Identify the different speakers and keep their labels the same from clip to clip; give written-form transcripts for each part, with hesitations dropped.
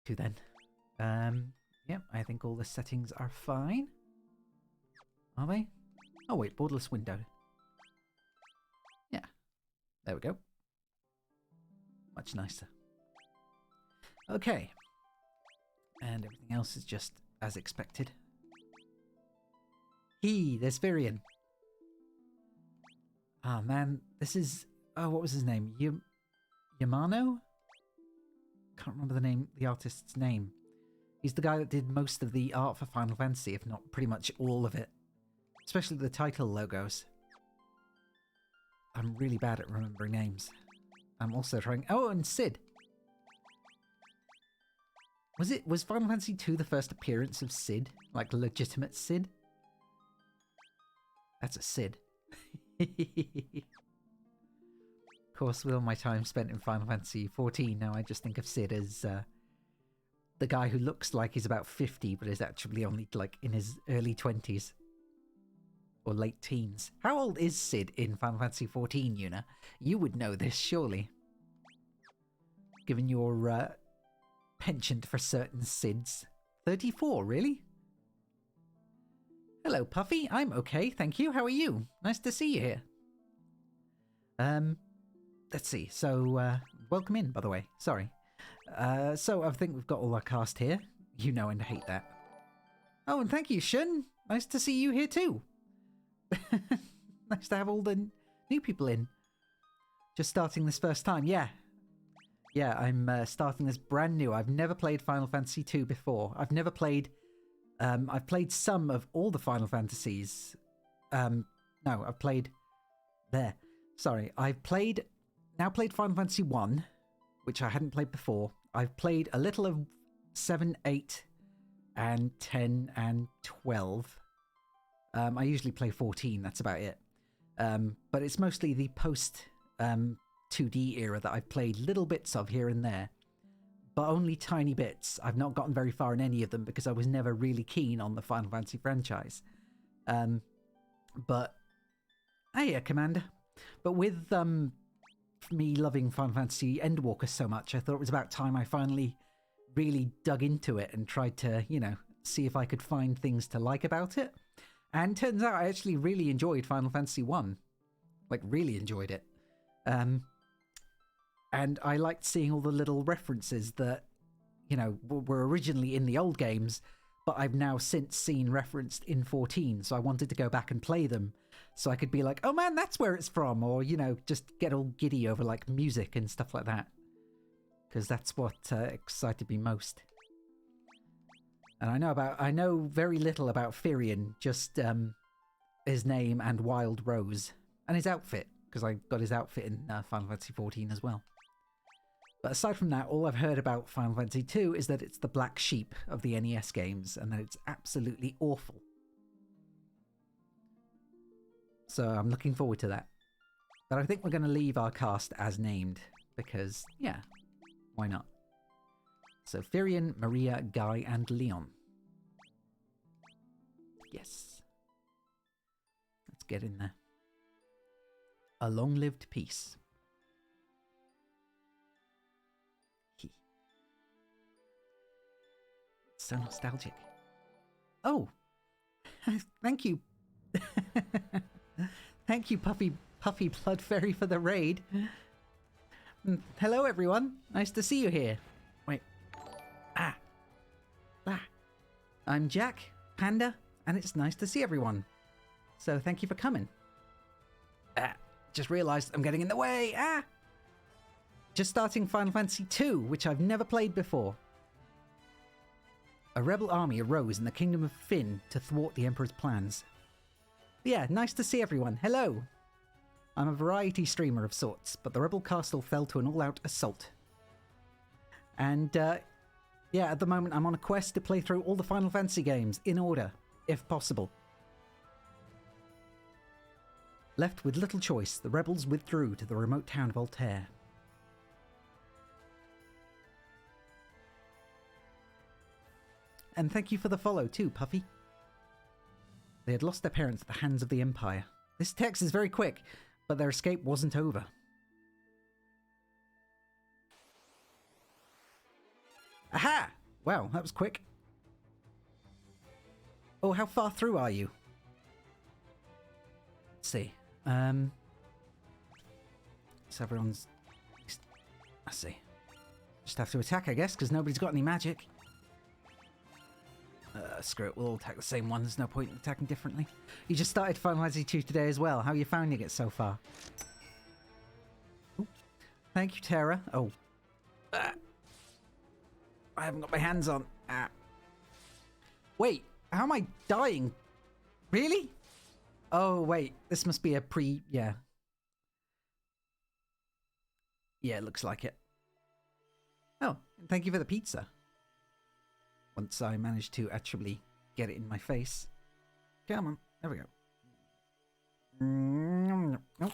Speaker 1: 2 then. Yep, I think all the settings are fine. Are they? Oh wait, borderless window. Yeah, there we go. Much nicer. Okay. And everything else is just as expected. There's Virion. Ah, man, this is... Oh, what was his name? Yamano? Can't remember the artist's name. He's the guy that did most of the art for Final Fantasy, if not pretty much all of it. Especially the title logos. I'm really bad at remembering names. I'm also trying... Oh, and Sid! Was Final Fantasy II the first appearance of Sid? Like, legitimate Sid? That's a Sid. Of course, with all my time spent in Final Fantasy XIV, now I just think of Sid as the guy who looks like he's about 50, but is actually only, like, in his early 20s. Or late teens. How old is Sid in Final Fantasy XIV, Yuna? You would know this, surely. Given your penchant for certain Sids. 34, really? Hello, Puffy. I'm okay, thank you. How are you? Nice to see you here. Let's see. So, welcome in, by the way. Sorry. So I think we've got all our cast here. You know and hate that. Oh, and thank you, Shun. Nice to see you here too. Nice to have all the new people in. Just starting this first time, yeah. Yeah, I'm starting this brand new. I've never played Final Fantasy II before. I've never played... I've played some of all the Final Fantasies. No, I've played... There. Sorry. I've now played Final Fantasy 1, which I hadn't played before. I've played a little of 7, 8, and 10, and 12. I usually play 14, that's about it. But it's mostly the post 2D era that I've played little bits of here and there. But only tiny bits. I've not gotten very far in any of them because I was never really keen on the Final Fantasy franchise. But... Hiya, Commander. But with me loving Final Fantasy Endwalker so much, I thought it was about time I finally really dug into it and tried to, you know, see if I could find things to like about it. And turns out I actually really enjoyed Final Fantasy 1. Like, really enjoyed it. And I liked seeing all the little references that, you know, were originally in the old games, but I've now since seen referenced in 14, so I wanted to go back and play them, so I could be like, oh man, that's where it's from, or, you know, just get all giddy over, like, music and stuff like that. Because that's what excited me most. And I know very little about Firion, just his name and Wild Rose, and his outfit, because I got his outfit in Final Fantasy XIV as well. But aside from that, all I've heard about Final Fantasy II is that it's the black sheep of the NES games, and that it's absolutely awful. So I'm looking forward to that. But I think we're going to leave our cast as named, because, yeah, why not? So Firion, Maria, Guy, and Leon. Yes. Let's get in there. A long-lived peace. So nostalgic. Oh! Thank you. Thank you, Puffy Blood Fairy, for the raid. Hello, everyone. Nice to see you here. Wait. Ah. I'm Jack, Panda, and it's nice to see everyone. So thank you for coming. Just realised I'm getting in the way. Just starting Final Fantasy II, which I've never played before. A rebel army arose in the kingdom of Fynn to thwart the Emperor's plans. Yeah, nice to see everyone. Hello. I'm a variety streamer of sorts, but the rebel castle fell to an all-out assault. And, yeah, at the moment I'm on a quest to play through all the Final Fantasy games in order, if possible. Left with little choice, the rebels withdrew to the remote town of Altair. And thank you for the follow too, Puffy. They had lost their parents at the hands of the Empire. This text is very quick, but their escape wasn't over. Aha! Wow, that was quick. Oh, how far through are you? Let's see. So everyone's... I see. Just have to attack, I guess, because nobody's got any magic. Screw it, we'll all attack the same one. There's no point in attacking differently. You just started Final Fantasy 2 today as well. How are you finding it so far? Ooh. Thank you, Tara. Oh. I haven't got my hands on. Wait, how am I dying? Really? Oh, wait. This must be a yeah. Yeah, it looks like it. Oh, thank you for the pizza. Once I managed to actually get it in my face. Come on. There we go. Oh.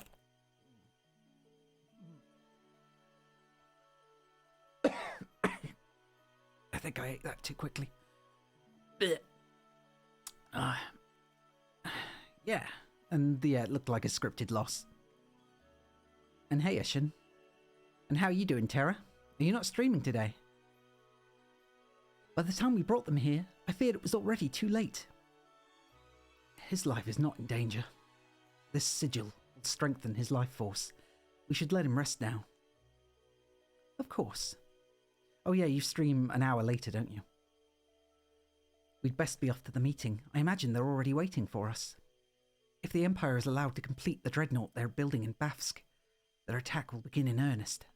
Speaker 1: I think I ate that too quickly. Yeah. And yeah, it looked like a scripted loss. And hey, Ishin. And how are you doing, Tara? Are you not streaming today? By the time we brought them here, I feared it was already too late. His life is not in danger. This sigil will strengthen his life force. We should let him rest now. Of course. Oh yeah, you stream an hour later, don't you? We'd best be off to the meeting. I imagine they're already waiting for us. If the Empire is allowed to complete the dreadnought they're building in Bafsk, their attack will begin in earnest.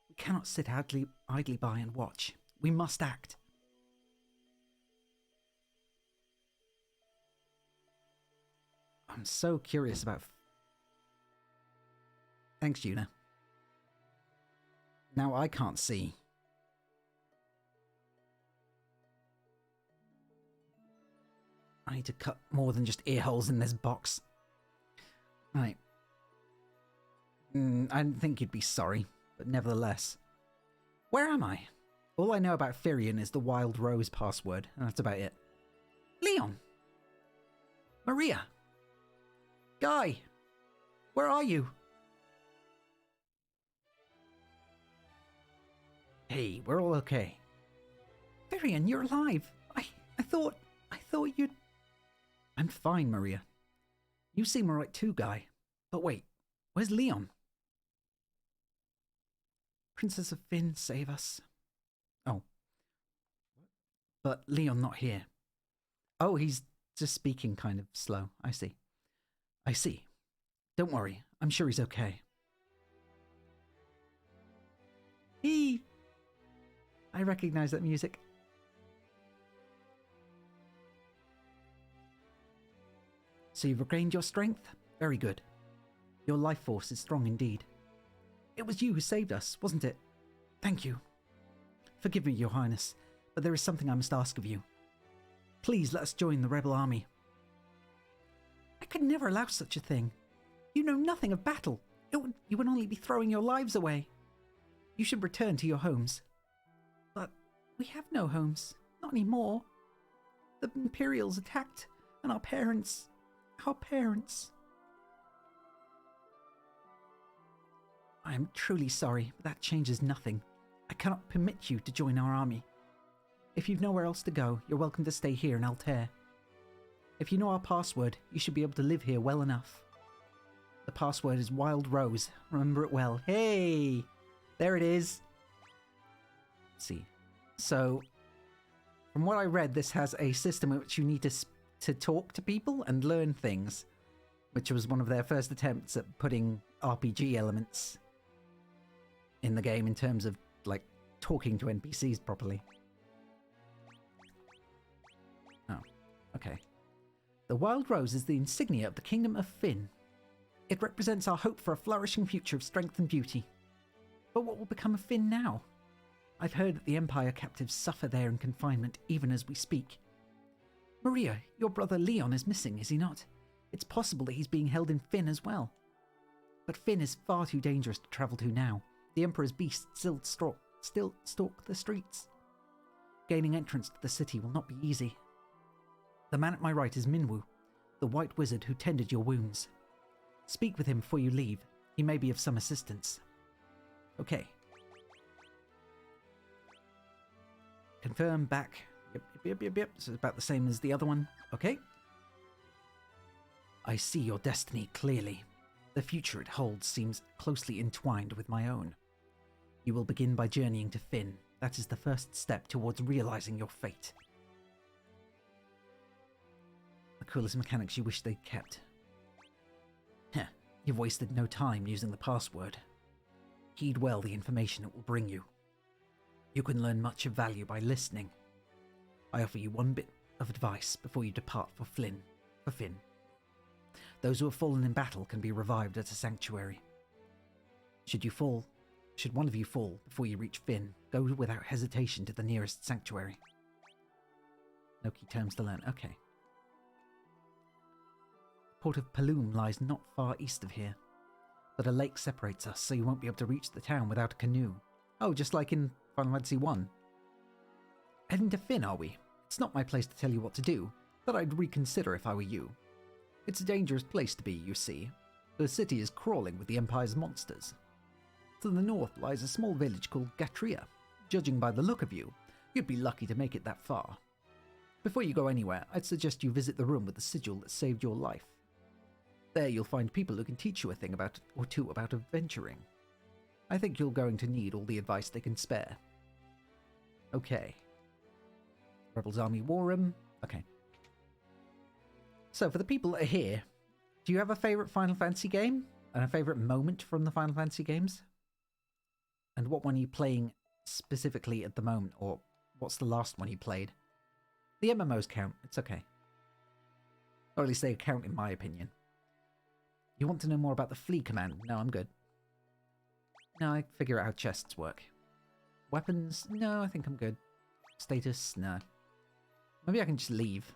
Speaker 1: We cannot sit idly by and watch. We must act. I'm so curious about... Thanks, Juna. Now I can't see. I need to cut more than just ear holes in this box. Right. I didn't think you'd be sorry, but nevertheless. Where am I? All I know about Firion is the Wild Rose password, and that's about it. Leon! Maria! Guy! Where are you? Hey, we're all okay. Firion, you're alive! I thought you'd... I'm fine, Maria. You seem alright too, Guy. But wait, where's Leon? Princess of Finn, save us. Oh. But Leon not here. Oh, he's just speaking kind of slow. I see. I see. Don't worry. I'm sure he's okay. I recognize that music. So you've regained your strength? Very good. Your life force is strong indeed. It was you who saved us, wasn't it? Thank you. Forgive me, Your Highness, but there is something I must ask of you. Please let us join the rebel army. I could never allow such a thing. You know nothing of battle. You would only be throwing your lives away. You should return to your homes. But we have no homes. Not anymore. The Imperials attacked, and our parents... I am truly sorry, but that changes nothing. I cannot permit you to join our army. If you've nowhere else to go, you're welcome to stay here in Altair. If you know our password, you should be able to live here well enough. The password is Wild Rose. Remember it well. Hey! There it is. Let's see. So, from what I read, this has a system in which you need to talk to people and learn things, which was one of their first attempts at putting RPG elements in the game in terms of, like, talking to NPCs properly. Oh, okay. The Wild Rose is the insignia of the Kingdom of Finn. It represents our hope for a flourishing future of strength and beauty. But what will become of Finn now? I've heard that the Empire captives suffer there in confinement even as we speak. Maria, your brother Leon is missing, is he not? It's possible that he's being held in Finn as well. But Finn is far too dangerous to travel to now. The Emperor's beasts still stalk the streets. Gaining entrance to the city will not be easy. The man at my right is Minwu, the white wizard who tended your wounds. Speak with him before you leave. He may be of some assistance. Okay. confirm back. Yep. So it's about the same as the other one. Okay. I see your destiny clearly. The future it holds seems closely entwined with my own. You will begin by journeying to Finn. That is the first step towards realizing your fate. The coolest mechanics you wish they'd kept. Heh, you've wasted no time using the password. Heed well the information it will bring you. You can learn much of value by listening. I offer you one bit of advice before you depart for Finn. Those who have fallen in battle can be revived at a sanctuary. Should one of you fall before you reach Finn, go without hesitation to the nearest sanctuary. No key terms to learn. Okay. Port of Paloom lies not far east of here, but a lake separates us, so you won't be able to reach the town without a canoe. Oh, just like in Final Fantasy 1. Heading to Finn, are we? It's not my place to tell you what to do, but I'd reconsider if I were you. It's a dangerous place to be, you see. The city is crawling with the Empire's monsters. To the north lies a small village called JAQK. Judging by the look of you, you'd be lucky to make it that far. Before you go anywhere, I'd suggest you visit the room with the sigil that saved your life. There you'll find people who can teach you a thing or two about adventuring. I think you're going to need all the advice they can spare. Okay. Rebels Army War Room. Okay. So, for the people that are here, do you have a favourite Final Fantasy game? And a favourite moment from the Final Fantasy games? And what one are you playing specifically at the moment? Or what's the last one you played? The MMOs count. It's okay. Or at least they count in my opinion. You want to know more about the flee command? No, I'm good. No, I figure out how chests work. Weapons? No, I think I'm good. Status? No. Maybe I can just leave.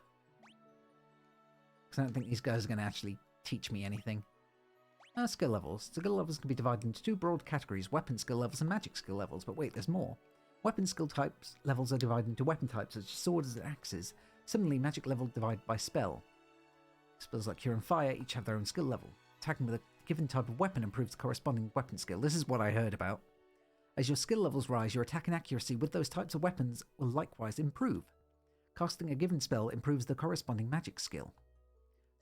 Speaker 1: Because I don't think these guys are going to actually teach me anything. Skill levels. Skill levels can be divided into two broad categories, weapon skill levels and magic skill levels. But wait, there's more. Weapon skill types levels are divided into weapon types such as swords and axes. Similarly, magic level divided by spell. Spells like Cure and Fire each have their own skill level. Attacking with a given type of weapon improves the corresponding weapon skill. This is what I heard about. As your skill levels rise, your attack and accuracy with those types of weapons will likewise improve. Casting a given spell improves the corresponding magic skill.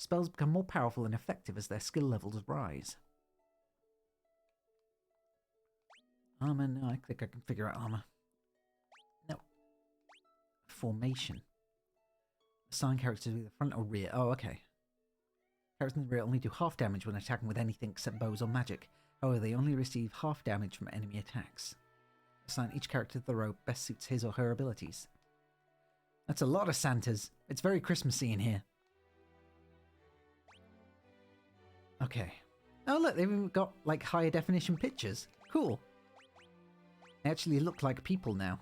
Speaker 1: Spells become more powerful and effective as their skill levels rise. Armor? No, I think I can figure out armor. No. Formation. Assign characters to the front or rear. Oh, okay. Characters in the rear only do half damage when attacking with anything except bows or magic. However, they only receive half damage from enemy attacks. Assign each character to the row best suits his or her abilities. That's a lot of Santas. It's very Christmassy in here. Okay. Oh look, they've even got like higher definition pictures. Cool. They actually look like people now.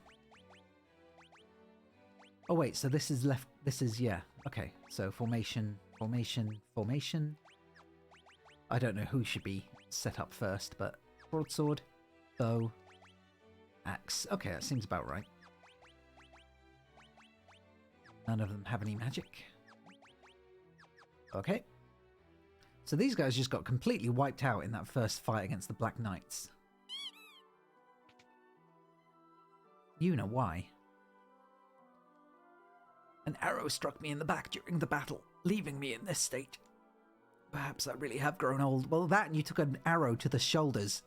Speaker 1: Oh wait, so this is left, this is, yeah. Okay, so formation. I don't know who should be set up first, but broadsword, bow, axe. Okay, that seems about right. None of them have any magic. Okay. So these guys just got completely wiped out in that first fight against the Black Knights. You know why. An arrow struck me in the back during the battle, leaving me in this state. Perhaps I really have grown old. Well, that and you took an arrow to the shoulders.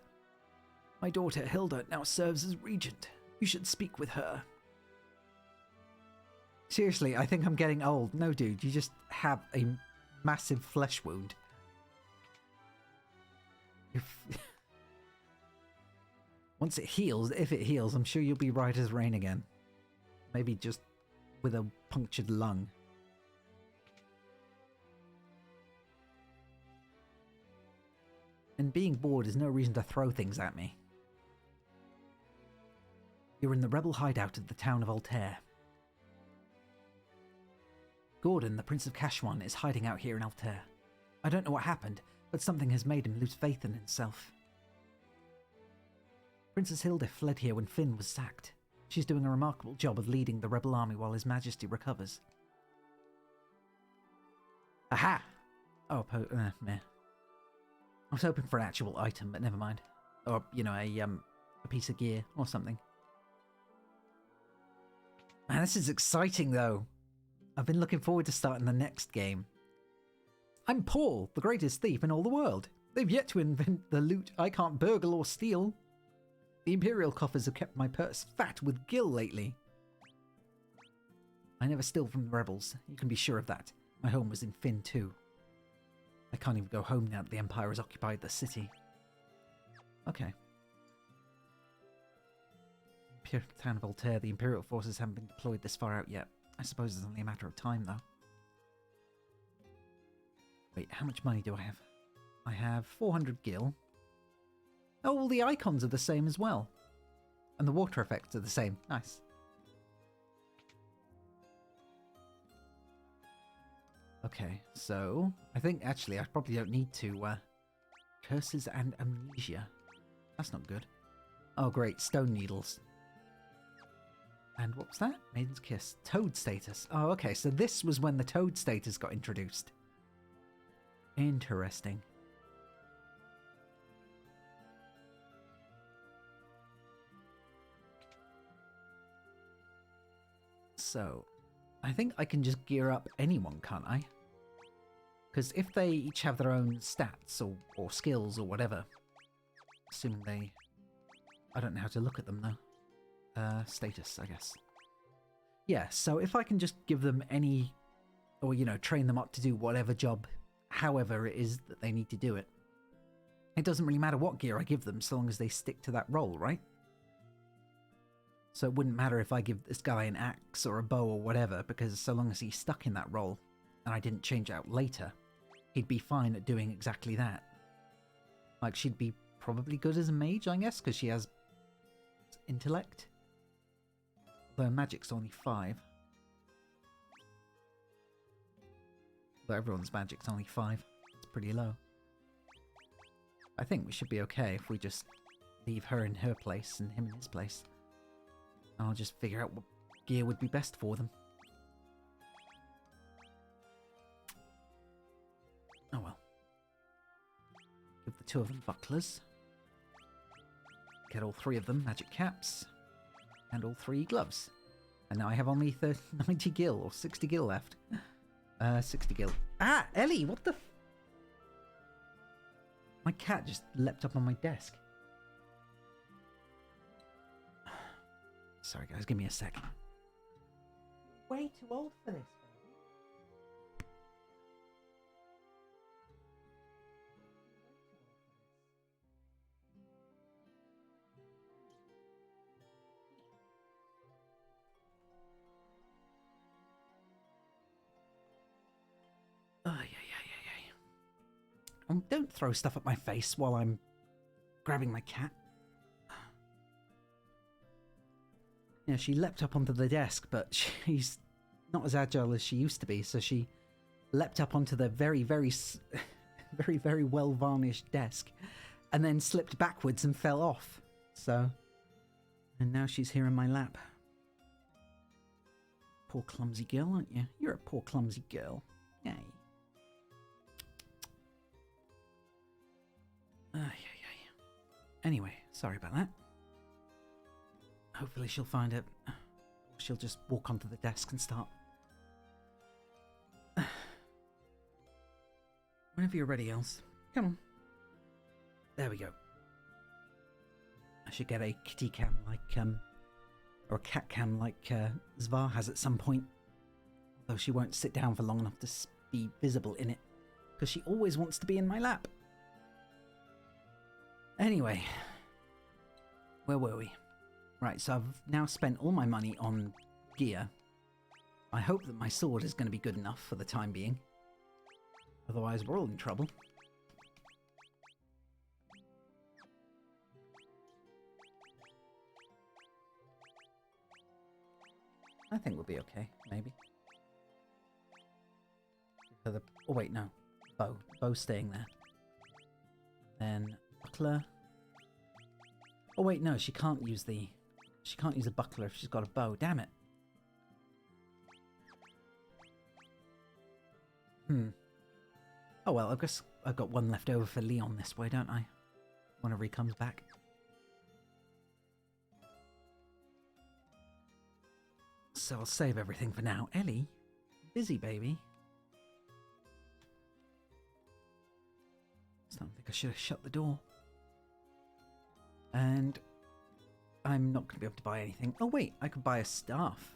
Speaker 1: My daughter Hilda now serves as regent. You should speak with her. Seriously, I think I'm getting old. No, dude, you just have a massive flesh wound. Once it heals, if it heals, I'm sure you'll be right as rain again. Maybe just with a punctured lung. And being bored is no reason to throw things at me. You're in the rebel hideout of the town of Altair. Gordon, the Prince of Kashwan, is hiding out here in Altair. I don't know what happened, but something has made him lose faith in himself. Princess Hilda fled here when Finn was sacked. She's doing a remarkable job of leading the rebel army while His Majesty recovers. Aha! Oh, meh. I was hoping for an actual item, but never mind. Or, you know, a piece of gear or something. Man, this is exciting, though. I've been looking forward to starting the next game. I'm Paul, the greatest thief in all the world. They've yet to invent the loot I can't burgle or steal. The Imperial coffers have kept my purse fat with gil lately. I never steal from the rebels, you can be sure of that. My home was in Fynn too. I can't even go home now that the Empire has occupied the city. Okay. Town of Altair, the Imperial forces haven't been deployed this far out yet. I suppose it's only a matter of time, though. Wait, how much money do I have? I have 400 gil. Oh, all the icons are the same as well. And the water effects are the same. Nice. Okay, so I think actually I probably don't need to. Curses and amnesia. That's not good. Oh, great. Stone needles. And what was that? Maiden's Kiss. Toad status. Oh, okay. So this was when the Toad status got introduced. Interesting. So, I think I can just gear up anyone, can't I? Because if they each have their own stats or skills or whatever, assuming they... I don't know how to look at them, though. Status, I guess. Yeah, so if I can just give them any, or, you know, train them up to do whatever job, however it is that they need to do it. It doesn't really matter what gear I give them, so long as they stick to that role, right? So it wouldn't matter if I give this guy an axe or a bow or whatever, because so long as he's stuck in that role, and I didn't change it out later, he'd be fine at doing exactly that. Like, she'd be probably good as a mage, I guess, because she has intellect. Although magic's only 5. Though everyone's magic's only 5. It's pretty low. I think we should be okay if we just leave her in her place and him in his place. I'll just figure out what gear would be best for them. Oh well. Give the 2 of them bucklers. Get all 3 of them magic caps. And all 3 gloves. And now I have only 90 gil or 60 gil left. 60 gil. Ah! Ellie! What the My cat just leapt up on my desk. Sorry guys, give me a second. Way too old for this. Don't throw stuff at my face while I'm grabbing my cat. Yeah, she leapt up onto the desk, but she's not as agile as she used to be, so she leapt up onto the very, very well-varnished desk, and then slipped backwards and fell off. So, and now she's here in my lap. Poor clumsy girl, aren't you? You're a poor clumsy girl. Yay. Anyway, sorry about that. Hopefully she'll find it. Or she'll just walk onto the desk and start. Whenever you're ready, Els. Come on. There we go. I should get a kitty cam like, or a cat cam like Zvar has at some point. Although she won't sit down for long enough to be visible in it. Because she always wants to be in my lap. Anyway, where were we? Right, so I've now spent all my money on gear. I hope that my sword is going to be good enough for the time being. Otherwise, we're all in trouble. I think we'll be okay, maybe. Oh wait, no. Bow. Bow's staying there. Then... buckler. Oh wait, no, she can't use a buckler if she's got a bow. Damn it. Oh well, I guess I've got one left over for Leon this way, don't I? Whenever he comes back. So I'll save everything for now. Ellie? Busy, baby. So I think I should have shut the door. And I'm not going to be able to buy anything. Oh wait, I could buy a staff.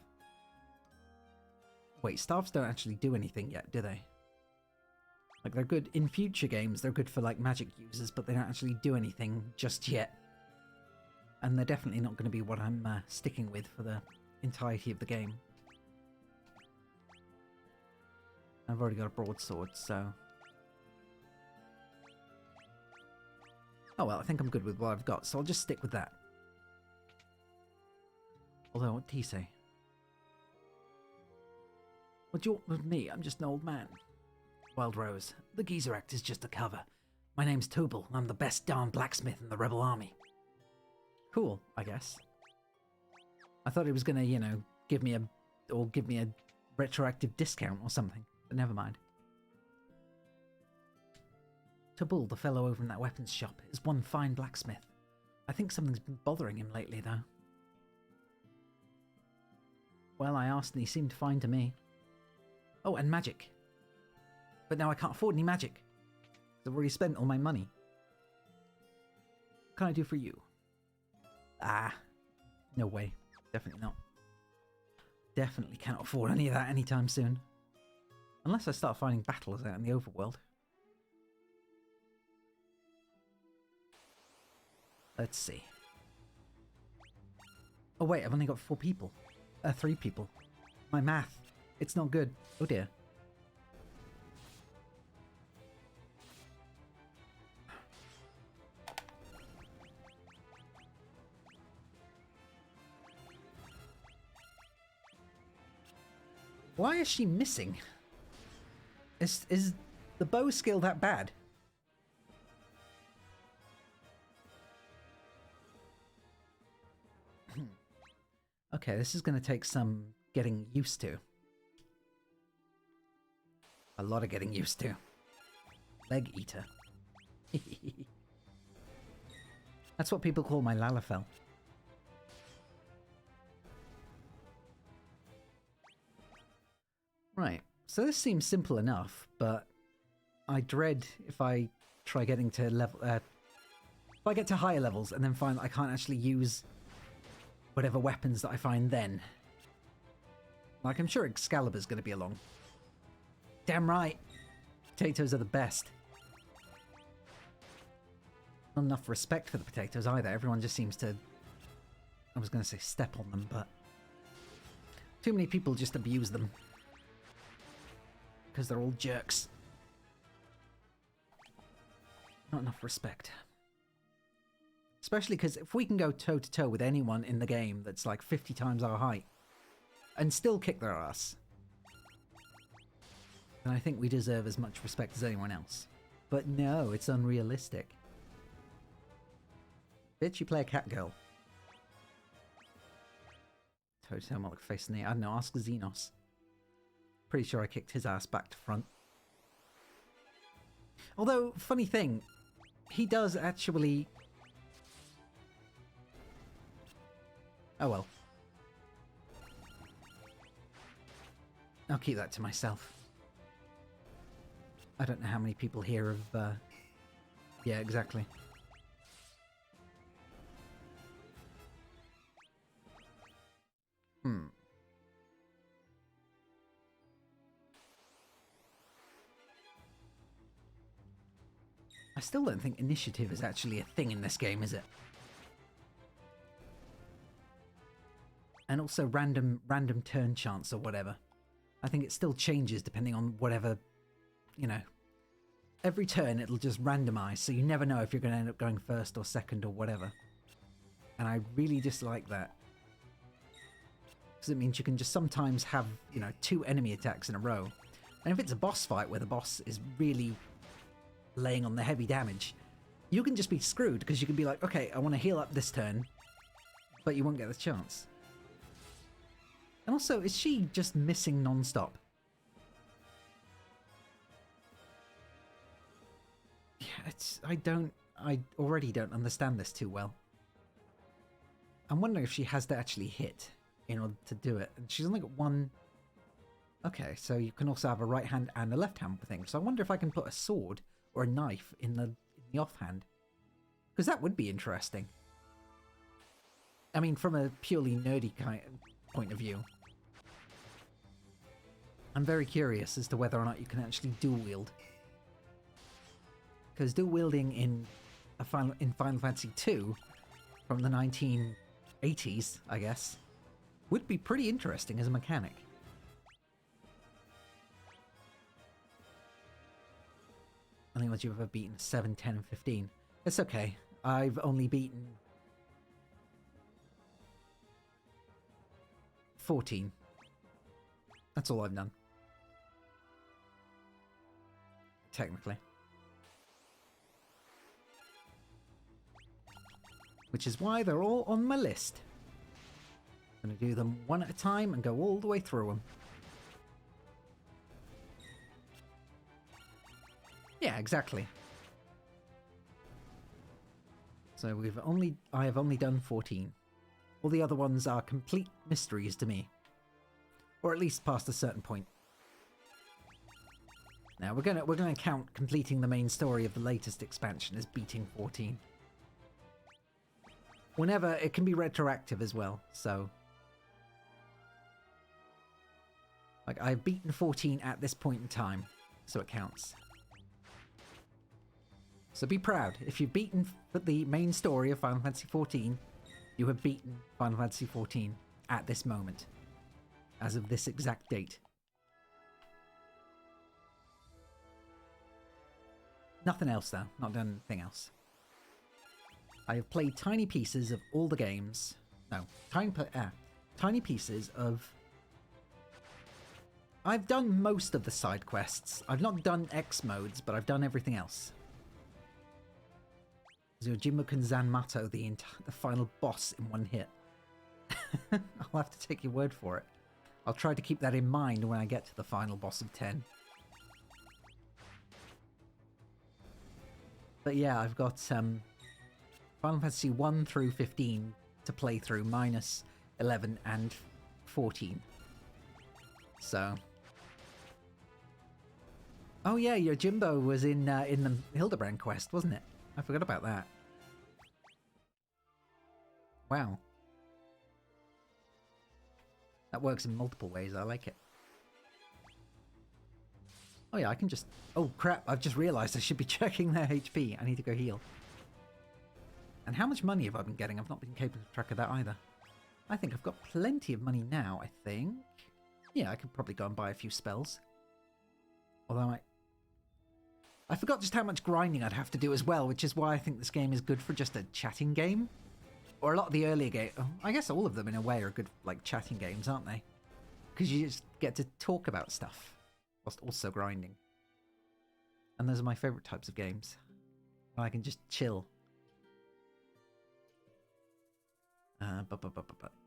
Speaker 1: Wait, staffs don't actually do anything yet, do they? Like, they're good in future games, they're good for like magic users, but they don't actually do anything just yet. And they're definitely not going to be what I'm sticking with for the entirety of the game. I've already got a broadsword, so... Oh well, I think I'm good with what I've got, so I'll just stick with that. Although, what did he say? What do you want with me? I'm just an old man. Wild Rose, the Geezer Act is just a cover. My name's Tubal, and I'm the best darn blacksmith in the rebel army. Cool, I guess. I thought he was gonna, you know, give me a retroactive discount or something, but never mind. Tubal, the fellow over in that weapons shop, is one fine blacksmith. I think something's been bothering him lately, though. Well, I asked and he seemed fine to me. Oh, and magic. But now I can't afford any magic. I've already spent all my money. What can I do for you? Ah, no way. Definitely not. Definitely cannot afford any of that anytime soon. Unless I start finding battles out in the overworld. Let's see. Oh wait, I've only got 4 people. 3 people. My math. It's not good. Oh dear. Why is she missing? Is the bow skill that bad? Okay, this is going to take some getting used to. A lot of getting used to. Leg eater. That's what people call my Lalafell. Right, so this seems simple enough, but I dread if I try getting to level... if I get to higher levels and then find that I can't actually use whatever weapons that I find then. Like, I'm sure Excalibur's going to be along. Damn right! Potatoes are the best. Not enough respect for the potatoes either. Everyone just seems to... I was going to say step on them, but... Too many people just abuse them. Because they're all jerks. Not enough respect. Especially because if we can go toe-to-toe with anyone in the game that's like 50 times our height and still kick their ass, then I think we deserve as much respect as anyone else. But no, it's unrealistic. Bitch, you play a cat girl. Toe-to-toe might look facing the... I don't know, ask Xenos. Pretty sure I kicked his ass back to front. Although, funny thing, he does actually... Oh well. I'll keep that to myself. I don't know how many people here have... Yeah, exactly. I still don't think initiative is actually a thing in this game, is it? And also random turn chance or whatever. I think it still changes depending on whatever, you know. Every turn it'll just randomize, so you never know if you're going to end up going first or second or whatever. And I really dislike that. Because it means you can just sometimes have, you know, 2 enemy attacks in a row. And if it's a boss fight where the boss is really laying on the heavy damage, you can just be screwed because you can be like, okay, I want to heal up this turn, but you won't get the chance. And also, is she just missing non-stop? Yeah, it's... I already don't understand this too well. I'm wondering if she has to actually hit. in order to do it. And she's only got one... Okay, so you can also have a right hand and a left hand thing. So I wonder if I can put a sword or a knife in the offhand. Because that would be interesting. I mean, from a purely nerdy kind of point of view. I'm very curious as to whether or not you can actually dual wield. Because dual wielding in Final Fantasy II from the 1980s, I guess, would be pretty interesting as a mechanic. I think once you've ever beaten 7, 10, and 15. It's okay. I've only beaten 14. That's all I've done. Technically. Which is why they're all on my list. I'm going to do them one at a time and go all the way through them. Yeah, exactly. So I have only done 14. All the other ones are complete mysteries to me. Or at least past a certain point. Now we're gonna count completing the main story of the latest expansion as beating 14. Whenever it can be retroactive as well, so like I've beaten 14 at this point in time, so it counts. So be proud. If you've beaten the main story of Final Fantasy XIV, you have beaten Final Fantasy XIV at this moment, as of this exact date. Nothing else though, not done anything else. I have played tiny pieces of all the games. No, tiny pieces of... I've done most of the side quests. I've not done X modes, but I've done everything else. Zojimuken Zanmato, the final boss in one hit. I'll have to take your word for it. I'll try to keep that in mind when I get to the final boss of 10. But yeah, I've got Final Fantasy 1 through 15 to play through, minus 11 and 14. So... Oh yeah, your Jimbo was in the Hildebrand quest, wasn't it? I forgot about that. Wow. That works in multiple ways, I like it. Oh yeah, I can just... Oh crap, I've just realised I should be checking their HP. I need to go heal. And how much money have I been getting? I've not been keeping track of that either. I think I've got plenty of money now, I think. Yeah, I could probably go and buy a few spells. Although I forgot just how much grinding I'd have to do as well, which is why I think this game is good for just a chatting game. Or a lot of the earlier games. I guess all of them in a way are good, like, chatting games, aren't they? Because you just get to talk about stuff whilst also grinding. And those are my favourite types of games. Where I can just chill.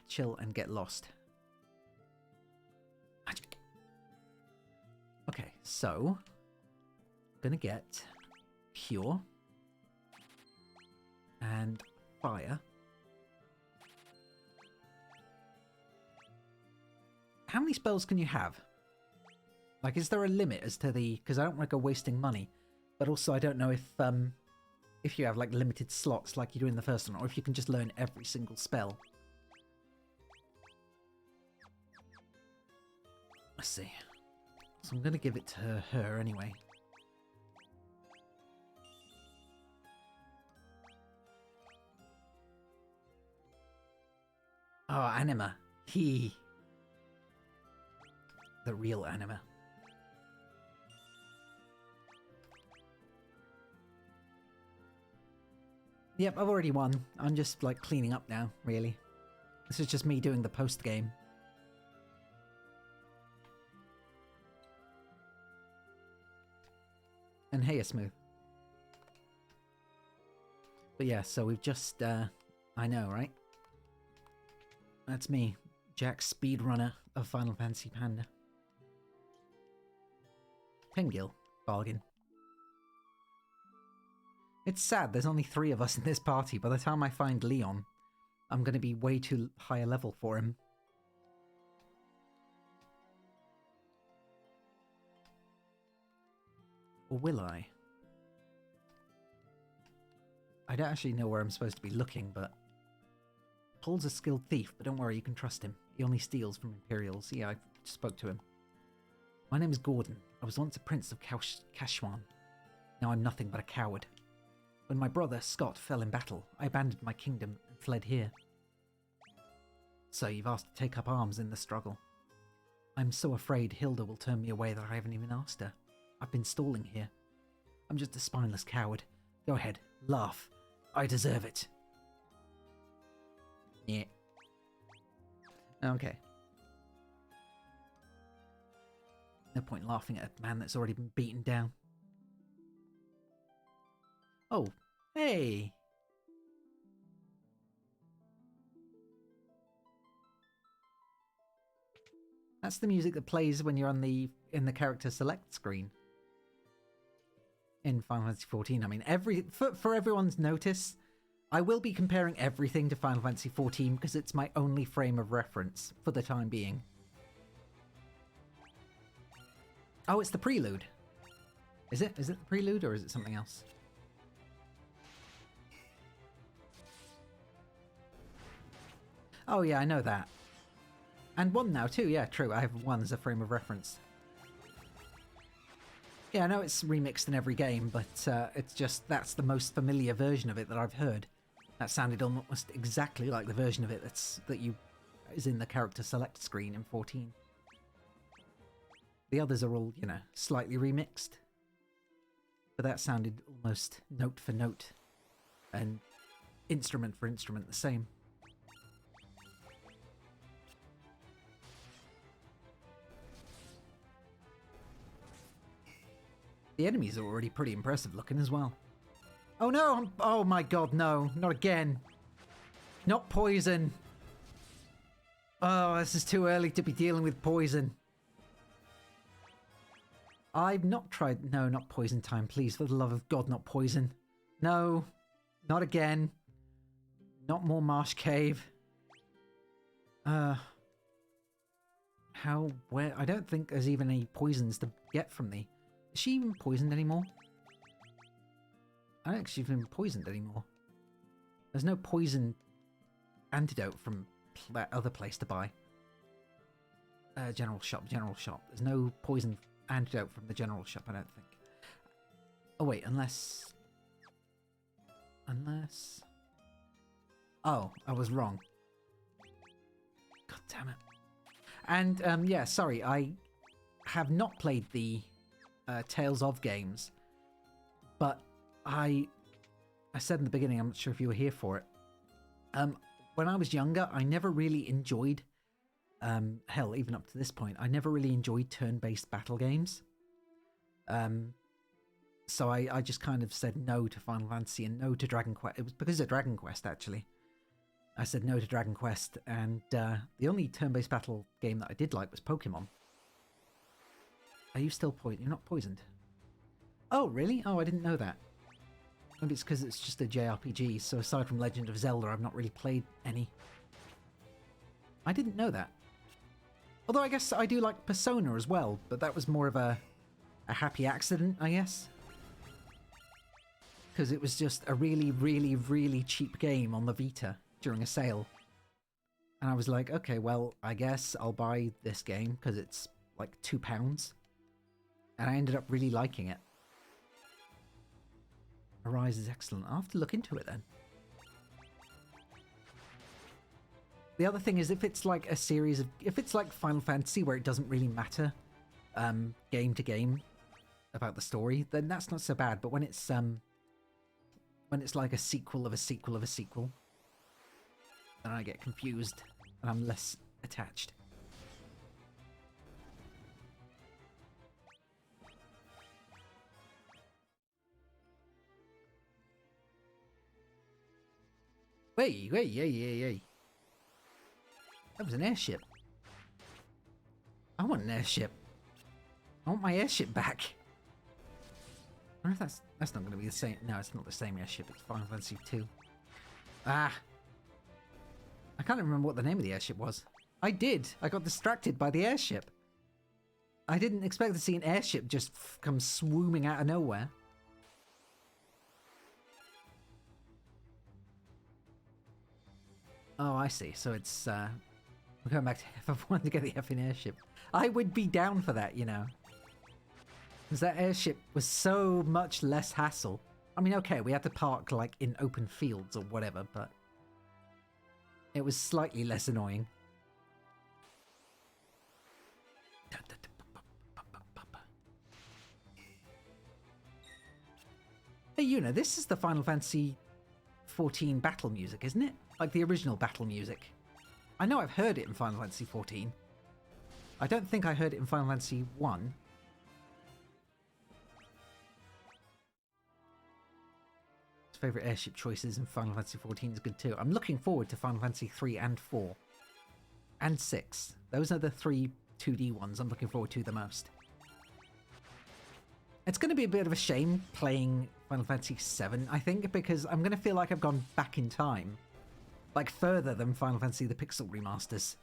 Speaker 1: Chill and get lost. Magic. Okay, so... gonna get Cure. And Fire. How many spells can you have? Like, is there a limit as to the... Because I don't want to go wasting money. But also, I don't know if you have, like, limited slots like you do in the first one. Or if you can just learn every single spell. Let's see. So I'm going to give it to her anyway. Oh, Anima. The real Anima. Yep, I've already won. I'm just, like, cleaning up now, really. This is just me doing the post-game. And hey, smooth. But yeah, so we've just, I know, right? That's me, Jack Speedrunner of Final Fantasy Panda. Pengil, bargain. It's sad, there's only 3 of us in this party. By the time I find Leon, I'm going to be way too high a level for him. Or will I? I don't actually know where I'm supposed to be looking, but... Paul's a skilled thief, but don't worry, you can trust him. He only steals from Imperials. Yeah, I spoke to him. My name is Gordon. I was once a prince of Kashwan. Now I'm nothing but a coward. When my brother, Scott, fell in battle, I abandoned my kingdom and fled here. So you've asked to take up arms in the struggle. I'm so afraid Hilda will turn me away that I haven't even asked her. I've been stalling here. I'm just a spineless coward. Go ahead, laugh. I deserve it. Yeah. Okay. No point laughing at a man that's already been beaten down. Oh, hey! That's the music that plays when you're on in the character select screen. In Final Fantasy XIV, I mean, for everyone's notice, I will be comparing everything to Final Fantasy XIV because it's my only frame of reference for the time being. Oh, it's the prelude. Is it? Is it the prelude or is it something else? Oh yeah, I know that. And 1 now too, yeah, true. I have 1 as a frame of reference. Yeah, I know it's remixed in every game, but it's just that's the most familiar version of it that I've heard. That sounded almost exactly like the version of it that is in the character select screen in 14. The others are all, you know, slightly remixed. But that sounded almost note for note and instrument for instrument the same. The enemies are already pretty impressive looking as well. Oh no! Oh my god, no. Not again. Not poison. Oh, this is too early to be dealing with poison. I've not tried... No, not poison time. Please, for the love of God, not poison. No. Not again. Not more Marsh Cave. How... Where... I don't think there's even any poisons to get from the... Is she even poisoned anymore? I don't think she's even poisoned anymore. There's no poison antidote from that other place to buy. General shop. There's no poison antidote from the general shop, I don't think. Oh wait, unless... Oh, I was wrong. God damn it. And, yeah, sorry, I have not played the Tales of games, but I said in the beginning, I'm not sure if you were here for it. When I was younger, I never really enjoyed, hell, even up to this point, I never really enjoyed turn-based battle games. So I just kind of said no to Final Fantasy and no to Dragon Quest. It was because of Dragon Quest, actually. I said no to Dragon Quest, and the only turn-based battle game that I did like was Pokemon. Are you still poisoned? You're not poisoned. Oh, really? Oh, I didn't know that. Maybe it's because it's just a JRPG, so aside from Legend of Zelda, I've not really played any. I didn't know that. Although I guess I do like Persona as well, but that was more of a happy accident, I guess. Because it was just a really, really, really cheap game on the Vita during a sale. And I was like, okay, well, I guess I'll buy this game because it's like £2. And I ended up really liking it. Arise is excellent. I'll have to look into it then. The other thing is if it's like a series of... If it's like Final Fantasy where it doesn't really matter game to game about the story, then that's not so bad. But when it's like a sequel of a sequel of a sequel, then I get confused and I'm less attached. Wait. That was an airship. I want an airship. I want my airship back. I wonder if that's not going to be the same. No, it's not the same airship. It's Final Fantasy 2. Ah. I can't remember what the name of the airship was. I did. I got distracted by the airship. I didn't expect to see an airship just come swooming out of nowhere. Oh, I see. So it's, we're going back to F1 to get the effing airship. I would be down for that, you know. Because that airship was so much less hassle. I mean, okay, we had to park, like, in open fields or whatever, but it was slightly less annoying. Hey, you know, this is the Final Fantasy 14 battle music, isn't it? Like the original battle music. I know I've heard it in Final Fantasy 14. I don't think I heard it in Final Fantasy 1. His favourite airship choices in Final Fantasy 14 is good too. I'm looking forward to Final Fantasy 3 and 4. And 6. Those are the 3 2D ones I'm looking forward to the most. It's going to be a bit of a shame playing Final Fantasy VII, I think, because I'm going to feel like I've gone back in time. Like, further than Final Fantasy the Pixel remasters.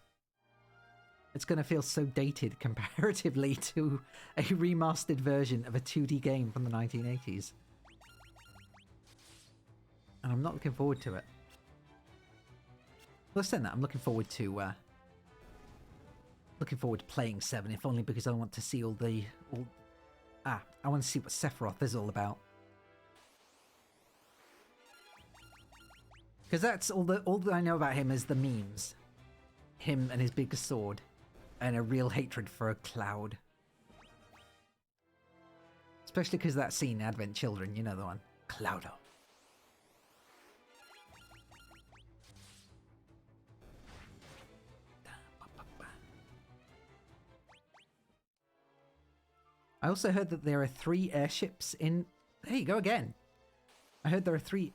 Speaker 1: It's going to feel so dated comparatively to a remastered version of a 2D game from the 1980s. And I'm not looking forward to it. Well, saying that, I'm looking forward to playing 7, if only because I want to see I want to see what Sephiroth is all about. Because that's all that I know about him is the memes. Him and his big sword. And a real hatred for a Cloud. Especially because that scene, Advent Children, you know the one. Cloudo. I also heard that there are 3 airships in... There you go again. I heard there are 3...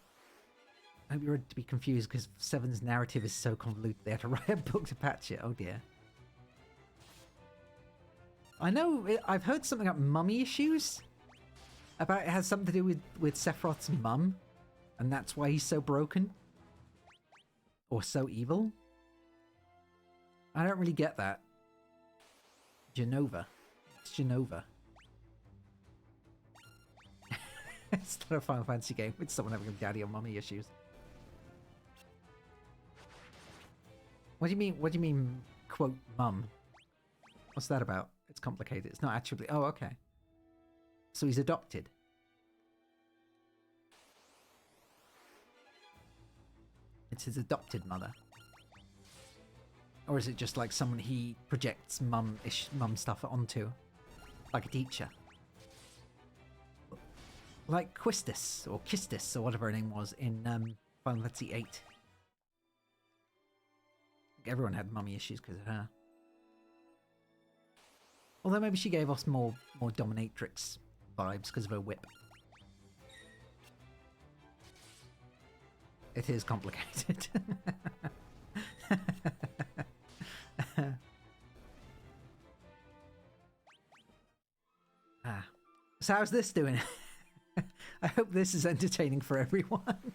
Speaker 1: I hope you're to be confused because 7's narrative is so convoluted they had to write a book to patch it. Oh dear. I know I've heard something about mummy issues. About it has something to do with Sephiroth's mum. And that's why he's so broken. Or so evil. I don't really get that. Genova. It's Genova. It's not a Final Fantasy game with someone having daddy or mummy issues. What do you mean? What do you mean? Quote mum. What's that about? It's complicated. It's not actually. Oh, okay. So he's adopted. It's his adopted mother. Or is it just like someone he projects mum stuff onto, like a teacher? Like Quistis, or Kistis, or whatever her name was in Final Fantasy VIII. Everyone had mummy issues because of her. Although maybe she gave us more dominatrix vibes because of her whip. It is complicated. So how's this doing? I hope this is entertaining for everyone.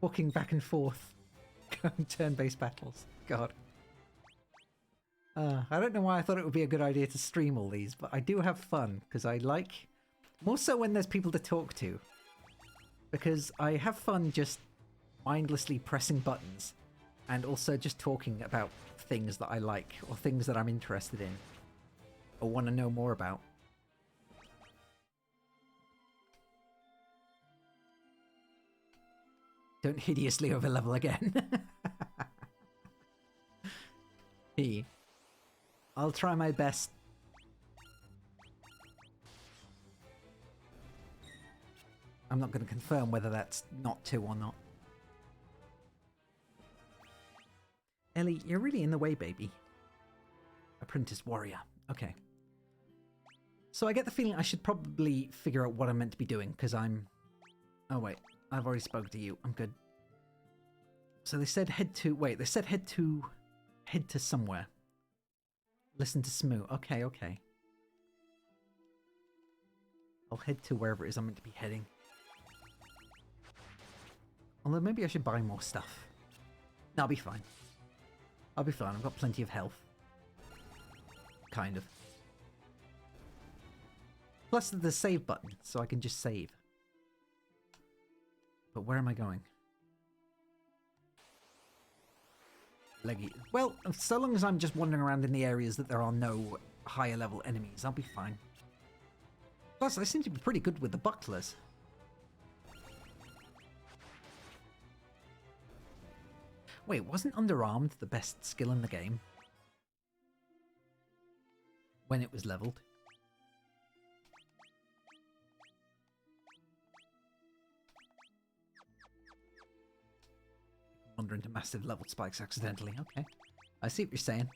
Speaker 1: Walking back and forth. Going turn-based battles. God. I don't know why I thought it would be a good idea to stream all these, but I do have fun, because I like... More so when there's people to talk to. Because I have fun just mindlessly pressing buttons, and also just talking about things that I like, or things that I'm interested in, or want to know more about. Don't hideously overlevel again. I'll try my best. I'm not going to confirm whether that's not 2 or not. Ellie, you're really in the way, baby. Apprentice warrior. Okay. So I get the feeling I should probably figure out what I'm meant to be doing, because I'm... Oh, wait. I've already spoken to you. I'm good. So they said head to... Wait, they said head to somewhere. Listen to Smoo. Okay, okay. I'll head to wherever it is I'm meant to be heading. Although maybe I should buy more stuff. No, I'll be fine. I'll be fine. I've got plenty of health. kind of. Plus the save button, so I can just save. But where am I going? Leggy. Well, so long as I'm just wandering around in the areas that there are no higher level enemies, I'll be fine. Plus, I seem to be pretty good with the bucklers. Wait, wasn't underarmed the best skill in the game? When it was leveled? Wander into massive level spikes accidentally. Okay. I see what you're saying.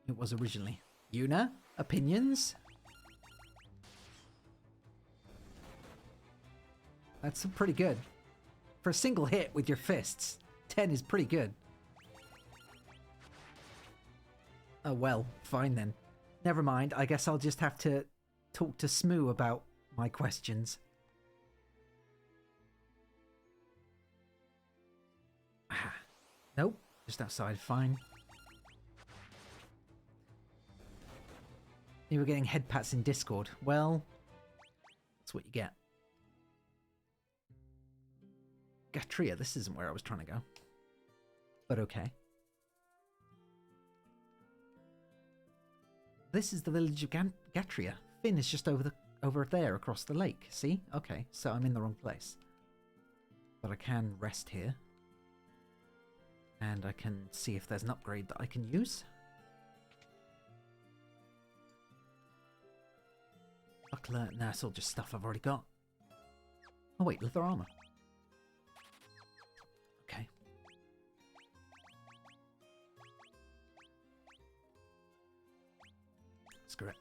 Speaker 1: It was originally. Yuna? Opinions? That's pretty good. For a single hit with your fists, 10 is pretty good. Oh well, fine then. Never mind, I guess I'll just have to talk to Smoo about my questions. Ah, nope, just outside, fine. You were getting head pats in Discord. Well, that's what you get. Gatria, this isn't where I was trying to go. But okay. This is the village of Gatria. Finn is just over there across the lake. See? Okay, so I'm in the wrong place. But I can rest here. And I can see if there's an upgrade that I can use. Buckler, nah, it's all just stuff I've already got. Oh wait, leather armor. Okay. Screw it.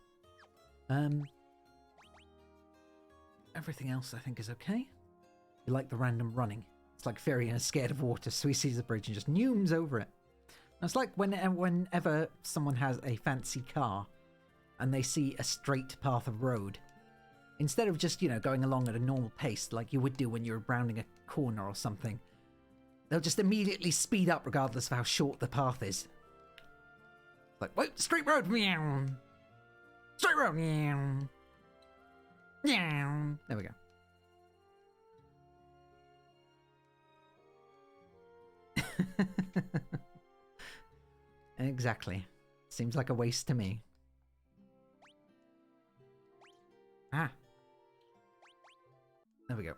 Speaker 1: Everything else I think is okay. You like the random running. It's like Firion is scared of water, so he sees the bridge and just neumes over it. It's like whenever someone has a fancy car and they see a straight path of road, instead of just, you know, going along at a normal pace like you would do when you're rounding a corner or something, they'll just immediately speed up regardless of how short the path is. Like, wait, straight road, meow. Straight road, meow. Meow. There we go. Exactly. Seems like a waste to me. Ah. There we go.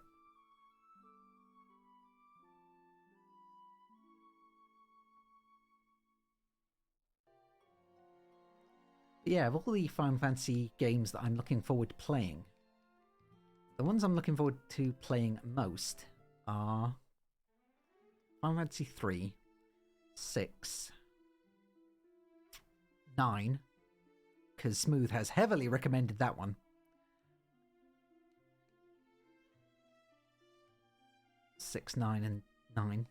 Speaker 1: Yeah, of all the Final Fantasy games that I'm looking forward to playing, the ones I'm looking forward to playing most are Final Fantasy 3, 6, 9, because Smooth has heavily recommended that one. 6, 9, and 9.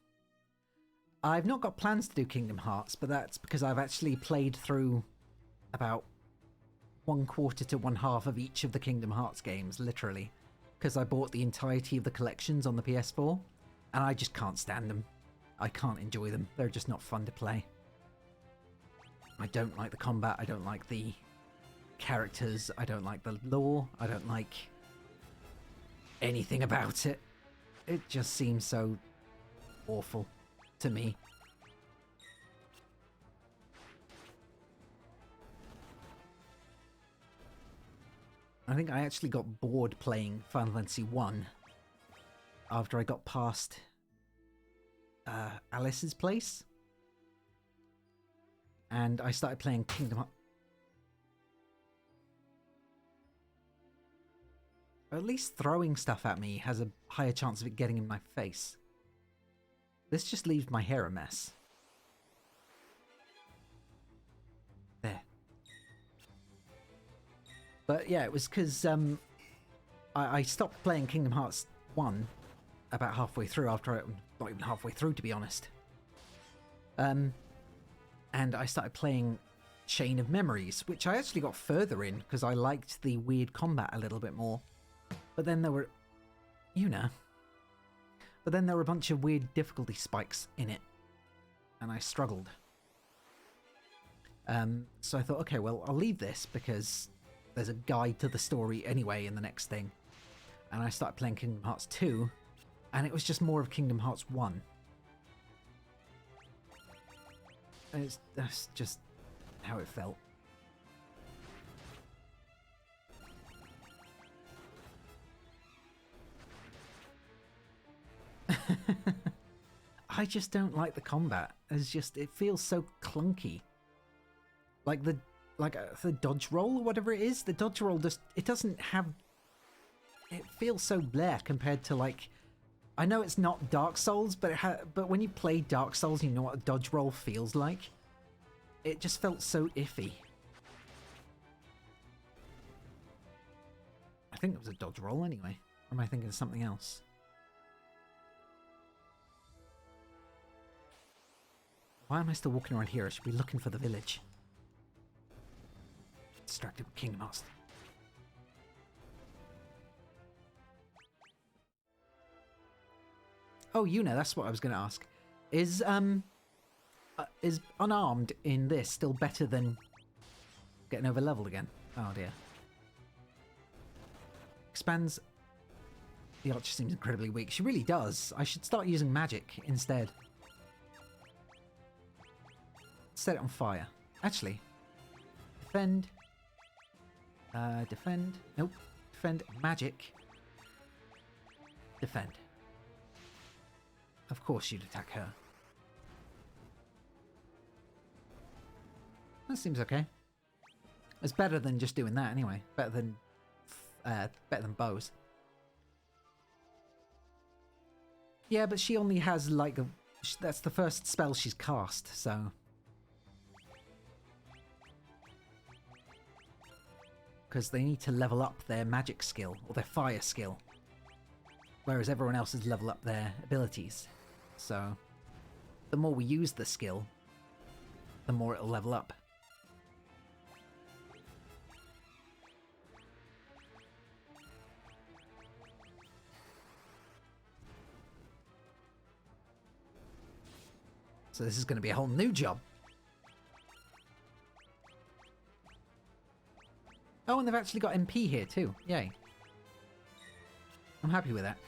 Speaker 1: I've not got plans to do Kingdom Hearts, but that's because I've actually played through about 1/4 to 1/2 of each of the Kingdom Hearts games, literally, because I bought the entirety of the collections on the PS4, and I just can't stand them. I can't enjoy them. They're just not fun to play. I don't like the combat, I don't like the characters, I don't like the lore, I don't like anything about it. It just seems so awful to me. I think I actually got bored playing Final Fantasy 1 after I got past Alice's place. And I started playing Kingdom Hearts. At least throwing stuff at me has a higher chance of it getting in my face. This just leaves my hair a mess. There. But yeah, it was because I stopped playing Kingdom Hearts 1 about halfway through after not even halfway through, to be honest. And I started playing Chain of Memories, which I actually got further in because I liked the weird combat a little bit more. But then there were, you know, but then there were a bunch of weird difficulty spikes in it, and I struggled. So I thought, okay, well, I'll leave this because there's a guide to the story anyway in the next thing. And I started playing Kingdom Hearts 2, and it was just more of Kingdom Hearts 1. And that's just how it felt. I just don't like the combat. It feels so clunky. Like the dodge roll or whatever it is. The dodge roll it doesn't have. It feels so bleh compared to like. I know it's not Dark Souls, but but when you play Dark Souls, you know what a dodge roll feels like. It just felt so iffy. I think it was a dodge roll anyway. Or am I thinking of something else? Why am I still walking around here? I should be looking for the village. Distracted with Kingdom Hearts. Oh, Yuna, that's what I was going to ask. Is unarmed in this still better than getting over leveled again? Oh dear. Expands. The archer seems incredibly weak. She really does. I should start using magic instead. Set it on fire. Actually, defend. Defend. Nope. Defend. Magic. Defend. Of course you'd attack her. That seems okay. It's better than just doing that anyway. Better than bows. Yeah, but she only has like that's the first spell she's cast, so. Because they need to level up their magic skill or their fire skill, whereas everyone else has leveled up their abilities. So, the more we use the skill, the more it'll level up. So this is going to be a whole new job. Oh, and they've actually got MP here too. Yay. I'm happy with that.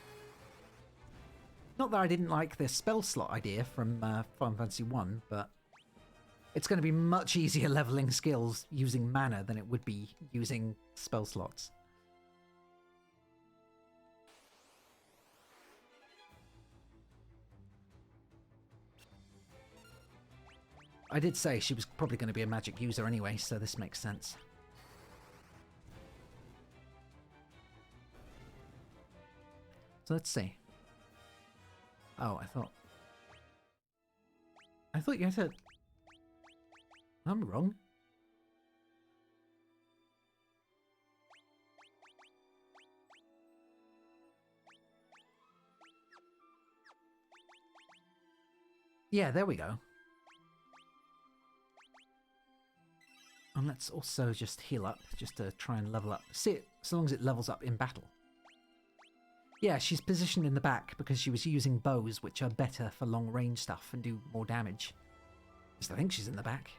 Speaker 1: Not that I didn't like this spell slot idea from Final Fantasy 1, but it's going to be much easier leveling skills using mana than it would be using spell slots. I did say she was probably going to be a magic user anyway, so this makes sense. So let's see. Oh, I thought you had to... I'm wrong. Yeah, there we go. And let's also just heal up, just to try and level up. See it, as long as it levels up in battle. Yeah, she's positioned in the back because she was using bows, which are better for long-range stuff and do more damage. I think she's in the back.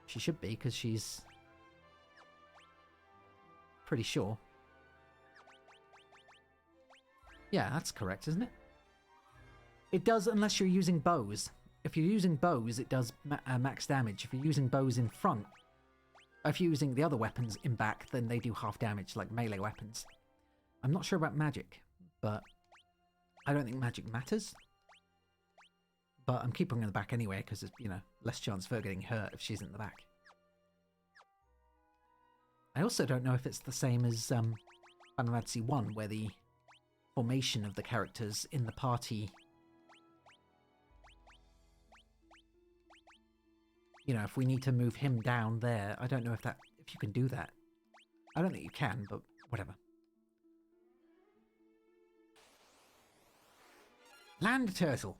Speaker 1: She should be, because she's... pretty sure. Yeah, that's correct, isn't it? It does unless you're using bows. If you're using bows, it does max damage. If you're using bows in front, if you're using the other weapons in back, then they do half damage, like melee weapons. I'm not sure about magic, but I don't think magic matters. But I'm keeping her in the back anyway, because there's, you know, less chance of her getting hurt if she's in the back. I also don't know if it's the same as Final Fantasy 1, where the formation of the characters in the party... You know, if we need to move him down there, I don't know if you can do that. I don't think you can, but whatever. Land turtle.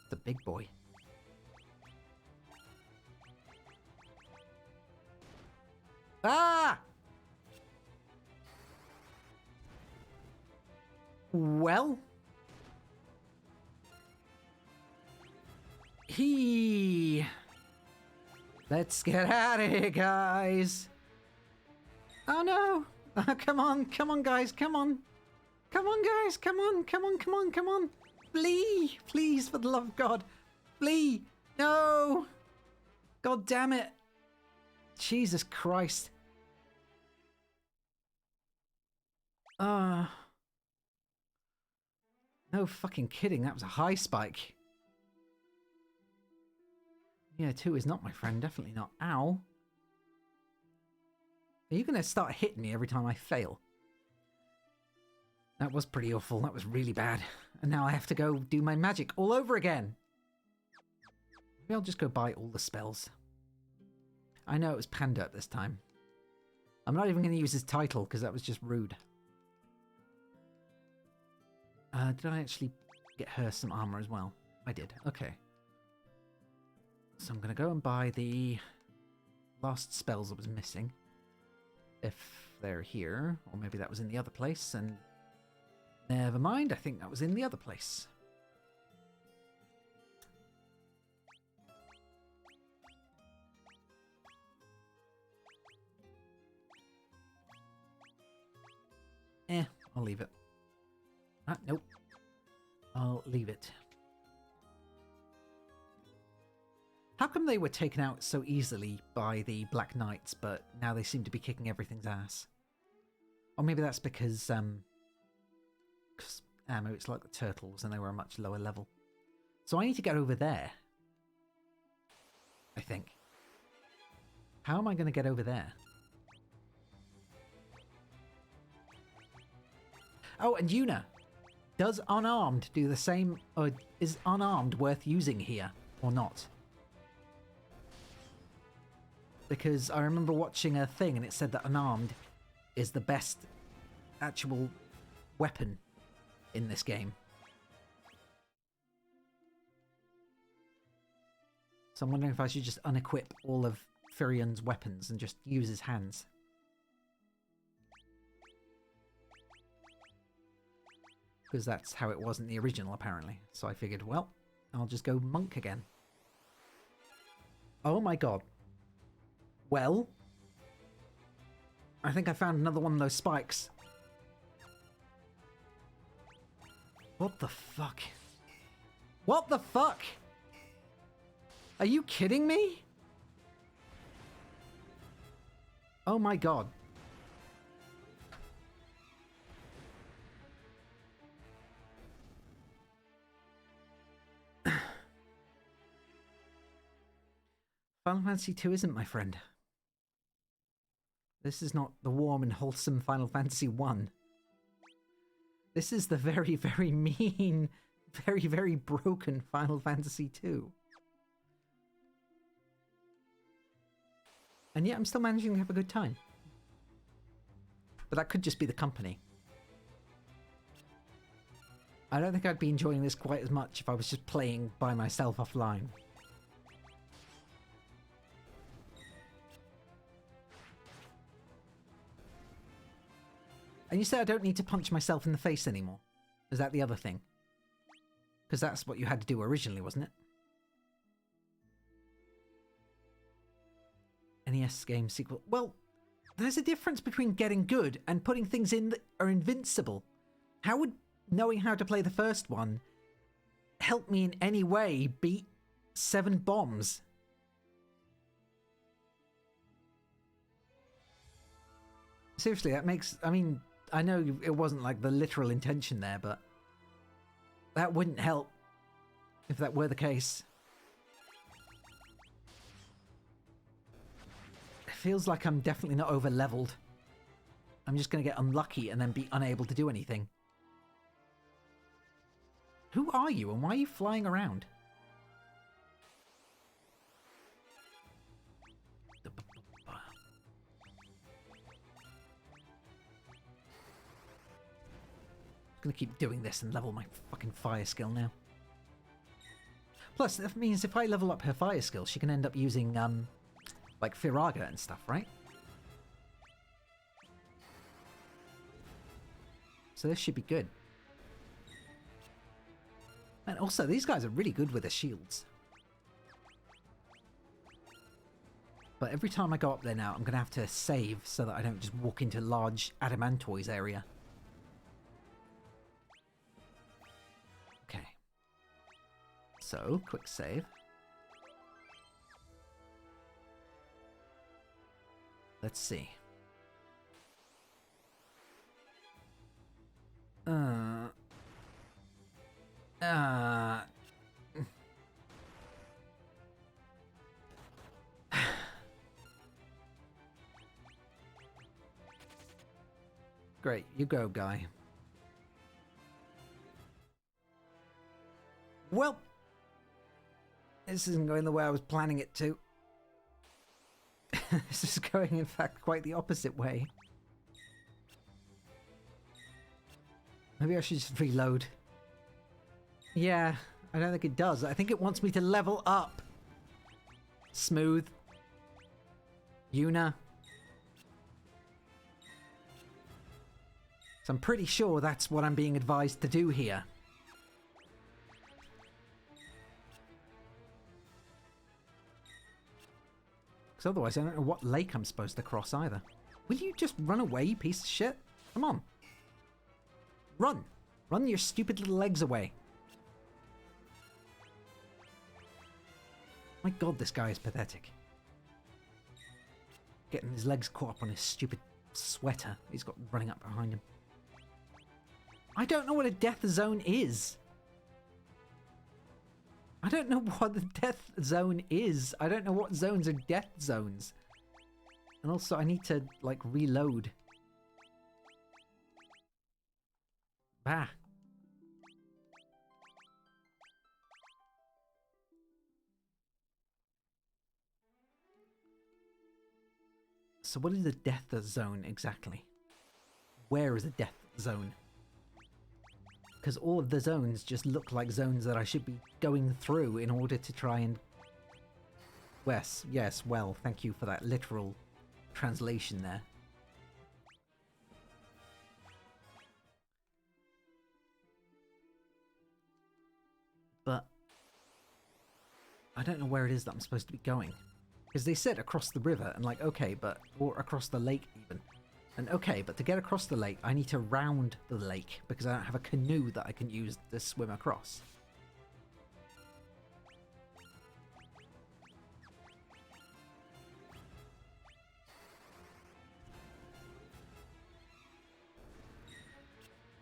Speaker 1: The big boy. Ah! Well... He Let's get out of here, guys. Oh no. Come on, guys, come on. Come on, guys, come on. Flee, please, for the love of God. Flee. No. God damn it. Jesus Christ. No fucking kidding, that was a high spike. Yeah, 2 is not my friend, definitely not. Ow. Are you going to start hitting me every time I fail? That was pretty awful, that was really bad. And now I have to go do my magic all over again. Maybe I'll just go buy all the spells. I know it was Panda at this time. I'm not even going to use his title because that was just rude. Did I actually get her some armor as well? I did. Okay. So I'm going to go and buy the last spells that was missing. If they're here. Or maybe that was in the other place. And never mind. I think that was in the other place. I'll leave it. Nope. I'll leave it. How come they were taken out so easily by the Black Knights, but now they seem to be kicking everything's ass? Or maybe that's because maybe it's like the turtles and they were a much lower level. So I need to get over there. I think. How am I going to get over there? Oh, and Yuna. Does unarmed do the same, or is unarmed worth using here, or not? Because I remember watching a thing and it said that unarmed is the best actual weapon in this game. So I'm wondering if I should just unequip all of Firion's weapons and just use his hands. Because that's how it was in the original, apparently. So I figured, well, I'll just go monk again. Oh my god. Well, I think I found another one of those spikes. What the fuck? What the fuck? Are you kidding me? Oh my god. Final Fantasy II isn't my friend. This is not the warm and wholesome Final Fantasy I. This is the very, very mean, very, very broken Final Fantasy II. And yet I'm still managing to have a good time. But that could just be the company. I don't think I'd be enjoying this quite as much if I was just playing by myself offline. And you said I don't need to punch myself in the face anymore. Is that the other thing? Because that's what you had to do originally, wasn't it? NES game sequel. Well, there's a difference between getting good and putting things in that are invincible. How would knowing how to play the first one help me in any way beat 7 bombs? Seriously, that makes... I mean, I know it wasn't like the literal intention there, but that wouldn't help if that were the case. It feels like I'm definitely not over-leveled. I'm just going to get unlucky and then be unable to do anything. Who are you and why are you flying around? I'm gonna keep doing this and level my fucking fire skill now. Plus, that means if I level up her fire skill, she can end up using, like Firaga and stuff, right? So this should be good. And also, these guys are really good with their shields. But every time I go up there now, I'm going to have to save so that I don't just walk into large adamantoise area. Okay. So, quick save. Let's see. Great, you go, guy. Well, this isn't going the way I was planning it to. This is going, in fact, quite the opposite way. Maybe I should just reload. Yeah, I don't think it does. I think it wants me to level up. Smooth. Yuna. So I'm pretty sure that's what I'm being advised to do here. Because otherwise I don't know what lake I'm supposed to cross either. Will you just run away, you piece of shit? Come on. Run. Run your stupid little legs away. My god, this guy is pathetic. Getting his legs caught up on his stupid sweater he's got running up behind him. I don't know what a death zone is. I don't know what the death zone is. I don't know what zones are death zones. And also I need to, like, reload. Bah. So what is a death zone exactly? Where is a death zone? Because all of the zones just look like zones that I should be going through in order to try and... Yes, well, thank you for that literal translation there. But I don't know where it is that I'm supposed to be going. Because they said across the river, and like, okay, but... Or across the lake, even. And okay, but to get across the lake, I need to round the lake, because I don't have a canoe that I can use to swim across.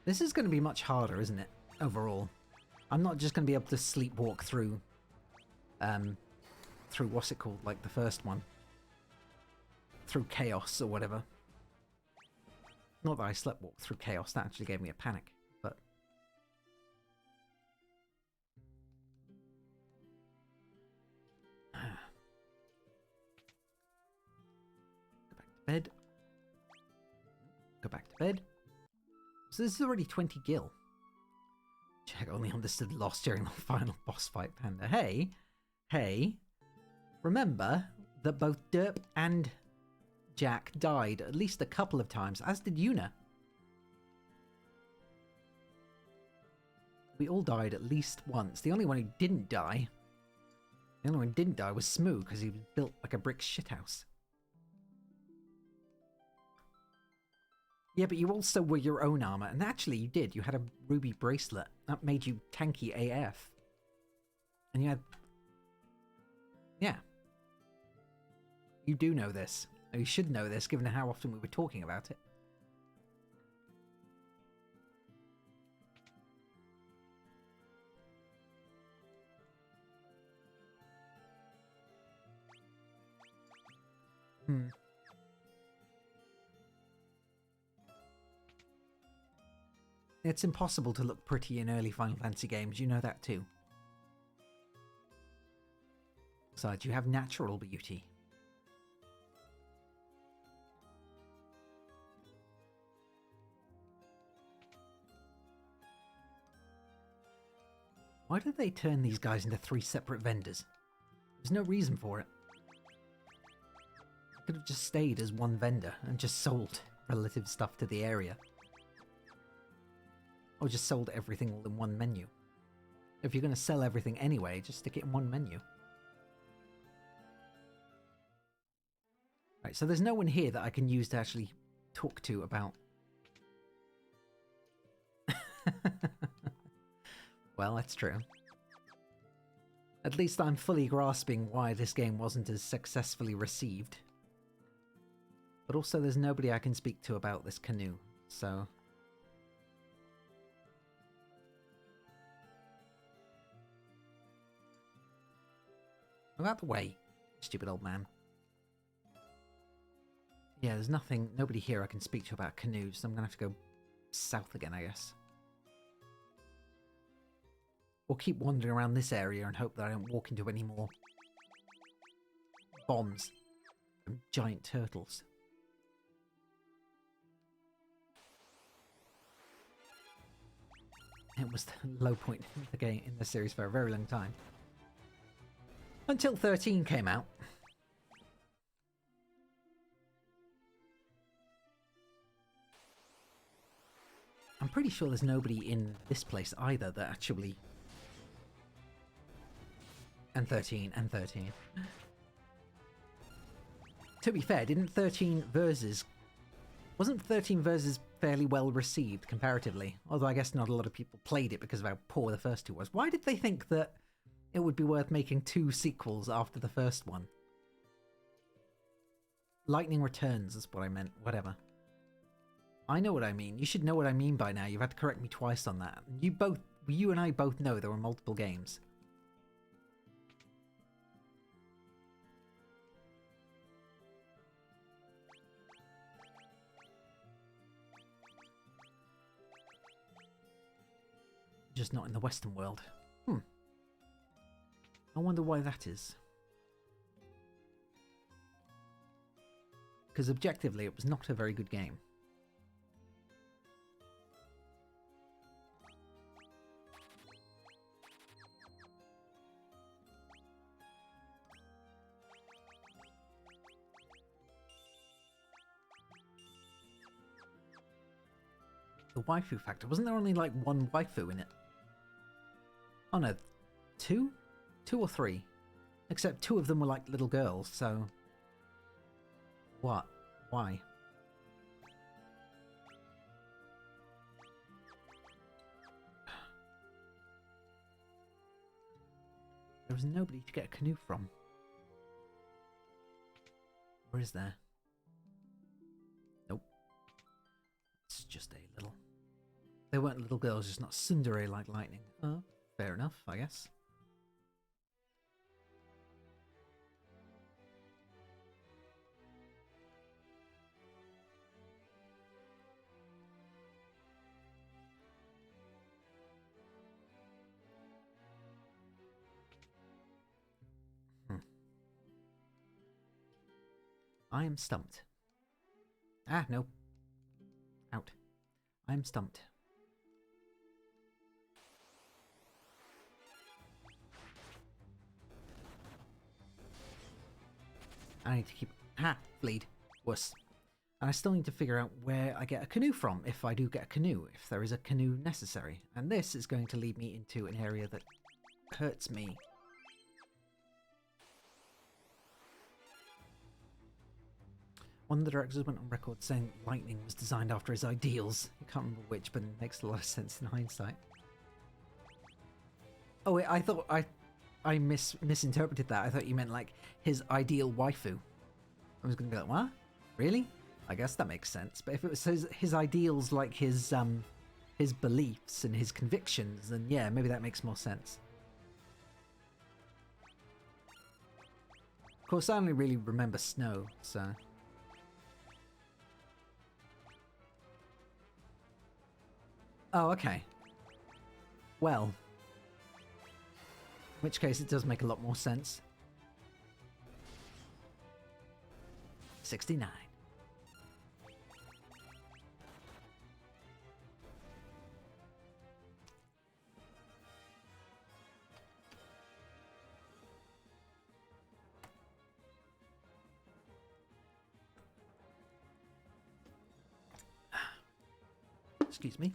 Speaker 1: This is going to be much harder, isn't it? Overall. I'm not just going to be able to sleepwalk through... through what's it called? Like the first one. Through chaos or whatever. Not that I sleptwalked through chaos, that actually gave me a panic, but... Go back to bed. Go back to bed. So this is already 20 gil. Jack only understood loss during the final boss fight, Panda. Hey, remember that both Derp and Jack died at least a couple of times, as did Yuna. We all died at least once. The only one who didn't die... The only one who didn't die was Smoo, because he was built like a brick shithouse. Yeah, but you also were your own armor, and actually you did. You had a ruby bracelet. That made you tanky AF. And you had... Yeah. You do know this. Or you should know this, given how often we were talking about it. It's impossible to look pretty in early Final Fantasy games, you know that too. Besides, you have natural beauty. Why did they turn these guys into 3 separate vendors? There's no reason for it. They could have just stayed as one vendor and just sold relative stuff to the area. Or just sold everything all in one menu. If you're going to sell everything anyway, just stick it in one menu. Right, so there's no one here that I can use to actually talk to about... Well, that's true. At least I'm fully grasping why this game wasn't as successfully received. But also there's nobody I can speak to about this canoe, so... Move out the way, stupid old man. Yeah, there's nobody here I can speak to about canoes, so I'm gonna have to go south again, I guess. Or keep wandering around this area and hope that I don't walk into any more bombs from giant turtles. It was the low point in the game, in the series, for a very long time. Until 13 came out. I'm pretty sure there's nobody in this place either that actually... And 13, and 13. To be fair, didn't 13 Versus... Wasn't 13 Versus fairly well received, comparatively? Although I guess not a lot of people played it because of how poor the first two was. Why did they think that it would be worth making 2 sequels after the first one? Lightning Returns is what I meant, whatever. I know what I mean. You should know what I mean by now. You've had to correct me twice on that. You and I both know there were multiple games. Just not in the Western world. I wonder why that is. Because objectively, it was not a very good game. The waifu factor. Wasn't there only like 1 waifu in it? Oh no, 2? 2 or 3? Except 2 of them were like little girls, so... What? Why? There was nobody to get a canoe from. Or is there? Nope. It's just a little... They weren't little girls, just not tsundere like lightning. Oh, fair enough, I guess. I am stumped. Ah, no. Out. I am stumped. I need to keep... Ha! Bleed. Wuss. And I still need to figure out where I get a canoe from, if I do get a canoe, if there is a canoe necessary. And this is going to lead me into an area that hurts me. One of the directors went on record saying Lightning was designed after his ideals. I can't remember which, but it makes a lot of sense in hindsight. Oh wait, I thought I misinterpreted that. I thought you meant like his ideal waifu. I was going to be like, what? Really? I guess that makes sense. But if it was his ideals, like his beliefs and his convictions, then yeah, maybe that makes more sense. Of course, I only really remember Snow, so... Oh, okay. Well. In which case, it does make a lot more sense. 69. Excuse me.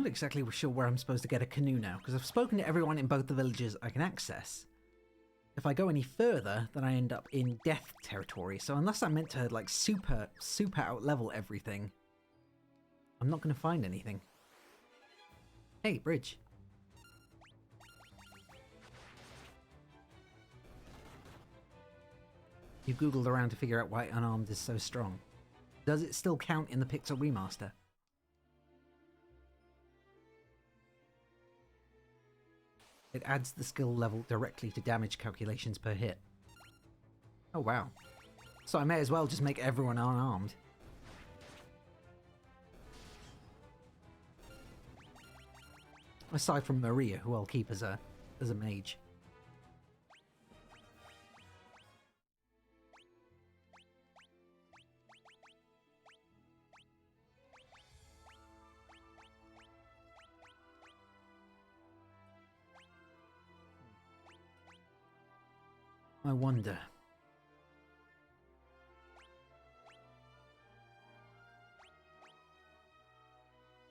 Speaker 1: not exactly sure where I'm supposed to get a canoe now, because I've spoken to everyone in both the villages I can access. If I go any further, then I end up in death territory, so unless I'm meant to, like, super out-level everything, I'm not going to find anything. Hey, bridge. You googled around to figure out why unarmed is so strong. Does it still count in the Pixel Remaster? It adds the skill level directly to damage calculations per hit. Oh wow. So I may as well just make everyone unarmed. Aside from Maria, who I'll keep as a mage. I wonder.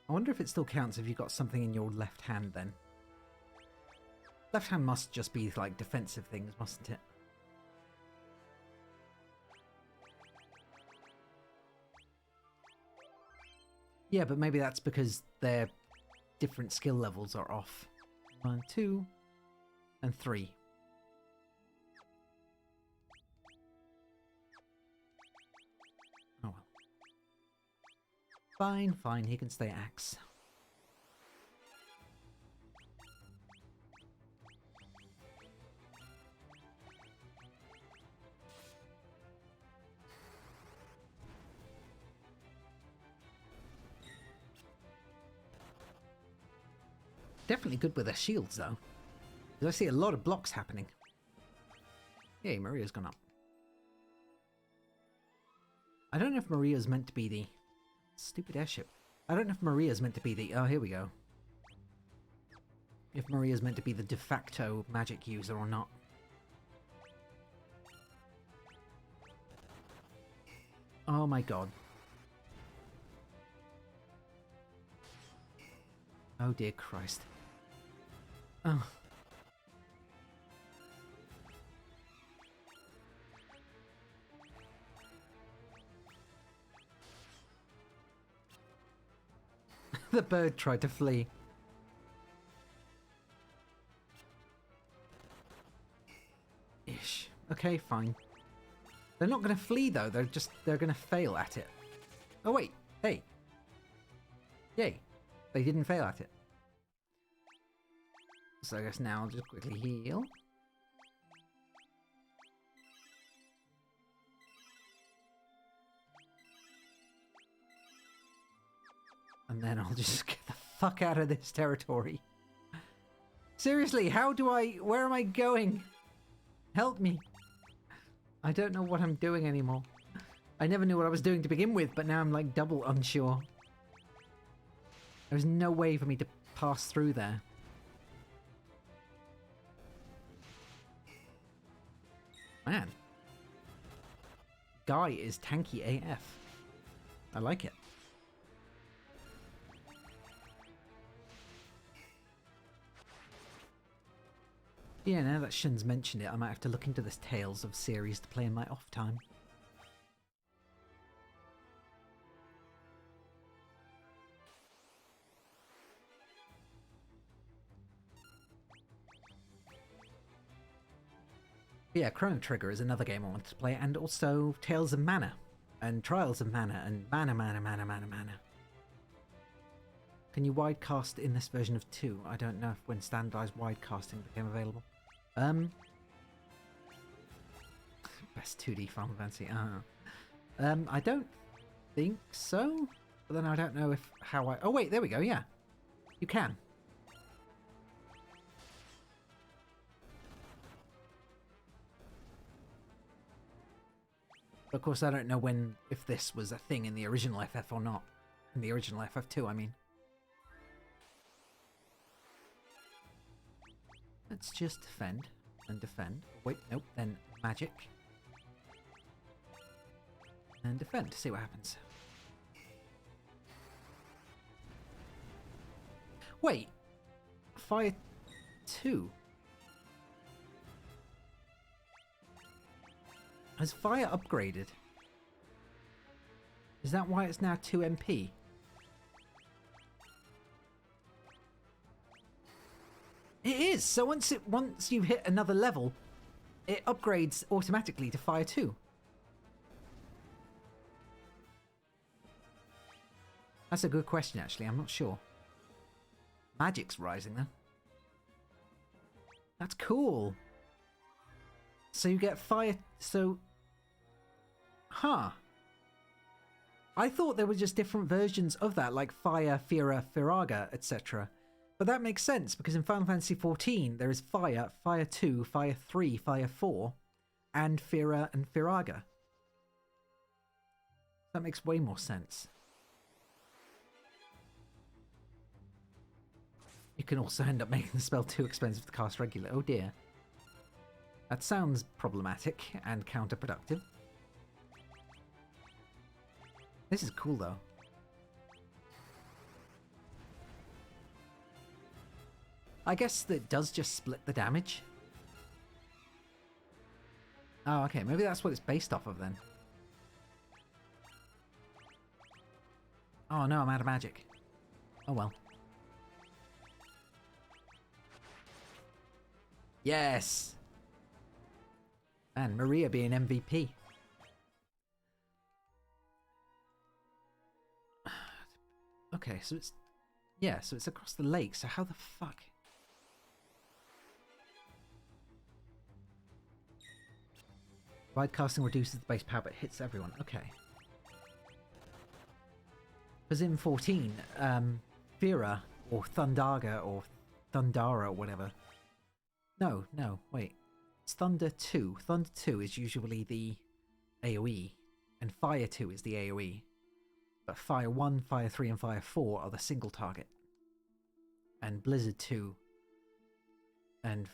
Speaker 1: I wonder if it still counts if you've got something in your left hand then. Left hand must just be like defensive things, mustn't it? Yeah, but maybe that's because their different skill levels are off. 1, 2, and 3. Oh well. Fine, fine, he can stay axe. Definitely good with their shields, though. I see a lot of blocks happening. Yay, Maria's gone up. I don't know if Maria's meant to be the... Stupid airship. I don't know if Maria's meant to be the... Oh, here we go. If Maria's meant to be the de facto magic user or not. Oh my god. Oh dear Christ. Oh. The bird tried to flee. Ish. Okay, fine. They're not going to flee though, they're going to fail at it. Oh wait, hey. Yay. They didn't fail at it. So I guess now I'll just quickly heal. And then I'll just get the fuck out of this territory. Seriously, where am I going? Help me. I don't know what I'm doing anymore. I never knew what I was doing to begin with, but now I'm like double unsure. There's no way for me to pass through there. Man. Guy is tanky AF. I like it. Yeah, now that Shun's mentioned it, I might have to look into this Tales of series to play in my off time. Yeah, Chrono Trigger is another game I wanted to play, and also Tales of Mana, and Trials of Mana, and Mana. Can you widecast in this version of 2? I don't know if when standardized widecasting became available. Best 2D Final Fantasy. I don't think so, but then I don't know if how I... Oh wait, there we go. Yeah, you can. But of course, I don't know if this was a thing in the original FF or not. In the original FF2, I mean. Let's just defend and defend. Wait, nope, then magic. And defend, see what happens. Wait. Fire 2? Has fire upgraded? Is that why it's now 2 MP? It is! So once you hit another level, it upgrades automatically to fire 2. That's a good question, actually. I'm not sure. Magic's rising, though. That's cool. So you get fire... So... Huh. I thought there were just different versions of that, like Fire, Fira, Firaga, etc. But that makes sense, because in Final Fantasy XIV, there is Fire, Fire 2, Fire 3, Fire 4, and Fira and Firaga. That makes way more sense. You can also end up making the spell too expensive to cast regular. Oh dear. That sounds problematic and counterproductive. This is cool though. I guess that does just split the damage. Oh, okay. Maybe that's what it's based off of then. Oh no, I'm out of magic. Oh well. Yes! And Maria being MVP. Okay, so it's... Yeah, so it's across the lake, so how the fuck... Wide casting reduces the base power but hits everyone. Okay. Because in 14, Fira, or Thundaga, or Thundara, or whatever... No, wait. It's Thunder 2. Thunder 2 is usually the AoE, and Fire 2 is the AoE. But Fire 1, Fire 3, and Fire 4 are the single target. And Blizzard 2... And...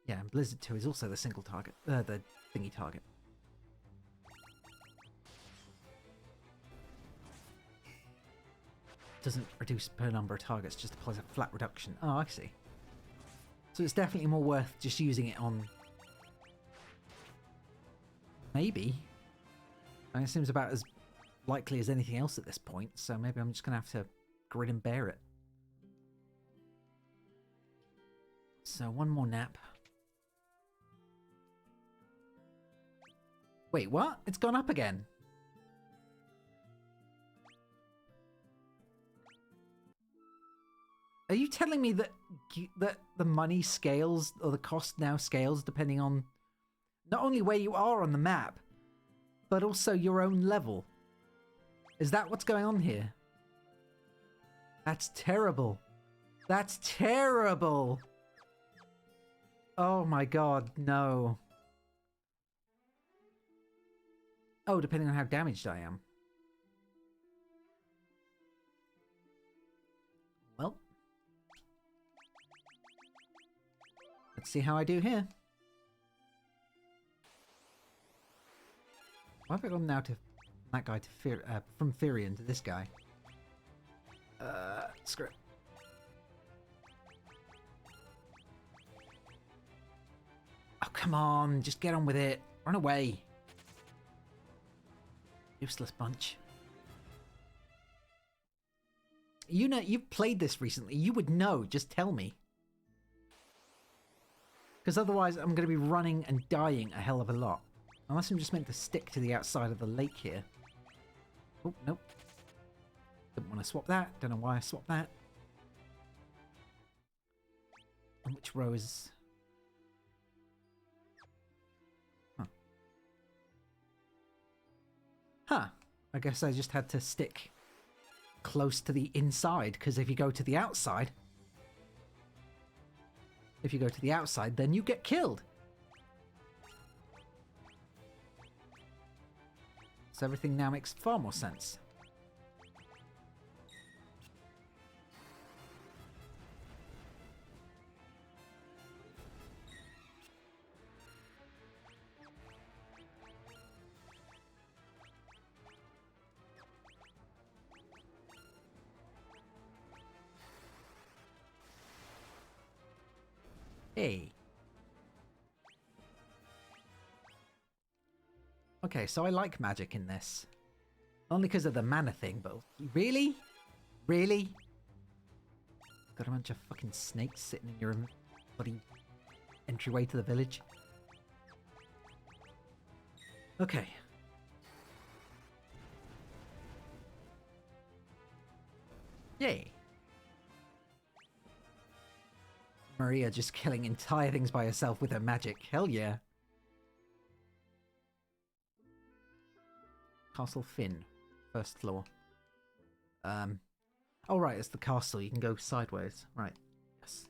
Speaker 1: Yeah, and Blizzard 2 is also the single target. The thingy target. Doesn't reduce per number of targets, just applies a flat reduction. Oh, I see. So it's definitely more worth just using it on... Maybe. I mean, it seems about as likely as anything else at this point, so maybe I'm just going to have to grin and bear it. So, one more nap. Wait, what? It's gone up again. Are you telling me that the money scales, or the cost now scales, depending on not only where you are on the map, but also your own level? Is that what's going on here? That's terrible. That's terrible! Oh my god, no. Oh, depending on how damaged I am. Well. Let's see how I do here. Why have I gone now to that guy to from Firion to this guy? Screw it. Oh, come on. Just get on with it. Run away. Useless bunch. You know, you've played this recently. You would know. Just tell me. Because otherwise I'm going to be running and dying a hell of a lot. Unless I'm just meant to stick to the outside of the lake here. Oh, nope. Didn't want to swap that. Don't know why I swapped that. And which row is... Huh. I guess I just had to stick close to the inside, because if you go to the outside... If you go to the outside, then you get killed. So everything now makes far more sense. Hey. Okay, so I like magic in this. Only because of the mana thing, but really? Really? Got a bunch of fucking snakes sitting in your bloody entryway to the village. Okay. Yay. Maria just killing entire things by herself with her magic. Hell yeah. Castle Finn. First floor. Oh right, it's the castle. You can go sideways. Right. Yes.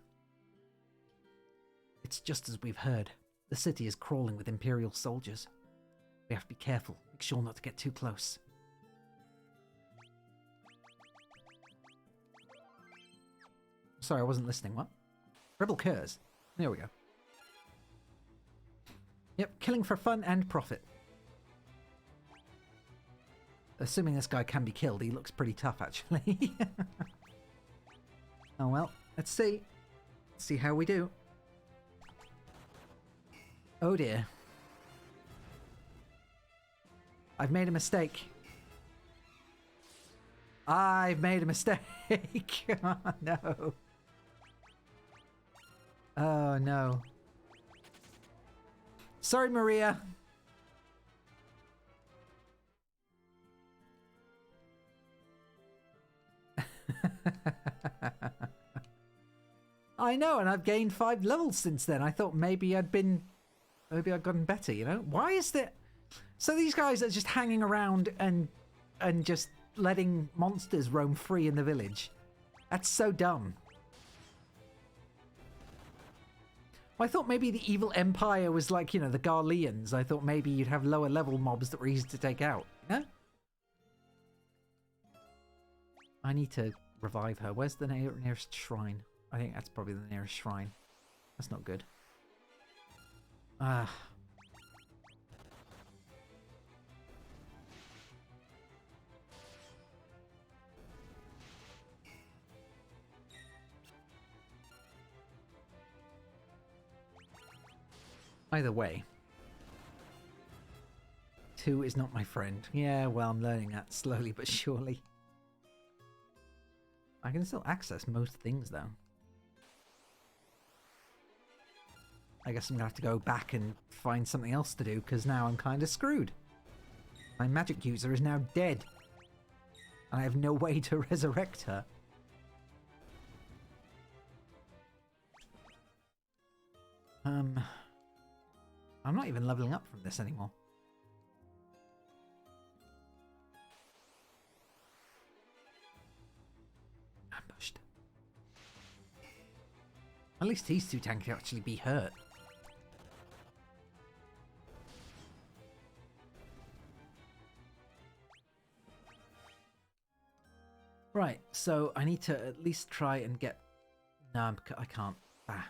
Speaker 1: It's just as we've heard. The city is crawling with Imperial soldiers. We have to be careful. Make sure not to get too close. Sorry, I wasn't listening. What? Rebel curs. There we go. Yep, killing for fun and profit. Assuming this guy can be killed, he looks pretty tough, actually. Oh well, let's see. Let's see how we do. Oh dear. I've made a mistake. I've made a mistake. Oh no. Oh no. Sorry, Maria. I know, and I've gained 5 levels since then. I thought maybe I'd gotten better, you know? Why is that? So these guys are just hanging around and just letting monsters roam free in the village. That's so dumb. Well, I thought maybe the evil empire was like, you know, the Garleans. I thought maybe you'd have lower level mobs that were easy to take out. You know? I need to revive her. Where's the nearest shrine? I think that's probably the nearest shrine. That's not good. Ah. Either way. 2 is not my friend. Yeah, well, I'm learning that slowly but surely. I can still access most things, though. I guess I'm going to have to go back and find something else to do, because now I'm kind of screwed. My magic user is now dead. And I have no way to resurrect her. I'm not even leveling up from this anymore. Ambushed. At least these 2 tanks can actually be hurt. Right, so I need to at least try and get... No, I can't. Ah.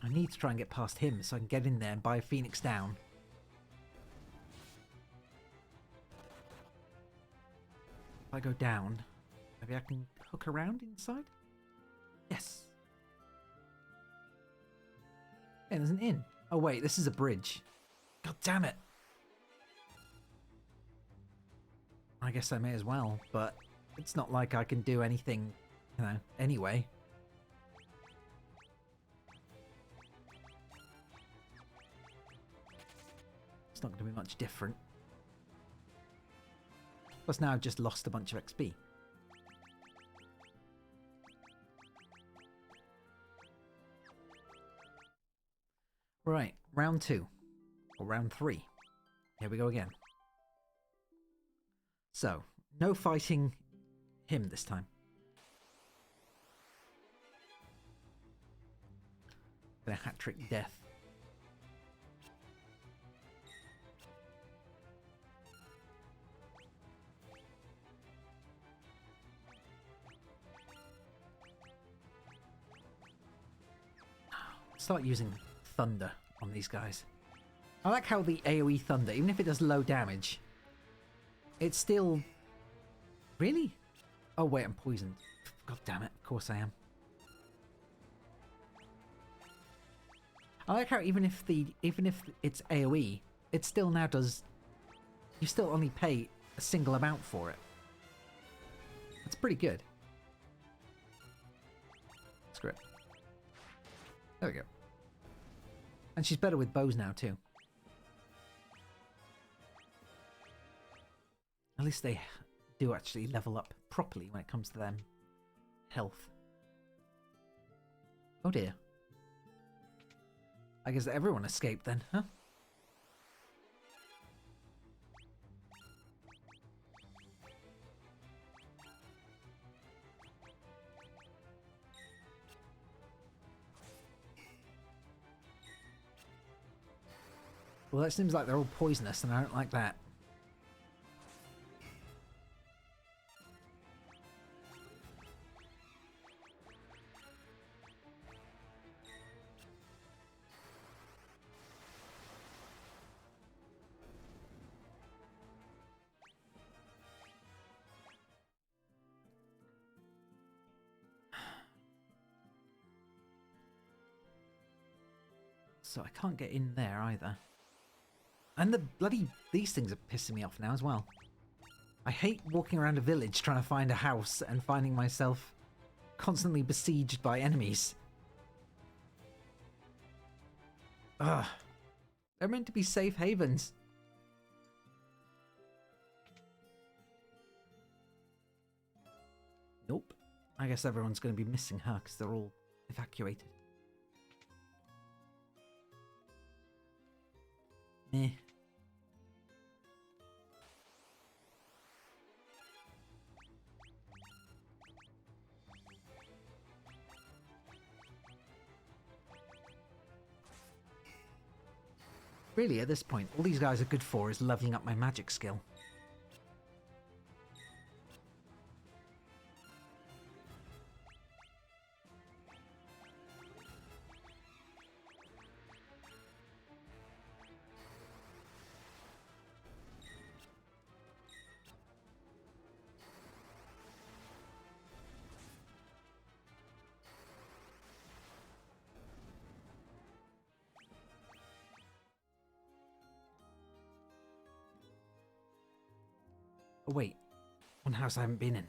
Speaker 1: I need to try and get past him so I can get in there and buy a Phoenix down. If I go down, maybe I can hook around inside? Yes. Yeah, there's an inn. Oh wait, this is a bridge. God damn it. I guess I may as well, but it's not like I can do anything, you know, anyway. It's not going to be much different. Plus now I've just lost a bunch of XP. Right, round 2. Or round 3. Here we go again. So, no fighting him this time. Gonna hat-trick death. Start using thunder on these guys. I like how the AoE thunder, even if it does low damage, it's still... Really? Oh wait, I'm poisoned. God damn it, of course I am. I like how even if it's AoE, it still now does. You still only pay a single amount for it. That's pretty good. Screw it. There we go. And she's better with bows now too. At least they do actually level up properly when it comes to them health. Oh dear. I guess everyone escaped then, huh? Well, that seems like they're all poisonous, and I don't like that. So I can't get in there either. And the bloody... These things are pissing me off now as well. I hate walking around a village trying to find a house and finding myself constantly besieged by enemies. Ugh. They're meant to be safe havens. Nope. I guess everyone's going to be missing her because they're all evacuated. Eh. Really, at this point, all these guys are good for is leveling up my magic skill. Oh wait, one house I haven't been in.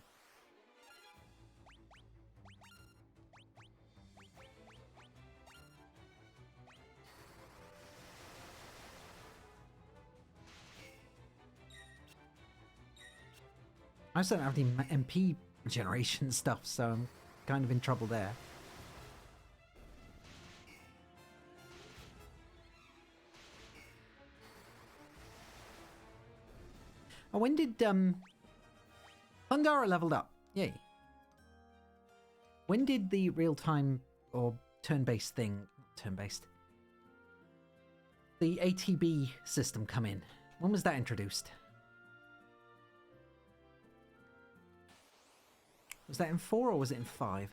Speaker 1: I just don't have the MP generation stuff, so I'm kind of in trouble there. Oh, when did Ungara leveled up? Yay. When did the real-time or turn-based thing, turn-based, the ATB system come in? When was that introduced? Was that in 4 or was it in 5?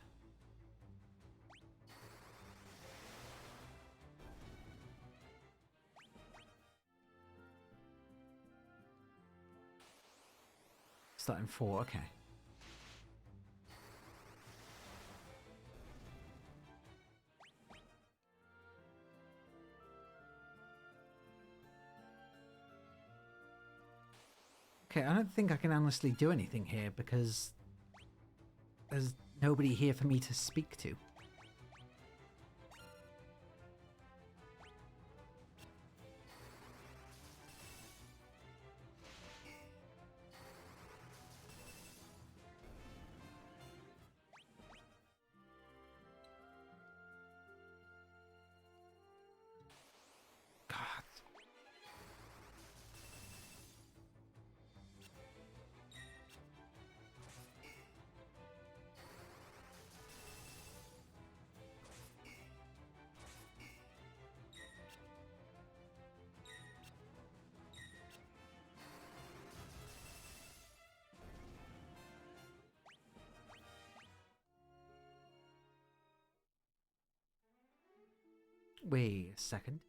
Speaker 1: Starting 4, okay. Okay, I don't think I can honestly do anything here because there's nobody here for me to speak to. Wait a second.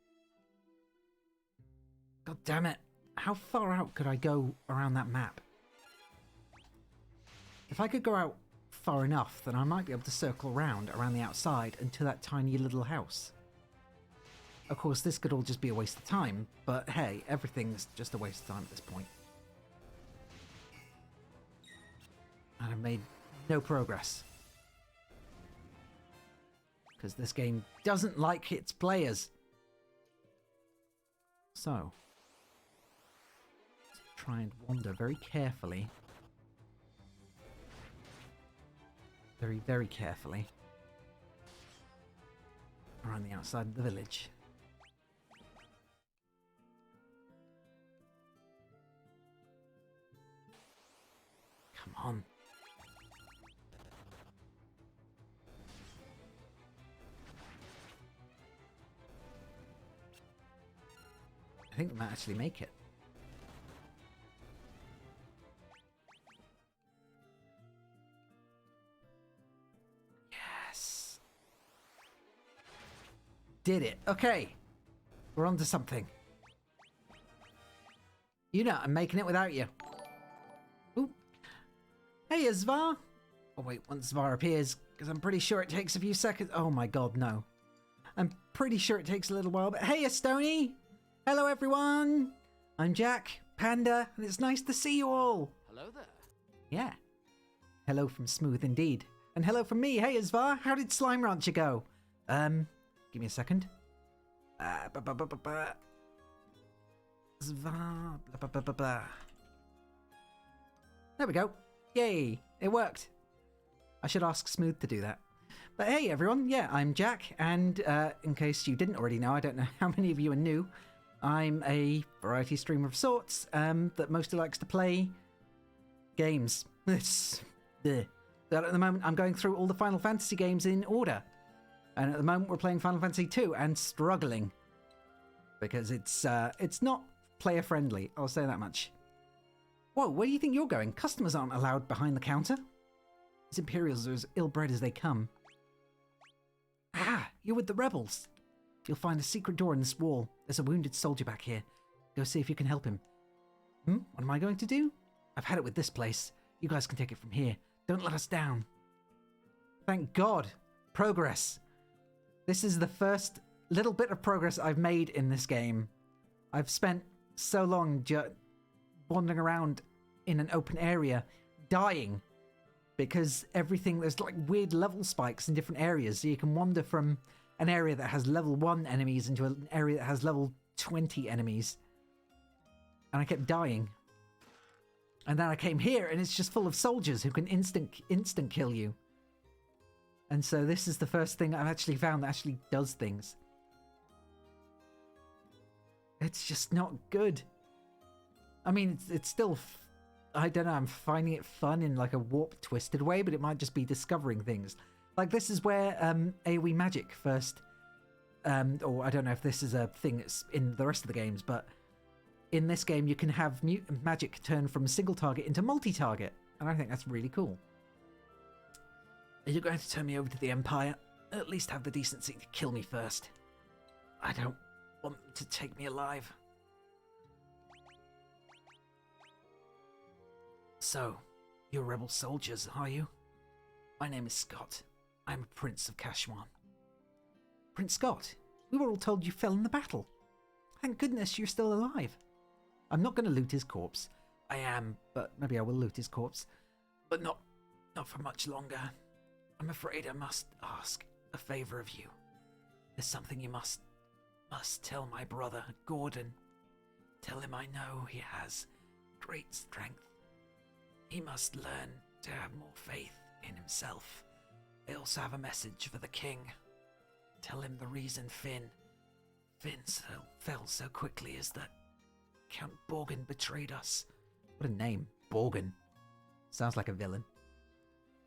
Speaker 1: God damn it. How far out could I go around that map? If I could go out far enough, then I might be able to circle around the outside and to that tiny little house. Of course, this could all just be a waste of time, but hey, everything's just a waste of time at this point. And I've made no progress. Because this game doesn't like its players. So, let's try and wander very carefully. Very, very carefully. Around the outside of the village. Come on. I think we might actually make it. Yes. Did it. Okay. We're on to something. You know, I'm making it without you. Ooh. Hey, Zvar. Oh, wait, once Zvar appears, because I'm pretty sure it takes a few seconds. Oh my god, no. I'm pretty sure it takes a little while, but hey, Stony. Hello, everyone. I'm Jack, Panda, and it's nice to see you all.
Speaker 2: Hello there.
Speaker 1: Yeah. Hello from Smooth indeed. And hello from me. Hey, Zvar. How did Slime Rancher go? Give me a second. Zvar, There we go. Yay, it worked. I should ask Smooth to do that. But hey, everyone. Yeah, I'm Jack, and in case you didn't already know, I don't know how many of you are new. I'm a variety streamer of sorts that mostly likes to play games. But at the moment, I'm going through all the Final Fantasy games in order. And at the moment, we're playing Final Fantasy 2 and struggling. Because it's not player-friendly, I'll say that much. Whoa, where do you think you're going? Customers aren't allowed behind the counter. These Imperials are as ill-bred as they come. Ah, you're with the rebels. You'll find a secret door in this wall. There's a wounded soldier back here. Go see if you can help him. What am I going to do? I've had it with this place. You guys can take it from here. Don't let us down. Thank God. Progress. This is the first little bit of progress I've made in this game. I've spent so long wandering around in an open area, dying. Because there's like weird level spikes in different areas. So you can wander from an area that has level 1 enemies into an area that has level 20 enemies. And I kept dying. And then I came here and it's just full of soldiers who can instant kill you. And so this is the first thing I've actually found that actually does things. It's just not good. I mean, it's still... I don't know, I'm finding it fun in like a warped, twisted way, but it might just be discovering things. Like this is where AoE magic first... or I don't know if this is a thing that's in the rest of the games, but in this game you can have magic turn from single target into multi-target. And I think that's really cool. Are you going to turn me over to the Empire? At least have the decency to kill me first. I don't want them to take me alive. So, you're rebel soldiers, are you? My name is Scott. I'm a Prince of Kashwan. Prince Scott, we were all told you fell in the battle. Thank goodness you're still alive. I'm not going to loot his corpse. I am, but maybe I will loot his corpse. But not for much longer. I'm afraid I must ask a favor of you. There's something you must tell my brother, Gordon. Tell him I know he has great strength. He must learn to have more faith in himself. I also have a message for the king. Tell him the reason Finn fell so quickly is that Count Borgin betrayed us. What a name, Borgin. Sounds like a villain.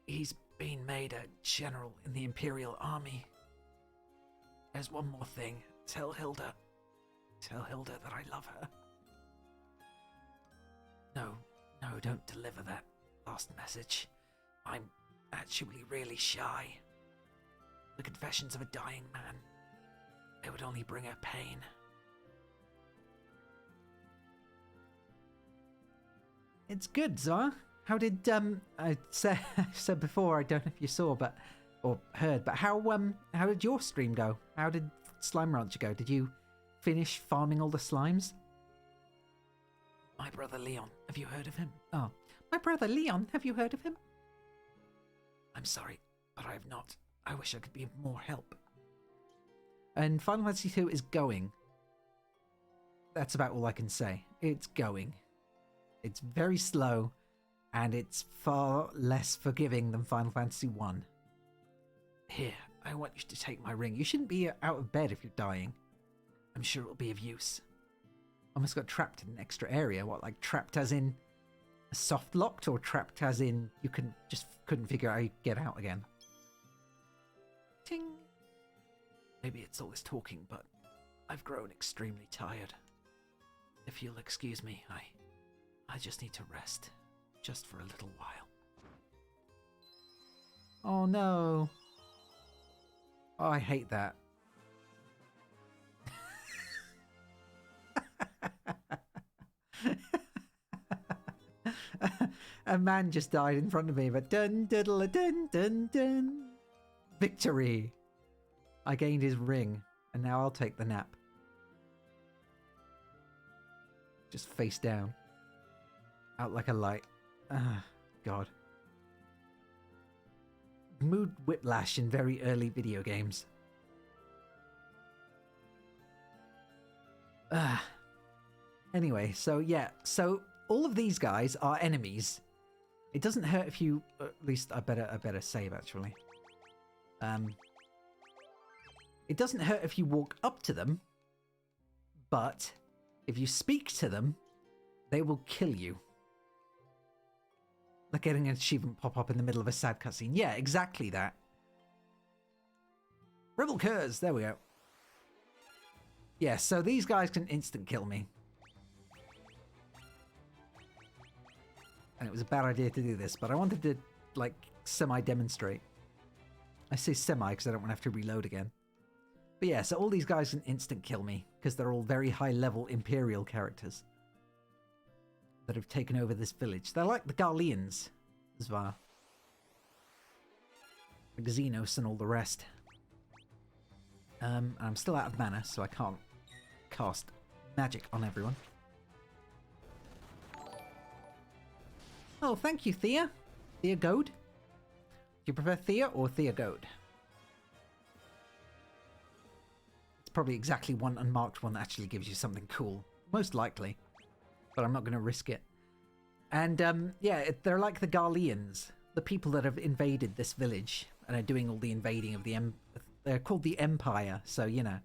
Speaker 1: He's been made a general in the Imperial Army. There's one more thing. Tell Hilda that I love her. No, don't deliver that last message. I'm actually really shy. The confessions of a dying man, they would only bring her pain. It's good, Zara. How did, I said before, I don't know if you saw, or heard, but how did your stream go? How did slime ranch ago? Did you finish farming all the slimes? My brother Leon, have you heard of him? Oh, my brother Leon, have you heard of him? I'm sorry, but I have not. I wish I could be of more help. And Final Fantasy II is going. That's about all I can say. It's going. It's very slow, and it's far less forgiving than Final Fantasy I. Here, I want you to take my ring. You shouldn't be out of bed if you're dying. I'm sure it'll be of use. Almost got trapped in an extra area. What, like trapped as in soft locked, or trapped as in you couldn't figure out how you get out again? Ting. Maybe it's all this talking, but I've grown extremely tired. If you'll excuse me, I just need to rest, just for a little while. Oh no. Oh, I hate that. A man just died in front of me, but dun diddle dun dun dun. Victory! I gained his ring, and now I'll take the nap. Just face down. Out like a light. Ah, God. Mood whiplash in very early video games. Anyway, so yeah, so all of these guys are enemies. It doesn't hurt if you, at least I better save actually. It doesn't hurt if you walk up to them, but if you speak to them, they will kill you. Like getting an achievement pop up in the middle of a sad cutscene. Yeah, exactly that. Rebel Curs, there we go. Yeah, so these guys can instant kill me. And it was a bad idea to do this, but I wanted to, like, semi-demonstrate. I say semi because I don't want to have to reload again. But yeah, so all these guys can instant kill me, because they're all very high-level Imperial characters that have taken over this village. They're like the Garleans as well. Like Xenos and all the rest. I'm still out of mana, so I can't cast magic on everyone. Oh, thank you, Thea. Thea Goad. Do you prefer Thea or Thea Goad? It's probably exactly one unmarked one that actually gives you something cool. Most likely. But I'm not going to risk it. And, yeah, they're like the Garleans. The people that have invaded this village and are doing all the invading of the they're called the Empire, so, you know.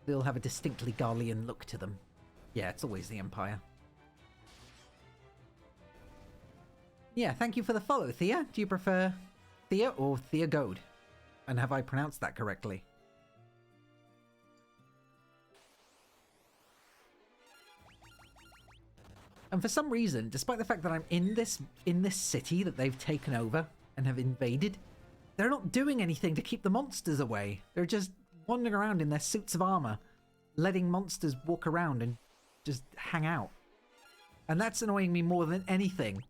Speaker 1: They'll have a distinctly Garlean look to them. Yeah, it's always the Empire. Yeah, thank you for the follow, Thea. Do you prefer Thea or Thea Goad? And have I pronounced that correctly? And for some reason, despite the fact that I'm in this city that they've taken over and have invaded, they're not doing anything to keep the monsters away. They're just wandering around in their suits of armor, letting monsters walk around and just hang out. And that's annoying me more than anything.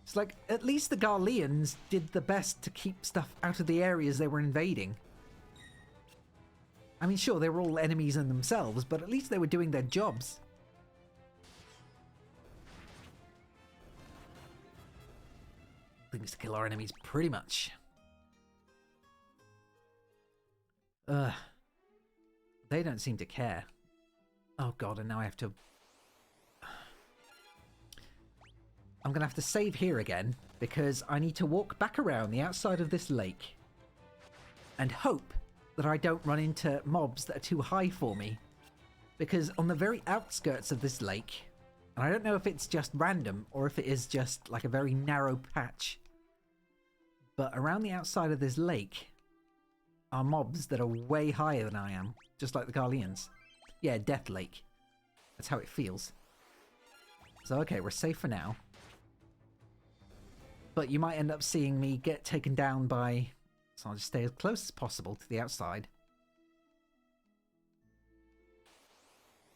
Speaker 1: It's like, at least the Garleans did the best to keep stuff out of the areas they were invading. I mean, sure, they were all enemies in themselves, but at least they were doing their jobs. Things to kill our enemies, pretty much. They don't seem to care. Oh god, and now I have to... I'm gonna have to save here again, because I need to walk back around the outside of this lake and hope that I don't run into mobs that are too high for me. Because on the very outskirts of this lake, and I don't know if it's just random or if it is just like a very narrow patch, but around the outside of this lake are mobs that are way higher than I am, just like the Garleans. Yeah, Death Lake. That's how it feels. So okay, we're safe for now. But you might end up seeing me get taken down by... So I'll just stay as close as possible to the outside.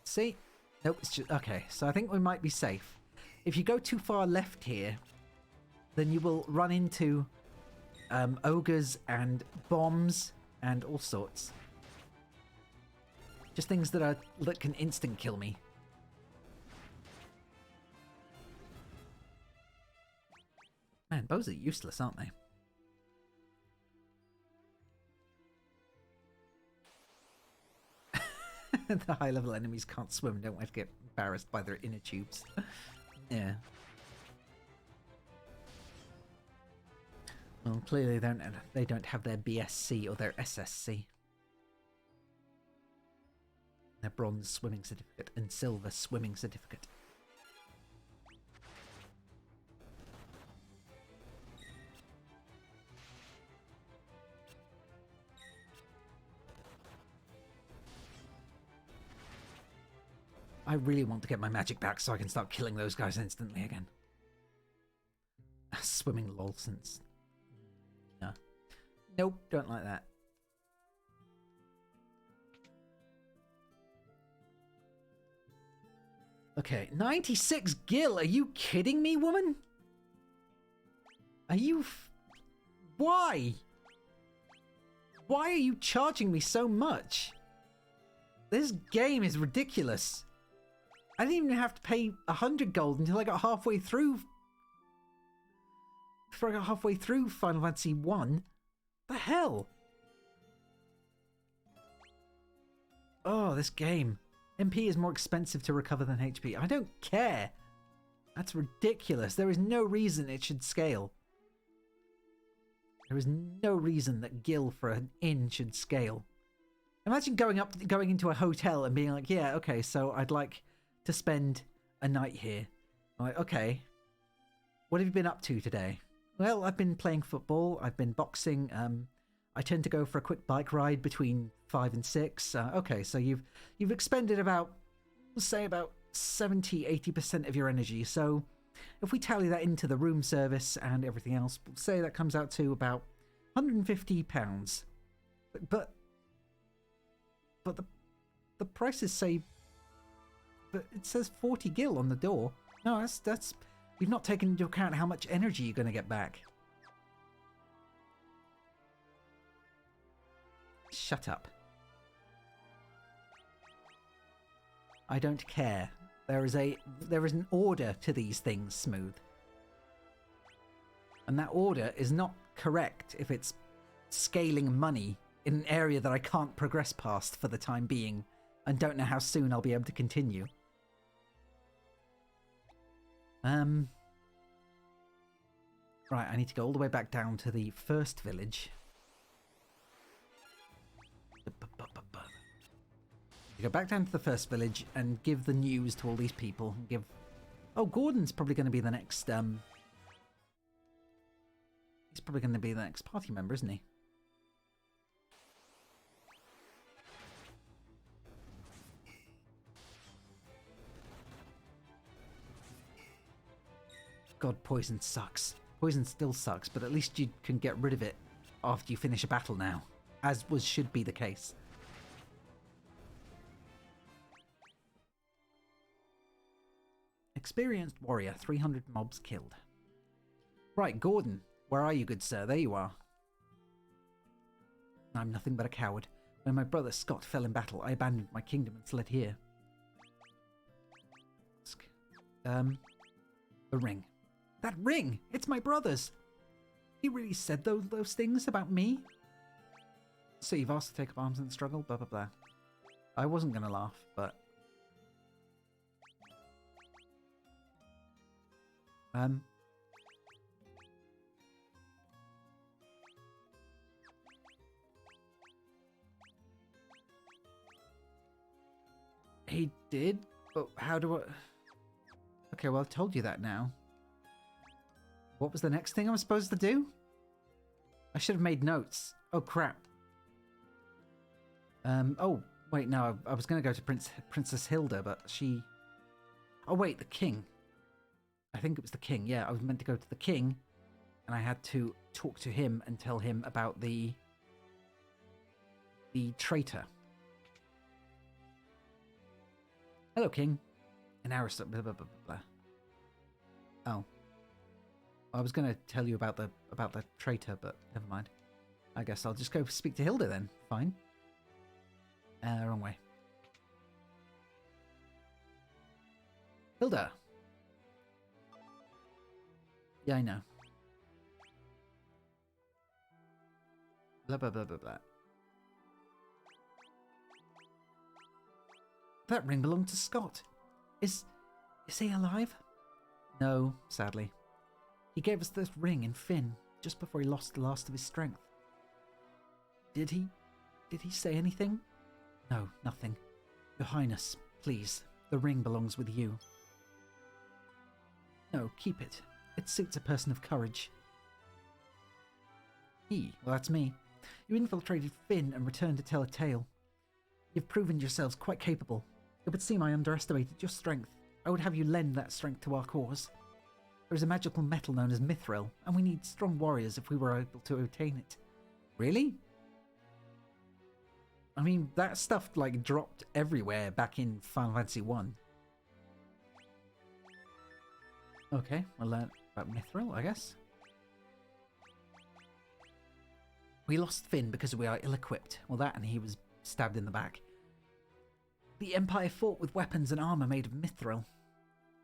Speaker 1: See? Nope, it's just... Okay, so I think we might be safe. If you go too far left here, then you will run into ogres and bombs and all sorts. Just things that can instant kill me. Man, bows are useless, aren't they? The high-level enemies can't swim and don't have to get embarrassed by their inner tubes. Yeah. Well, clearly they don't have their BSc or their SSc. Their bronze swimming certificate and silver swimming certificate. I really want to get my magic back so I can start killing those guys instantly again. Swimming lol since... No. Nope, don't like that. Okay, 96 gil. Are you kidding me, woman? Are you... Why? Why are you charging me so much? This game is ridiculous. I didn't even have to pay 100 gold until I got halfway through. Before I got halfway through Final Fantasy 1. The hell? Oh, this game. MP is more expensive to recover than HP. I don't care. That's ridiculous. There is no reason it should scale. There is no reason that gil for an inn should scale. Imagine going into a hotel and being like, yeah, okay, so I'd like to spend a night here. I'm like, okay, what have you been up to today? Well, I've been playing football. I've been boxing. I tend to go for a quick bike ride between 5 and 6. Okay, so you've expended about, say, about 70-80% of your energy. So if we tally that into the room service and everything else, say that comes out to about £150. But the prices say, but it says 40 gil on the door. No, that's you've not taken into account how much energy you're going to get back. Shut up. I don't care. There is an order to these things, Smooth. And that order is not correct if it's scaling money in an area that I can't progress past for the time being and don't know how soon I'll be able to continue. Right, I need to go all the way back down to the first village. You go back down to the first village and give the news to all these people. Give... Oh, Gordon's probably going to be the next... He's probably going to be the next party member, isn't he? God, poison sucks. Poison still sucks, but at least you can get rid of it after you finish a battle now, as should be the case. Experienced warrior, 300 mobs killed. Right, Gordon, where are you, good sir? There you are. I'm nothing but a coward. When my brother Scott fell in battle, I abandoned my kingdom and fled here. The ring. That ring! It's my brother's! He really said those things about me? So you've asked to take up arms in the struggle? Blah, blah, blah. I wasn't going to laugh, but... He did? But how do I... Okay, well, I've told you that now. What was the next thing I was supposed to do? I should have made notes. Oh, crap. Oh, wait, no, I was going to go to Princess Hilda, but she... Oh, wait, the king. I think it was the king, yeah. I was meant to go to the king, and I had to talk to him and tell him about the traitor. Hello, king. An aristocrat, blah, blah, blah, blah, blah. Oh. I was going to tell you about the traitor, but never mind. I guess I'll just go speak to Hilda then. Fine. Wrong way. Hilda. Yeah, I know. Blah, blah, blah, blah, blah. That ring belonged to Scott. Is he alive? No, sadly. He gave us this ring in Finn just before he lost the last of his strength. Did he say anything? No, nothing. Your Highness, please. The ring belongs with you. No, keep it. It suits a person of courage. Well, that's me. You infiltrated Finn and returned to tell a tale. You've proven yourselves quite capable. It would seem I underestimated your strength. I would have you lend that strength to our cause. There is a magical metal known as mithril, and we need strong warriors if we were able to obtain it. Really? I mean, that stuff, like, dropped everywhere back in Final Fantasy 1. Okay, we'll learn about mithril, I guess. We lost Finn because we are ill-equipped. Well, that and he was stabbed in the back. The Empire fought with weapons and armour made of mithril.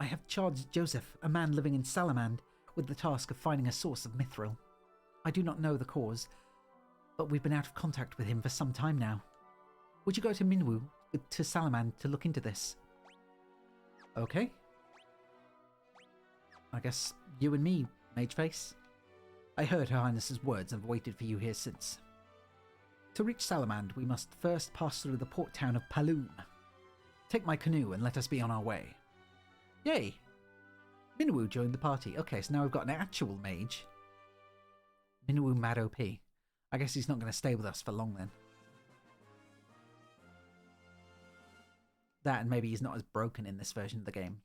Speaker 1: I have charged Joseph, a man living in Salamand, with the task of finding a source of mithril. I do not know the cause, but we've been out of contact with him for some time now. Would you go to Minwu, to Salamand, to look into this? Okay. I guess you and me, Mageface. I heard Her Highness's words and have waited for you here since. To reach Salamand, we must first pass through the port town of Paloon. Take my canoe and let us be on our way. Yay! Minwu joined the party. Okay, so now we've got an actual mage. Minwu Mad OP. I guess he's not going to stay with us for long then. That and maybe he's not as broken in this version of the game.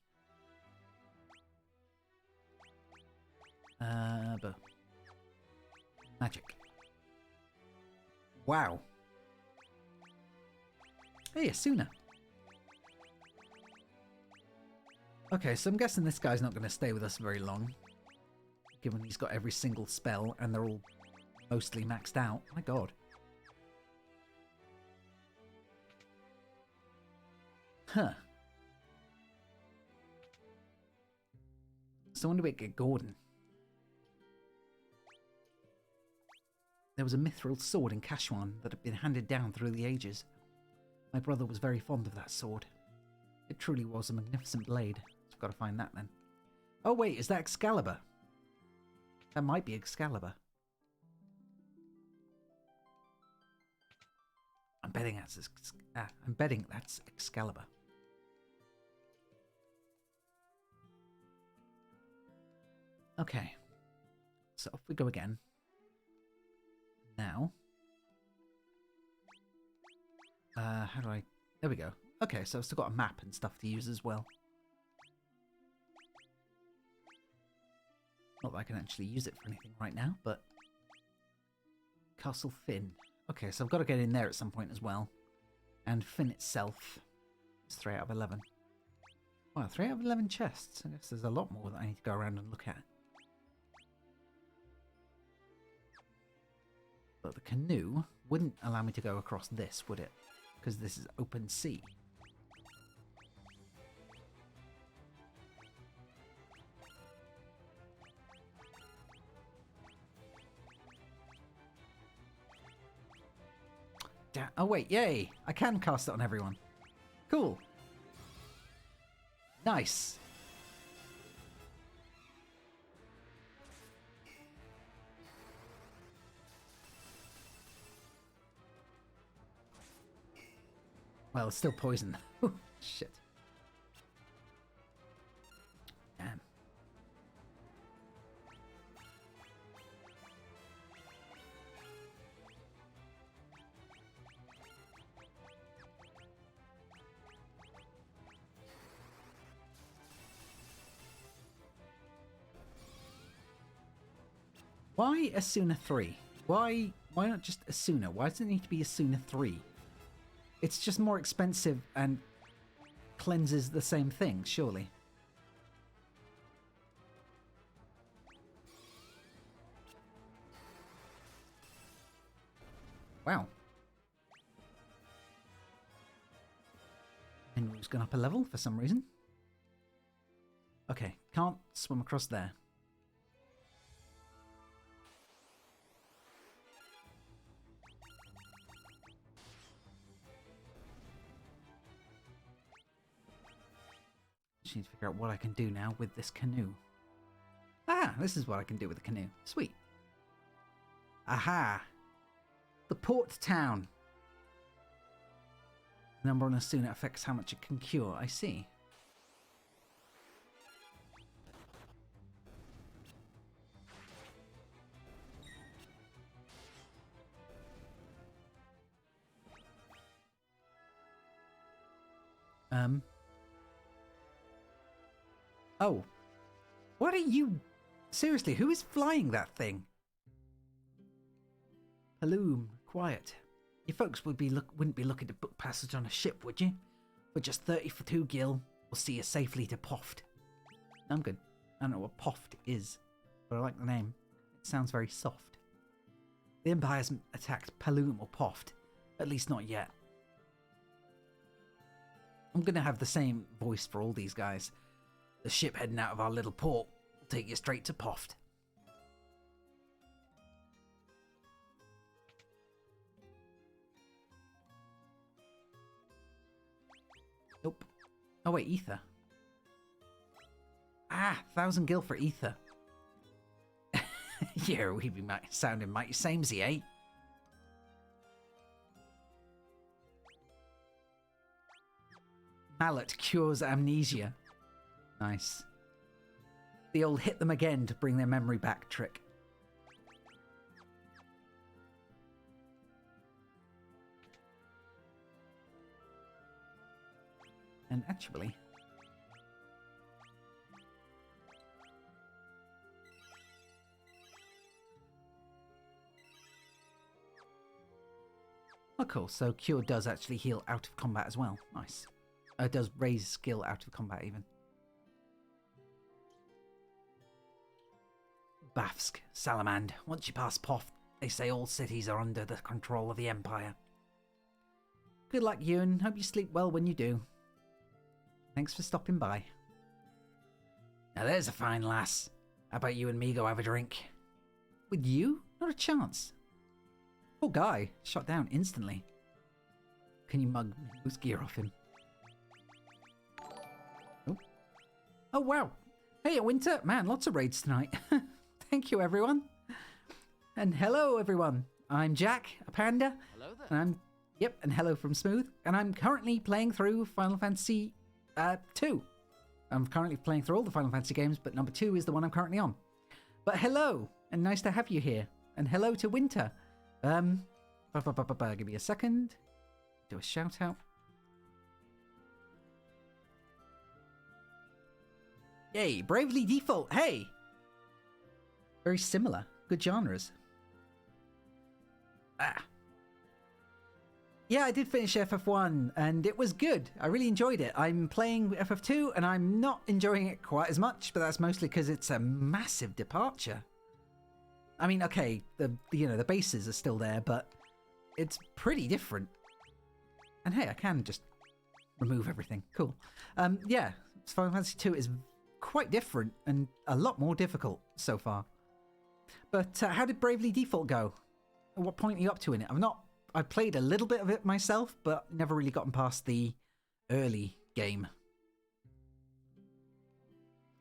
Speaker 1: But magic. Wow. Hey, Asuna. Okay, so I'm guessing this guy's not going to stay with us very long, given he's got every single spell and they're all mostly maxed out. My god. Huh. So when do we get Gordon? There was a mithril sword in Kashwan that had been handed down through the ages. My brother was very fond of that sword. It truly was a magnificent blade. So I've got to find that then. Oh wait, is that Excalibur? That might be Excalibur. I'm betting that's Excalibur. Okay. So off we go again. Now. How do I... There we go. Okay, so I've still got a map and stuff to use as well. Not that I can actually use it for anything right now, but... Castle Finn. Okay, so I've got to get in there at some point as well. And Finn itself is 3 out of 11. Wow, 3 out of 11 chests. I guess there's a lot more that I need to go around and look at. But the canoe wouldn't allow me to go across this, would it? Because this is open sea. Oh wait, yay! I can cast it on everyone. Cool. Nice. Well, it's still poison. Shit. Damn. Why Asuna 3? Why not just Asuna? Why does it need to be Asuna 3? It's just more expensive and cleanses the same thing, surely. Wow. Henry's gone up a level for some reason. Okay, can't swim across there. Just need to figure out what I can do now with this canoe. Ah, this is what I can do with the canoe. Sweet. Aha! The port town. Number on a soon affects how much it can cure. I see. Oh. What are you... Seriously, who is flying that thing? Paloom, quiet. You folks wouldn't be looking to book passage on a ship, would you? For just 30 for 2 gil, we'll see you safely to Poft. I'm good. I don't know what Poft is, but I like the name. It sounds very soft. The Empire hasn't attacked Paloom or Poft. At least not yet. I'm gonna have the same voice for all these guys. The ship heading out of our little port will take you straight to Poft. Nope. Oh wait, ether. Ah, 1,000 gil for ether. Yeah, we be sounding mighty samey, eh? Mallet cures amnesia. Nice. The old hit them again to bring their memory back trick. And actually... Oh, cool. So Cure does actually heal out of combat as well. Nice. It does raise skill out of combat even. Bafsk, Salamand. Once you pass Poft, they say all cities are under the control of the Empire. Good luck, Ewan. Hope you sleep well when you do. Thanks for stopping by. Now there's a fine lass. How about you and me go have a drink? With you? Not a chance. Poor guy. Shot down instantly. Can you mug Moose gear off him? Oh. Oh, wow. Hey, Winter. Man, lots of raids tonight. Thank you, everyone. And hello, everyone. I'm Jack, a panda.
Speaker 2: Hello there.
Speaker 1: And and hello from Smooth. And I'm currently playing through Final Fantasy 2. I'm currently playing through all the Final Fantasy games, but number 2 is the one I'm currently on. But hello, and nice to have you here. And hello to Winter. Give me a second. Do a shout out. Yay, Bravely Default. Hey! Very similar. Good genres. Yeah, I did finish FF1 and it was good. I really enjoyed it. I'm playing FF2 and I'm not enjoying it quite as much, but that's mostly because it's a massive departure. I mean, okay, the bases are still there, but it's pretty different. And hey, I can just remove everything. Cool. Yeah, Final Fantasy 2 is quite different and a lot more difficult so far. But how did Bravely Default go? At what point are you up to in it? I played a little bit of it myself, but never really gotten past the early game.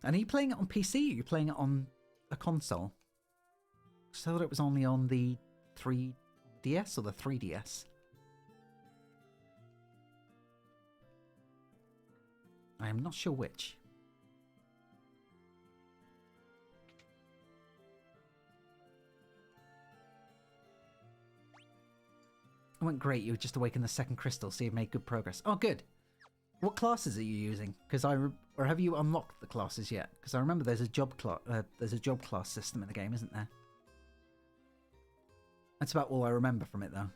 Speaker 1: And are you playing it on PC or are you playing it on a console? I thought it was only on the 3DS or the 3DS. I am not sure which. It went great. You just awakened the second crystal, so you've made good progress. Oh, good. What classes are you using? Or have you unlocked the classes yet? Because I remember there's a job class system in the game, isn't there? That's about all I remember from it, though.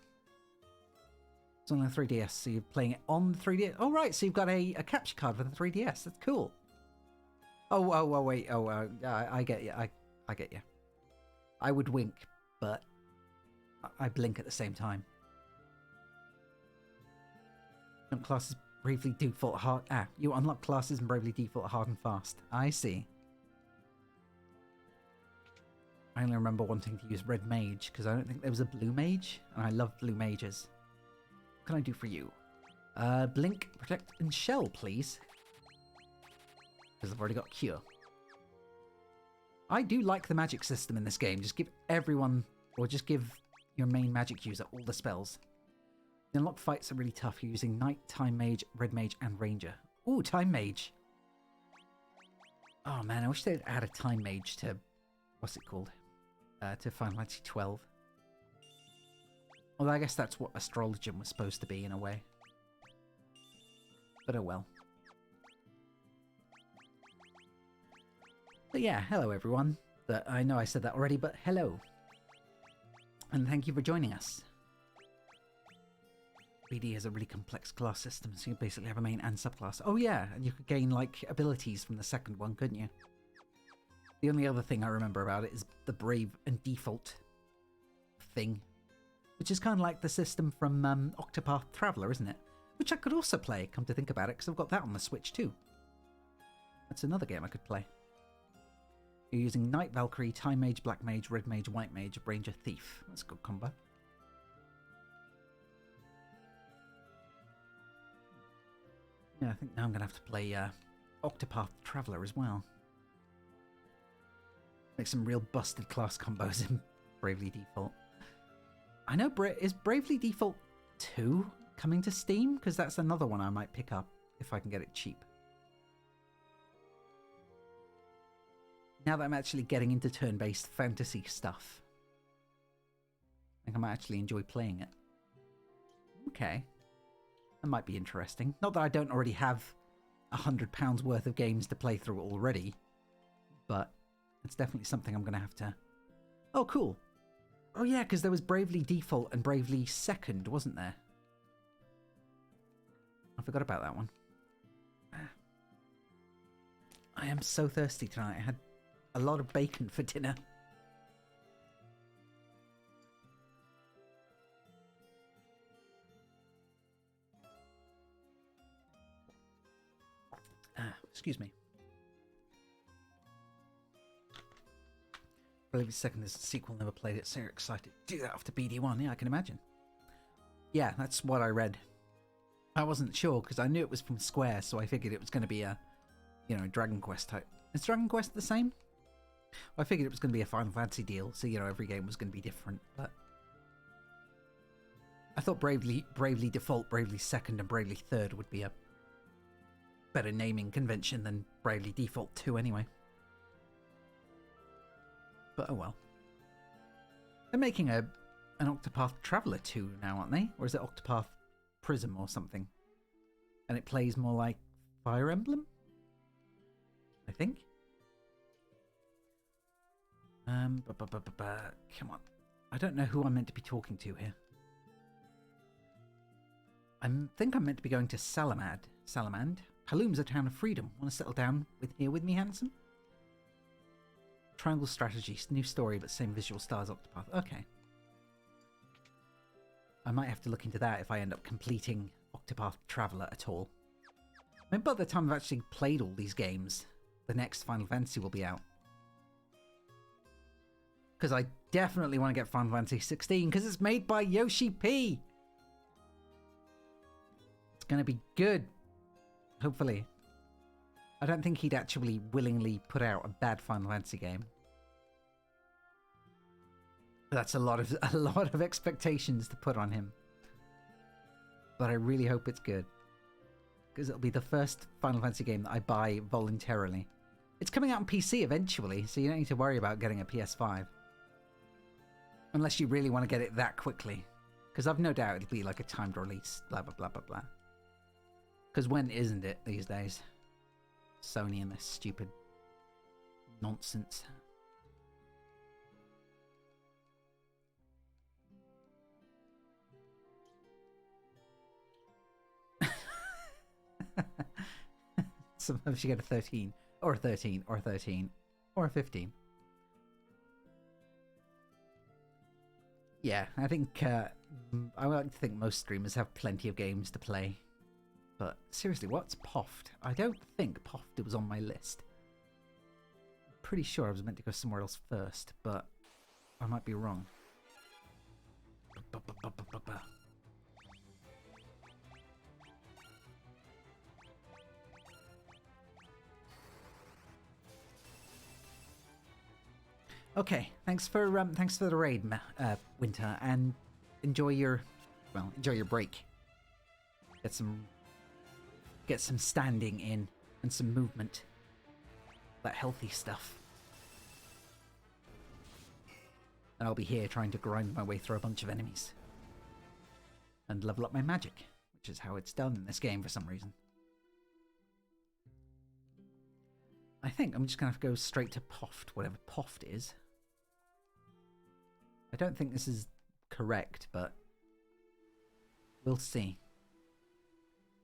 Speaker 1: It's on the 3DS, so you're playing it on the 3DS. Oh, right, so you've got a capture card for the 3DS. That's cool. Oh, wait. I get you. I get you. I would wink, but I blink at the same time. Classes bravely default hard. You unlock classes and bravely default hard and fast. I see. I only remember wanting to use red mage because I don't think there was a blue mage, and I love blue mages. What can I do for you? Blink, protect, and shell, please. Because I've already got cure. I do like the magic system in this game. Just give everyone, or just give your main magic user all the spells. The unlocked fights are really tough. You're using Knight, Time Mage, Red Mage, and Ranger. Ooh, Time Mage. Oh man, I wish they'd add a Time Mage to, what's it called? To Final Fantasy 12. Although I guess that's what Astrologium was supposed to be in a way. But oh well. But yeah, hello everyone. I know I said that already, but hello. And thank you for joining us. BD has a really complex class system, so you basically have a main and subclass. Oh yeah, and you could gain, like, abilities from the second one, couldn't you? The only other thing I remember about it is the Brave and Default thing. Which is kind of like the system from Octopath Traveler, isn't it? Which I could also play, come to think about it, because I've got that on the Switch too. That's another game I could play. You're using Knight, Valkyrie, Time Mage, Black Mage, Red Mage, White Mage, Ranger, Thief. That's a good combo. Yeah, I think now I'm going to have to play Octopath Traveler as well. Make some real busted class combos in Bravely Default. I know, is Bravely Default 2 coming to Steam? Because that's another one I might pick up if I can get it cheap. Now that I'm actually getting into turn-based fantasy stuff, I think I might actually enjoy playing it. Okay. That might be interesting. Not that I don't already have £100 worth of games to play through already, but it's definitely something I'm going to have to... Oh, cool. Oh yeah, because there was Bravely Default and Bravely Second, wasn't there? I forgot about that one. I am so thirsty tonight. I had a lot of bacon for dinner. Excuse me. Bravely Second is the sequel, never played it, so excited to do that after BD1. Yeah, I can imagine. Yeah, that's what I read. I wasn't sure because I knew it was from Square, so I figured it was going to be a, you know, Dragon Quest type. Is Dragon Quest the same? Well, I figured it was going to be a Final Fantasy deal, so, you know, every game was going to be different, but I thought Bravely Default, Bravely Second, and Bravely Third would be a better naming convention than Bravely Default 2 anyway. But oh well. They're making an Octopath Traveler 2 now, aren't they? Or is it Octopath Prism or something? And it plays more like Fire Emblem? I think. Come on. I don't know who I'm meant to be talking to here. I think I'm meant to be going to Salamand. Haloom's a town of freedom. Want to settle down here with me, handsome? Triangle strategy, new story, but same visual style as Octopath. Okay. I might have to look into that if I end up completing Octopath Traveler at all. I mean, by the time I've actually played all these games, the next Final Fantasy will be out. Because I definitely want to get Final Fantasy 16, because it's made by Yoshi P. It's going to be good. Hopefully. I don't think he'd actually willingly put out a bad Final Fantasy game. That's a lot of expectations to put on him. But I really hope it's good. Because it'll be the first Final Fantasy game that I buy voluntarily. It's coming out on PC eventually, so you don't need to worry about getting a PS5. Unless you really want to get it that quickly. Because I've no doubt it'll be like a timed release, blah blah blah blah blah. Because when isn't it these days? Sony and their stupid nonsense. Sometimes you get a 13, or a 13, or a 13, or a 15. Yeah, I think I like to think most streamers have plenty of games to play. But seriously, what's Poft? I don't think Poft was on my list. I'm pretty sure I was meant to go somewhere else first, but I might be wrong. Okay, thanks for the raid, Winter, and enjoy your break. Get some standing in and some movement. That healthy stuff. And I'll be here trying to grind my way through a bunch of enemies. And level up my magic, which is how it's done in this game for some reason. I think I'm just going to have to go straight to Poft, whatever Poft is. I don't think this is correct, but we'll see.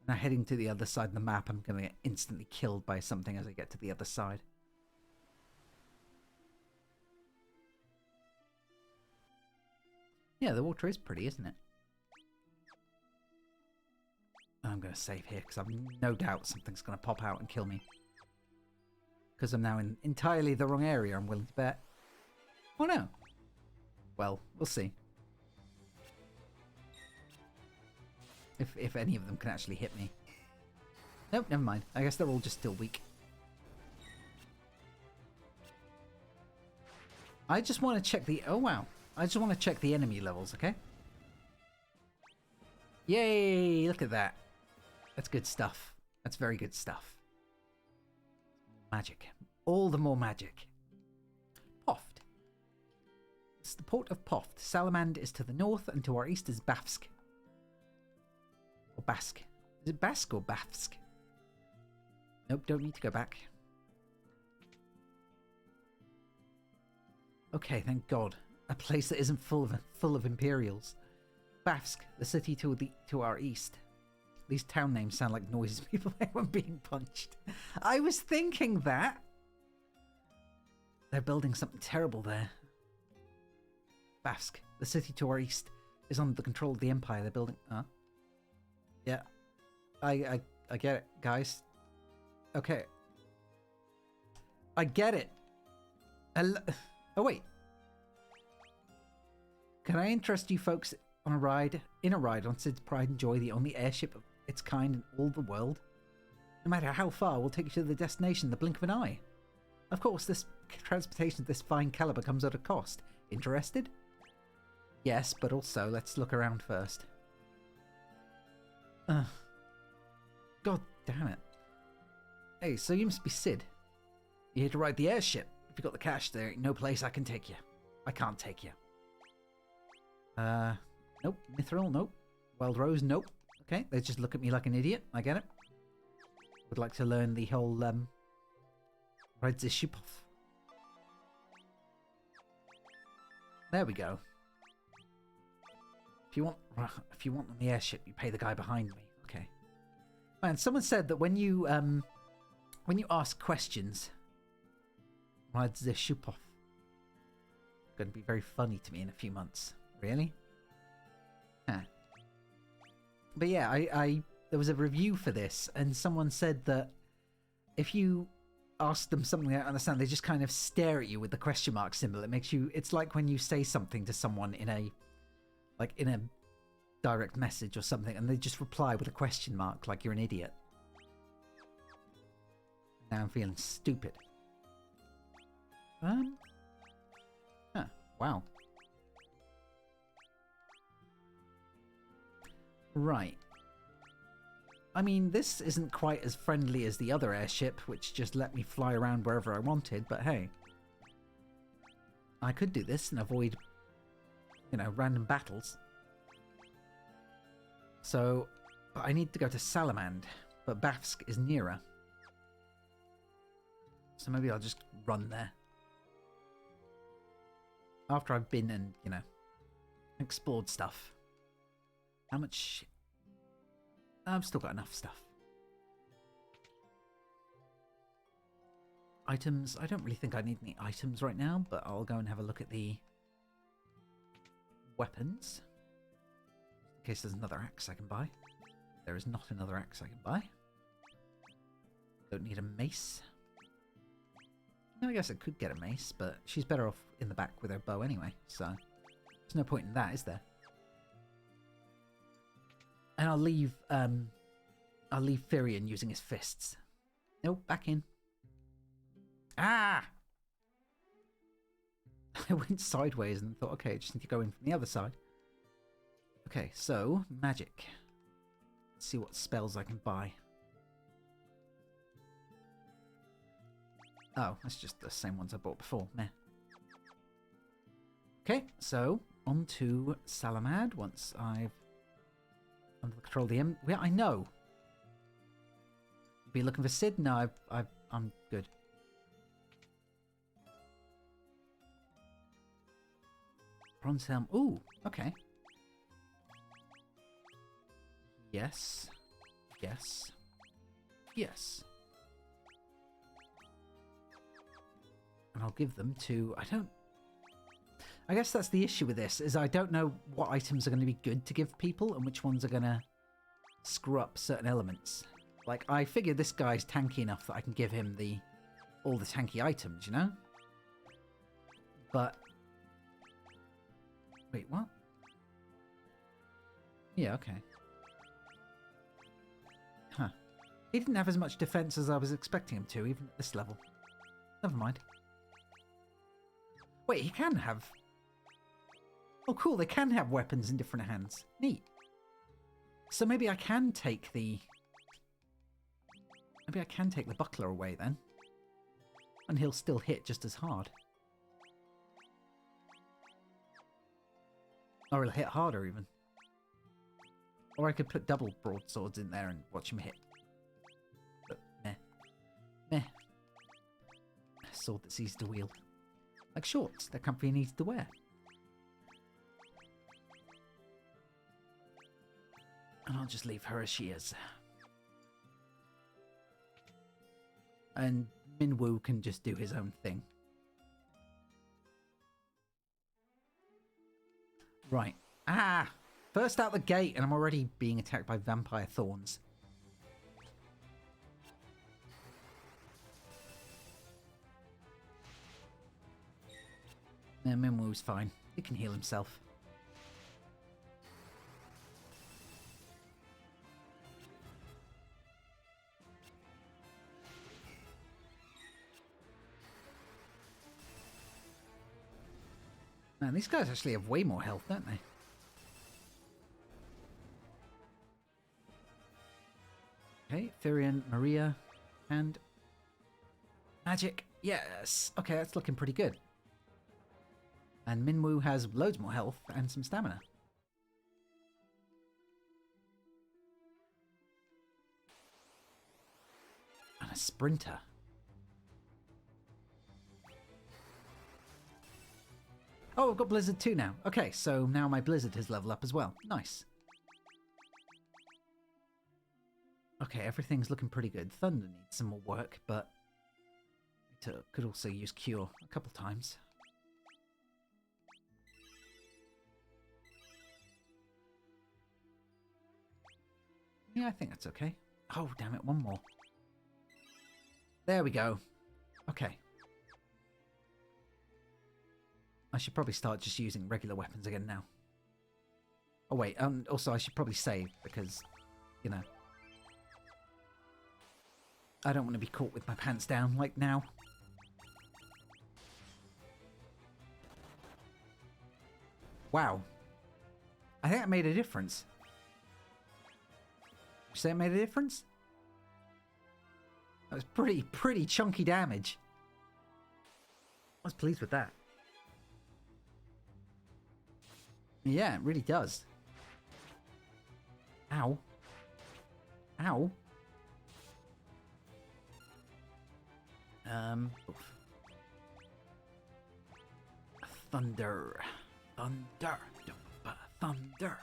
Speaker 1: Now heading to the other side of the map, I'm going to get instantly killed by something as I get to the other side. Yeah, the water is pretty, isn't it? I'm going to save here because I've no doubt something's going to pop out and kill me. Because I'm now in entirely the wrong area, I'm willing to bet. Oh no. Well, we'll see. If any of them can actually hit me. Nope, never mind. I guess they're all just still weak. I just want to check the... Oh, wow. I just want to check the enemy levels, okay? Yay! Look at that. That's good stuff. That's very good stuff. Magic. All the more magic. Poft. It's the port of Poft. Salamand is to the north, and to our east is Bafsk. Or Bask. Is it Bask or Bafsk? Nope, don't need to go back. Okay, thank God. A place that isn't full of Imperials. Bafsk, the city to our east. These town names sound like noises people make when being punched. I was thinking that. They're building something terrible there. Bafsk, the city to our east, is under the control of the Empire. They're building... Yeah. I get it, guys. Okay. I get it. Oh, wait. Can I interest you folks on a ride on Sid's Pride and Joy, the only airship of its kind in all the world? No matter how far, we'll take you to the destination in the blink of an eye. Of course, this transportation of this fine caliber comes at a cost. Interested? Yes, but also, let's look around first. God damn it. Hey, so you must be Sid. You're here to ride the airship. If you got the cash, there ain't no place I can take you. I can't take you. Nope. Mithril, nope. Wild Rose, nope. Okay, they just look at me like an idiot. I get it. Would like to learn the whole, ride the ship off. There we go. If you want on the airship, you pay the guy behind me. Okay. Man, someone said that when you ask questions, ride the ship off. Going to be very funny to me in a few months. Really? Huh. But yeah, there was a review for this, and someone said that if you ask them something they don't understand, they just kind of stare at you with the question mark symbol. It makes you... It's like when you say something to someone in a direct message or something, and they just reply with a question mark like you're an idiot. Now I'm feeling stupid. Huh, wow. Right. I mean, this isn't quite as friendly as the other airship, which just let me fly around wherever I wanted, but hey. I could do this and avoid, random battles. So, but I need to go to Salamand, but Bafsk is nearer. So maybe I'll just run there. After I've been and, explored stuff. How much... I've still got enough stuff. Items. I don't really think I need any items right now, but I'll go and have a look at the weapons. In case there's another axe I can buy. there is not another axe I can buy. Don't need a mace. I guess I could get a mace, but she's better off in the back with her bow anyway, so there's no point in that, is there? And I'll leave Firion using his fists. Nope, back in. Ah! I went sideways and thought, okay, I just need to go in from the other side. Okay, so, magic. Let's see what spells I can buy. Oh, that's just the same ones I bought before. Meh. Okay, so, on to Salamad once I've under the control of the Yeah, I know. Be looking for Sid? No, I'm good. Bronze helm. Ooh, okay. Yes. Yes. Yes. And I'll give them to... I guess that's the issue with this, is I don't know what items are going to be good to give people and which ones are going to screw up certain elements. Like, I figure this guy's tanky enough that I can give him all the tanky items, you know? But... Wait, what? Yeah, okay. Huh. He didn't have as much defense as I was expecting him to, even at this level. Never mind. Wait, he can have... Oh, cool, they can have weapons in different hands. Neat. So maybe I can take the... Maybe I can take the buckler away then. And he'll still hit just as hard. Or he'll hit harder even. Or I could put double broadswords in there and watch him hit. But meh. Meh. A sword that's easy to wield. Like shorts that company needs to wear. And I'll just leave her as she is. And Minwoo can just do his own thing. Right. Ah! First out the gate, and I'm already being attacked by vampire thorns. Yeah, Minwoo's fine. He can heal himself. Man, these guys actually have way more health, don't they? Okay, Firion, Maria, and... Magic! Yes! Okay, that's looking pretty good. And Minwoo has loads more health and some stamina. And a sprinter. Oh, I've got Blizzard too now. Okay, so now my Blizzard has leveled up as well. Nice. Okay, everything's looking pretty good. Thunder needs some more work, but it could also use Cure a couple times. Yeah, I think that's okay. Oh, damn it, one more. There we go. Okay. I should probably start just using regular weapons again now. Oh wait, also I should probably save because, you know, I don't want to be caught with my pants down like now. Wow. I think that made a difference. Would you say it made a difference? That was pretty chunky damage. I was pleased with that. Yeah, it really does. Ow. Ow. Oof. Thunder. Thunder. Thunder.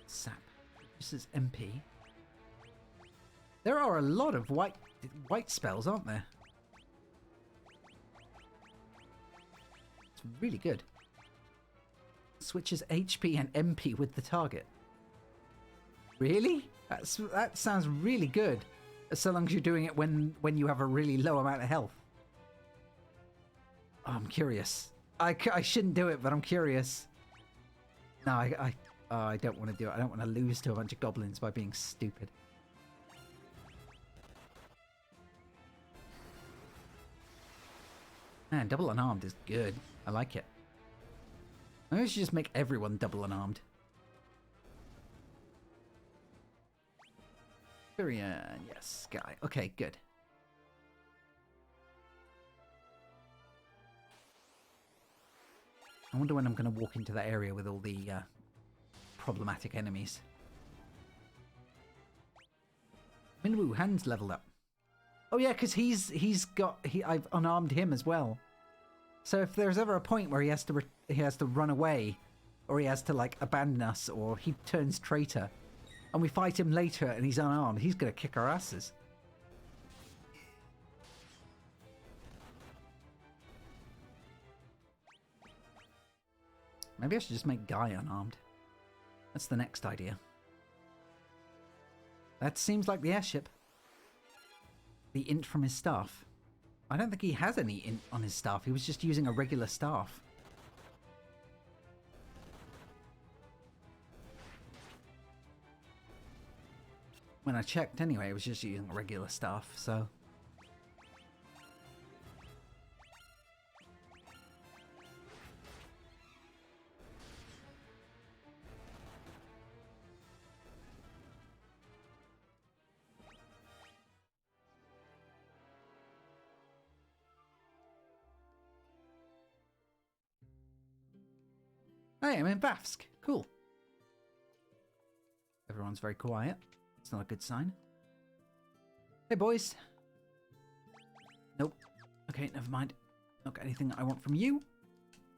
Speaker 1: Sap. This is MP. There are a lot of white spells, aren't there? It's really good. switches HP and MP with the target. Really? That sounds really good. So long as you're doing it when you have a really low amount of health. Oh, I'm curious. I shouldn't do it, but I'm curious. No, I don't want to do it. I don't want to lose to a bunch of goblins by being stupid. Man, double unarmed is good. I like it. Maybe I should just make everyone double unarmed. Tyrion, yes, guy. Okay, good. I wonder when I'm going to walk into that area with all the problematic enemies. Minwoo, Han's leveled up. Oh yeah, because I've unarmed him as well. So if there's ever a point where he has to run away, or he has to like abandon us, or he turns traitor, and we fight him later and he's unarmed, he's gonna kick our asses. Maybe I should just make Guy unarmed. That's the next idea. That seems like the airship. The int from his staff. I don't think he has any int on his staff. He was just using a regular staff. When I checked anyway, he was just using a regular staff, so... Hey, I'm in Bafsk. Cool. Everyone's very quiet. It's not a good sign. Hey, boys. Nope. Okay, never mind. Not got anything that I want from you.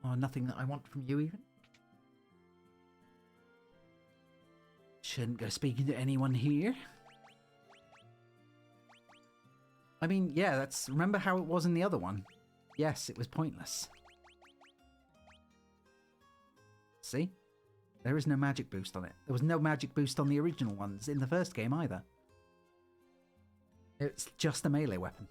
Speaker 1: Or nothing that I want from you, even. Shouldn't go speaking to anyone here. I mean, yeah, that's... Remember how it was in the other one? Yes, it was pointless. See? There is no magic boost on it. There was no magic boost on the original ones in the first game either. It's just a melee weapon.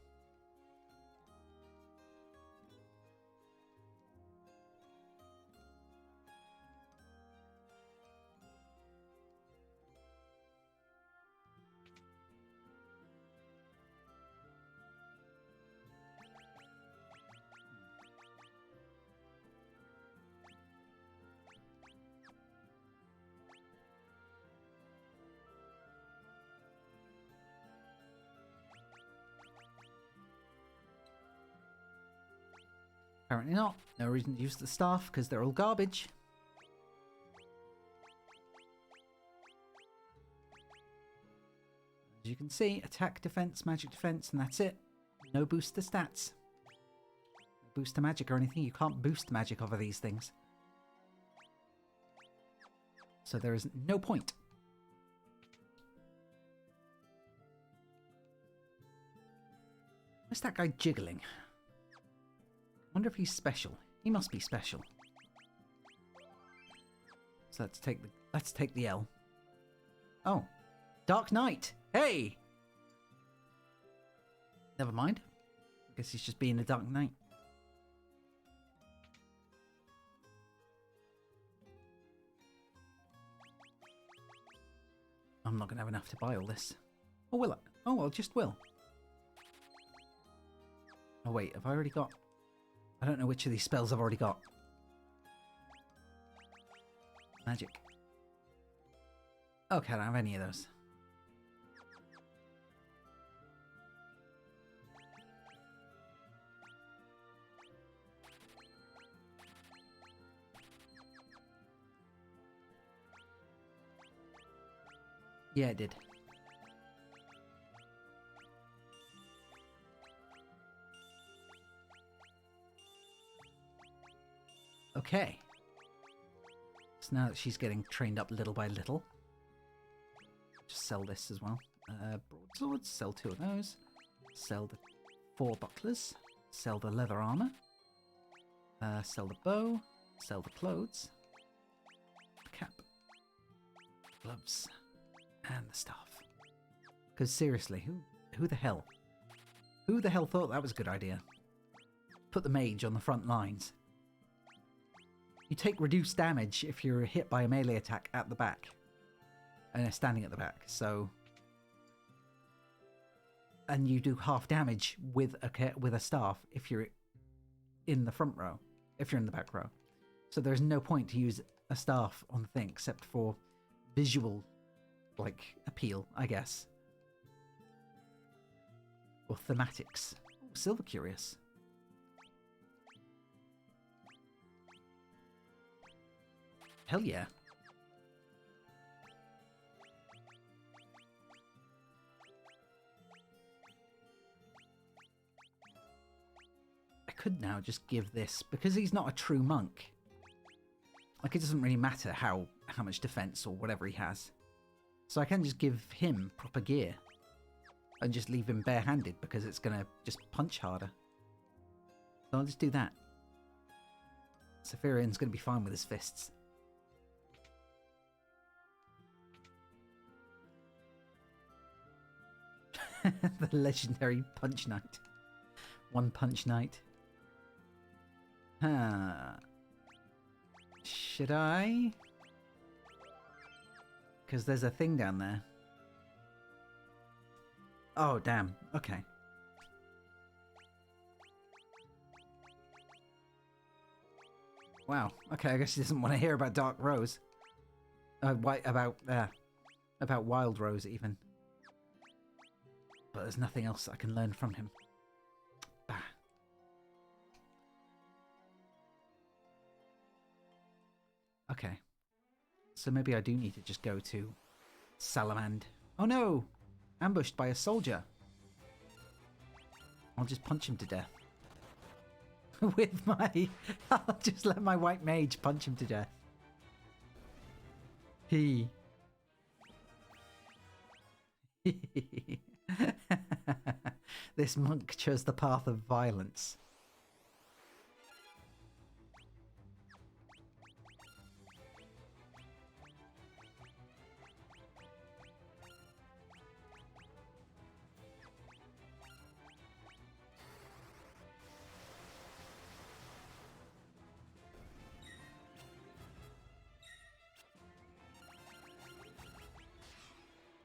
Speaker 1: Apparently not. No reason to use the staff, because they're all garbage. As you can see, attack, defense, magic defense, and that's it. No boost to stats. No boost to magic or anything. You can't boost magic over these things. So there is no point. Where's that guy jiggling? I wonder if he's special. He must be special. So let's take the L. Oh. Dark Knight! Hey! Never mind. I guess he's just being a Dark Knight. I'm not going to have enough to buy all this. Or will I? Oh, well, just will. Oh, wait. Have I already got... I don't know which of these spells I've already got. Magic. Okay, I don't have any of those. Yeah, it did. Okay. So now that she's getting trained up little by little, just sell this as well. Broadswords, sell 2 of those. Sell the 4 bucklers. Sell the leather armor. Sell the bow. Sell the clothes. gloves. And the staff. Because seriously, who the hell? Who the hell thought that was a good idea? Put the mage on the front lines. You take reduced damage if you're hit by a melee attack at the back. And they're standing at the back, so... And you do half damage with a staff if you're in the front row. If you're in the back row. So there's no point to use a staff on the thing except for visual, like, appeal, I guess. Or thematics. Ooh, Silver Curious. Hell yeah. I could now just give this, because he's not a true monk. Like, it doesn't really matter how much defense or whatever he has. So I can just give him proper gear. And just leave him barehanded because it's going to just punch harder. So I'll just do that. Saphirian's going to be fine with his fists. The legendary Punch Knight. One Punch Knight. Should I? Because there's a thing down there. Oh, damn. Okay. Wow. Okay, I guess he doesn't want to hear about Dark Rose. About Wild Rose, even. But there's nothing else I can learn from him. Bah. Okay. So maybe I do need to just go to Salamand. Oh no! Ambushed by a soldier. I'll just punch him to death. With my... I'll just let my white mage punch him to death. This monk chose the path of violence.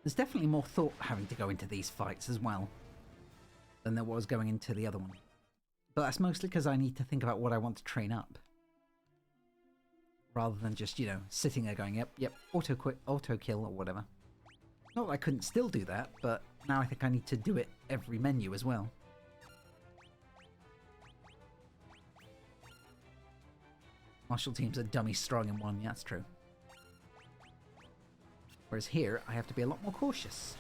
Speaker 1: There's definitely more thought having to go into these fights as well than there was going into the other one. But that's mostly because I need to think about what I want to train up. Rather than just, you know, sitting there going, yep, auto kill or whatever. Not that I couldn't still do that, but now I think I need to do it every menu as well. Martial teams are dummy strong in one, yeah, that's true. Whereas here, I have to be a lot more cautious.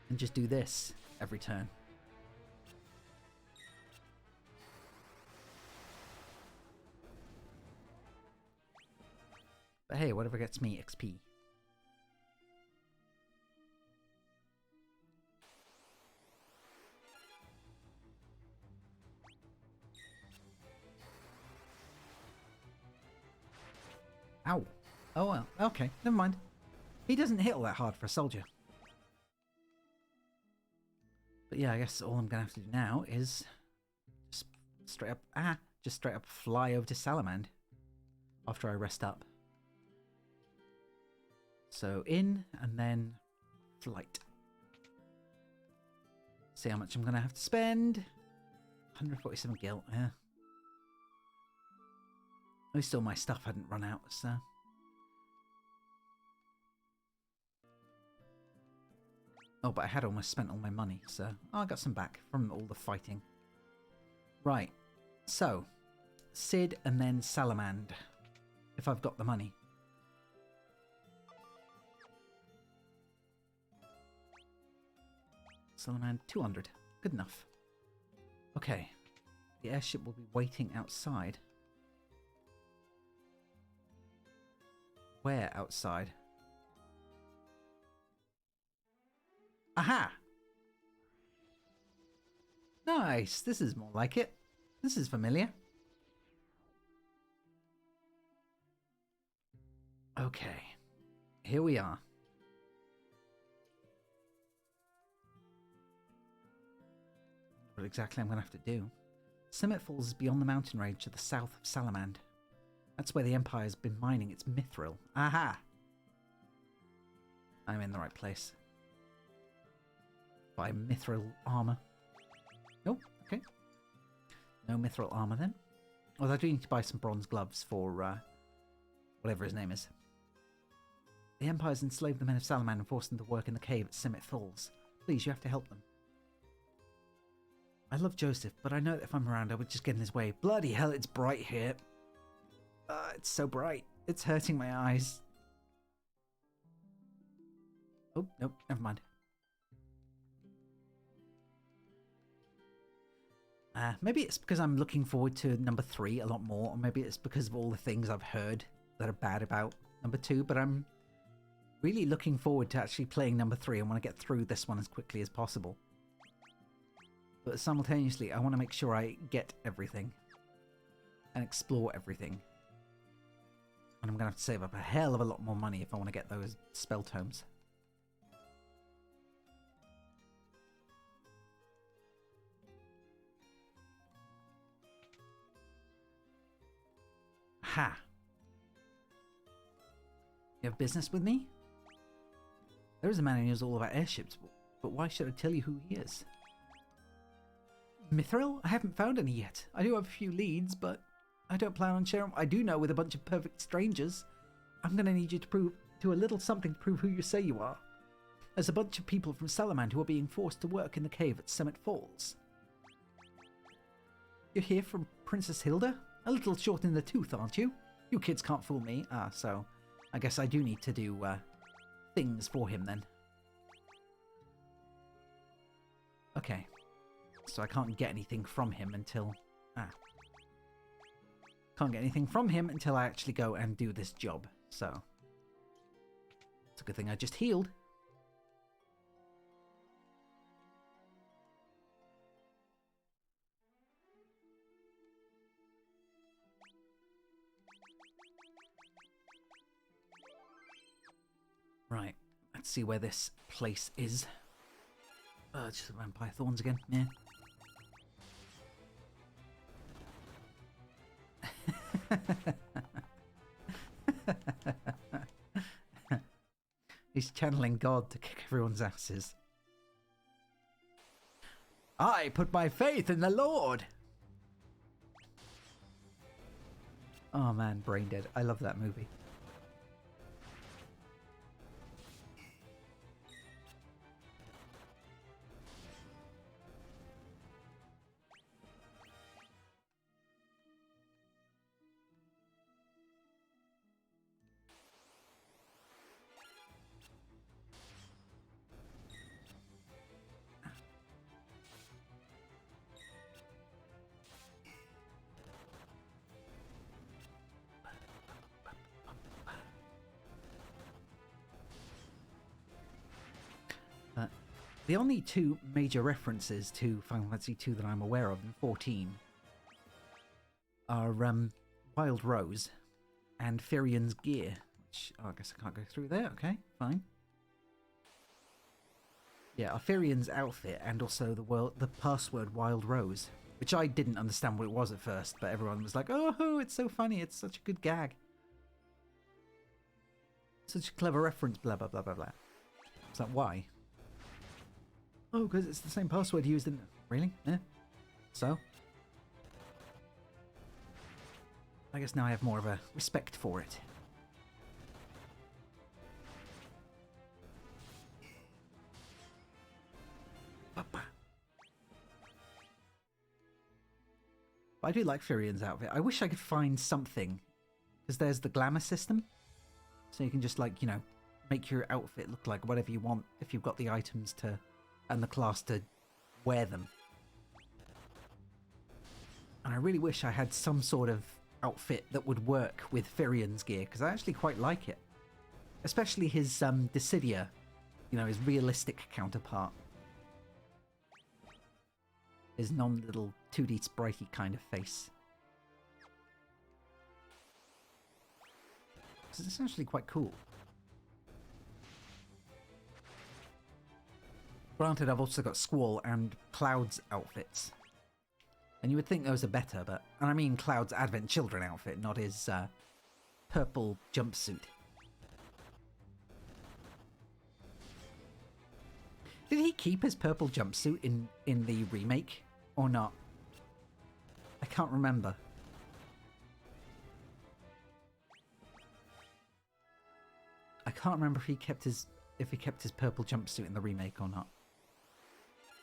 Speaker 1: And just do this every turn. But hey, whatever gets me XP. Ow. Oh well, okay, never mind. He doesn't hit all that hard for a soldier. But yeah, I guess all I'm gonna have to do now is just straight up fly over to Salamand after I rest up. So in and then flight. See how much I'm gonna have to spend. 147 gil, yeah. At least all my stuff hadn't run out, so... Oh, but I had almost spent all my money, so... Oh, I got some back from all the fighting. Right. So, Cid and then Salamand. If I've got the money. Salamand, 200. Good enough. Okay. The airship will be waiting outside. Where outside? Aha! Nice! This is more like it. This is familiar. Okay, here we are. What exactly I'm going to have to do? Summit Falls is beyond the mountain range to the south of Salamand. That's where the Empire has been mining its mithril. Aha! I'm in the right place. Buy mithril armor. Nope, okay. No mithril armor then. Although I do need to buy some bronze gloves for whatever his name is. The Empire's enslaved the men of Salamand and forced them to work in the cave at Summit Falls. Please, you have to help them. I love Joseph, but I know that if I'm around, I would just get in his way. Bloody hell, it's bright here. It's so bright. It's hurting my eyes. Oh, nope, never mind. Maybe it's because I'm looking forward to number 3 a lot more, or maybe it's because of all the things I've heard that are bad about number 2, but I'm really looking forward to actually playing number 3. I want to get through this one as quickly as possible. But simultaneously, I want to make sure I get everything and explore everything. And I'm going to have to save up a hell of a lot more money if I want to get those spell tomes. Ha! You have business with me? There is a man who knows all about airships, but why should I tell you who he is? Mithril? I haven't found any yet. I do have a few leads, but I don't plan on sharing what I do know with a bunch of perfect strangers. I'm going to need you to do a little something to prove who you say you are. There's a bunch of people from Salamand who are being forced to work in the cave at Summit Falls. You're here from Princess Hilda? A little short in the tooth, aren't you? You kids can't fool me. So I guess I do need to do things for him then. Okay. So I can't get anything from him until... Can't get anything from him until I actually go and do this job. So it's a good thing I just healed. Right, let's see where this place is. It's just vampire thorns again. Yeah. He's channeling God to kick everyone's asses. I put my faith in the Lord. Oh man, brain dead. I love that movie. The only two major references to Final Fantasy II that I'm aware of in 14 are Wild Rose and Firian's gear, which I guess I can't go through there. Okay, fine. Yeah, Firian's outfit and also the password Wild Rose, which I didn't understand what it was at first, but everyone was like, "Oh, it's so funny! It's such a good gag, such a clever reference." Blah blah blah blah blah. Is that why? Oh, because it's the same password used in... Really? Yeah. So? I guess now I have more of a respect for it. But I do like Firian's outfit. I wish I could find something. Because there's the glamour system. So you can just, like, you know, make your outfit look like whatever you want if you've got the items to... and the class to wear them. And I really wish I had some sort of outfit that would work with Firian's gear, because I actually quite like it. Especially his Dissidia, you know, his realistic counterpart. His non-little 2D spritey kind of face. because it's actually quite cool. Granted, I've also got Squall and Cloud's outfits. And you would think those are better, but... And I mean Cloud's Advent Children outfit, not his purple jumpsuit. Did he keep his purple jumpsuit in the remake? Or not? I can't remember. I can't remember if he kept his purple jumpsuit in the remake or not.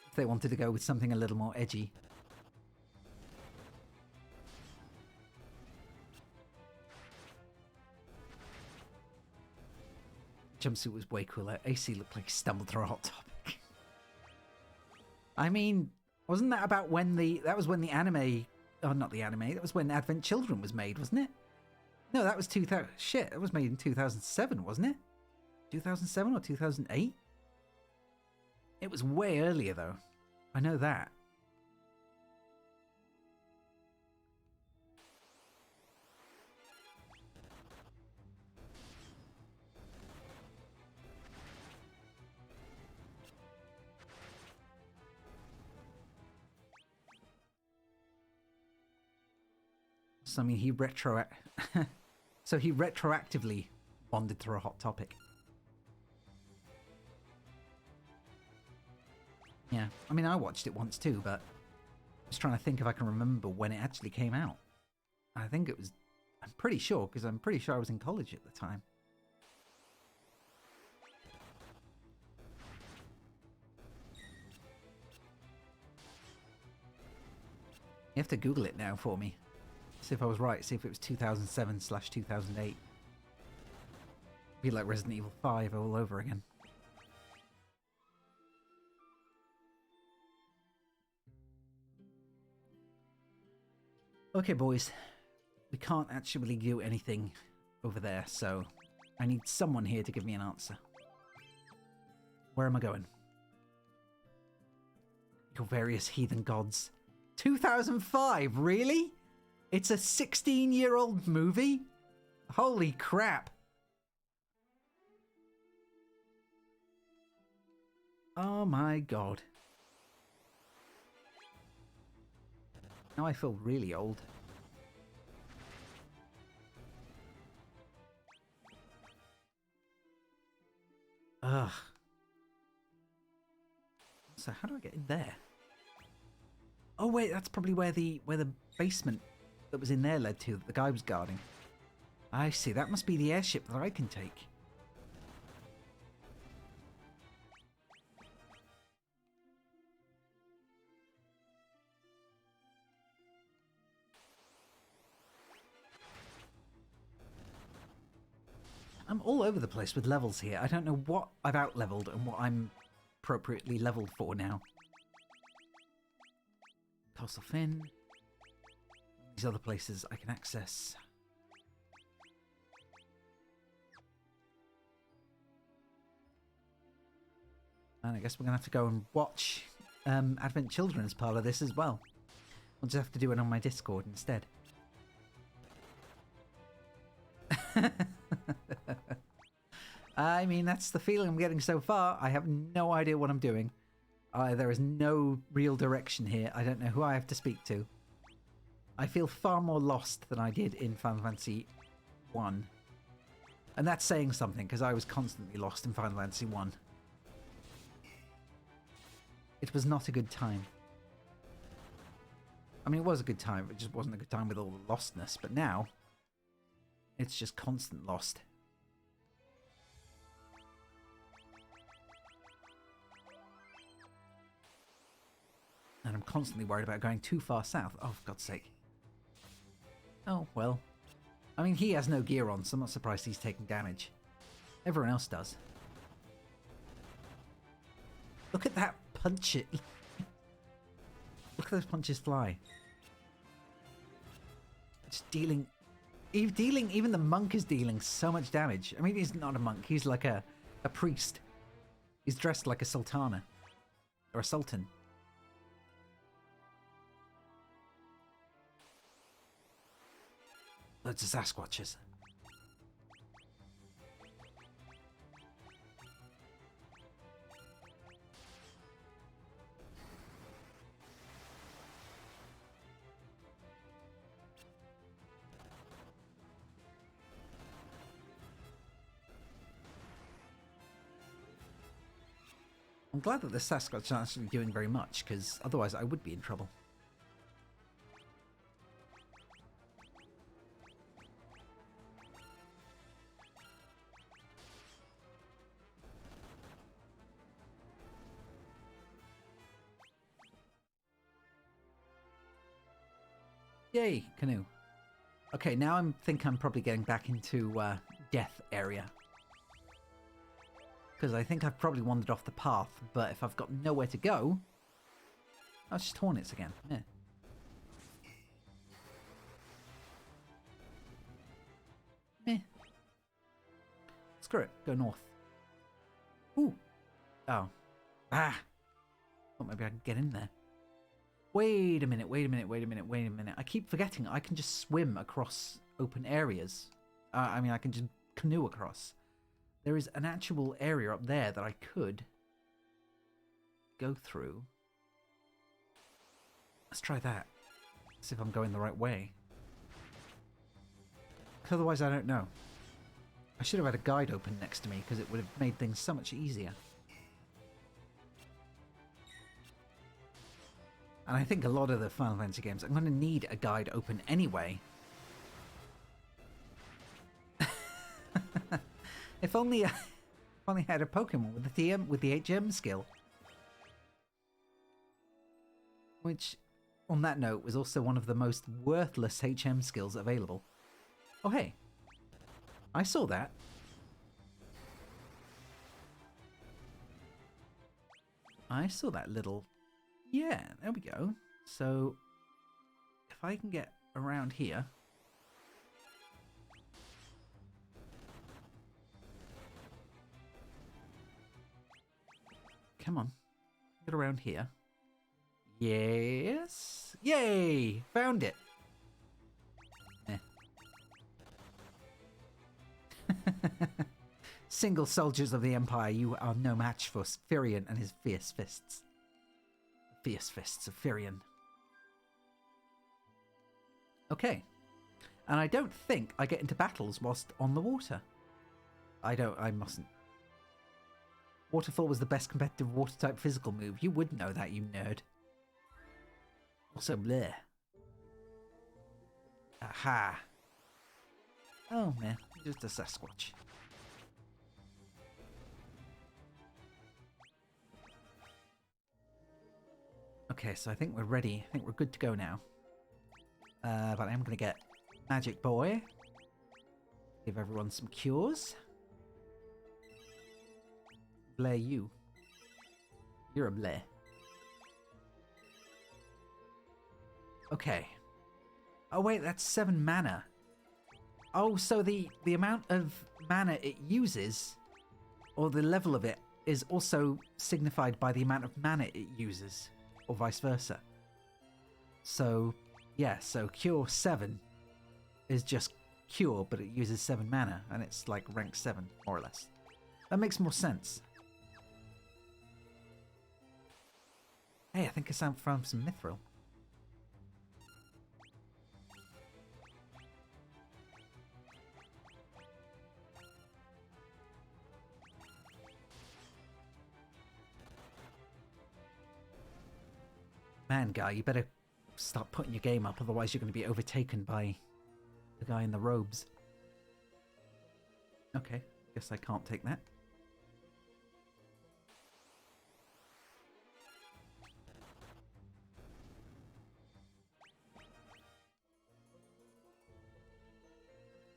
Speaker 1: If they wanted to go with something a little more edgy. Jumpsuit was way cooler. AC looked like he stumbled through a hot topic. I mean, wasn't that about when that was when the anime, oh not the anime, that was when Advent Children was made, wasn't it? No, that was 2000, shit, that was made in 2007, wasn't it? 2007 or 2008? It was way earlier though. I know that. So I mean, he retroactively bonded through a hot topic. Yeah, I mean, I watched it once too, but I was trying to think if I can remember when it actually came out. I think it was, I'm pretty sure, because I'm pretty sure I was in college at the time. You have to Google it now for me. See if I was right, see if it was 2007/2008. Be like Resident Evil 5 all over again. Okay, boys. We can't actually do anything over there, so I need someone here to give me an answer. Where am I going? Your various heathen gods. 2005, really? It's a 16-year-old movie? Holy crap. Oh my god. Now I feel really old. Ugh. So how do I get in there? Oh wait, that's probably where the basement that was in there led to, that the guy was guarding. I see, that must be the airship that I can take. I'm all over the place with levels here. I don't know what I've out-leveled and what I'm appropriately leveled for now. Castle Finn. These other places I can access. And I guess we're going to have to go and watch Advent Children as part of this as well. We'll just have to do it on my Discord instead. I mean, that's the feeling I'm getting so far. I have no idea what I'm doing. There is no real direction here. I don't know who I have to speak to. I feel far more lost than I did in Final Fantasy 1. And that's saying something, because I was constantly lost in Final Fantasy 1. It was not a good time. I mean, it was a good time, it just wasn't a good time with all the lostness. But now, it's just constant lost. And I'm constantly worried about going too far south. Oh, for God's sake. Oh, well. I mean, he has no gear on, so I'm not surprised he's taking damage. Everyone else does. Look at that punch it. Look at those punches fly. Just dealing... Even the monk is dealing so much damage. I mean, he's not a monk. He's like a priest. He's dressed like a sultana. Or a sultan. Loads of Sasquatches. I'm glad that the Sasquatch aren't actually doing very much, because otherwise I would be in trouble. Yay, canoe. Okay, now I think I'm probably getting back into death area. Because I think I've probably wandered off the path, but if I've got nowhere to go... Oh, it's just hornets again. Yeah. Meh. Screw it. Go north. Ooh. Oh. Ah. Thought maybe I could get in there. Wait a minute, wait a minute, wait a minute, wait a minute. I keep forgetting I can just swim across open areas. I mean, I can just canoe across. There is an actual area up there that I could go through. Let's try that. See if I'm going the right way. Otherwise, I don't know. I should have had a guide open next to me because it would have made things so much easier. And I think a lot of the Final Fantasy games, I'm going to need a guide open anyway. If only I had a Pokemon with the HM skill. Which, on that note, was also one of the most worthless HM skills available. Oh, hey. I saw that. I saw that little... Yeah, there we go. So, if I can get around here... Come on. Get around here. Yes. Yay! Found it. Eh. Single soldiers of the Empire, you are no match for Firion and his fierce fists. Fierce fists of Firion. Okay. And I don't think I get into battles whilst on the water. I mustn't. Waterfall was the best competitive water-type physical move. You would know that, you nerd. Also, bleh. Aha. Oh, man. Just a Sasquatch. Okay, so I think we're ready. I think we're good to go now. But I'm going to get Magic Boy. Give everyone some cures. Bleh you. You're a bleh. Okay. Oh wait, that's 7 mana. Oh, so the amount of mana it uses, or the level of it, is also signified by the amount of mana it uses, or vice versa. So, yeah, so Cure 7 is just Cure, but it uses 7 mana, and it's like rank 7, more or less. That makes more sense. Hey, I think I found some Mithril. Man, guy, you better start putting your game up, otherwise you're going to be overtaken by the guy in the robes. Okay, guess I can't take that.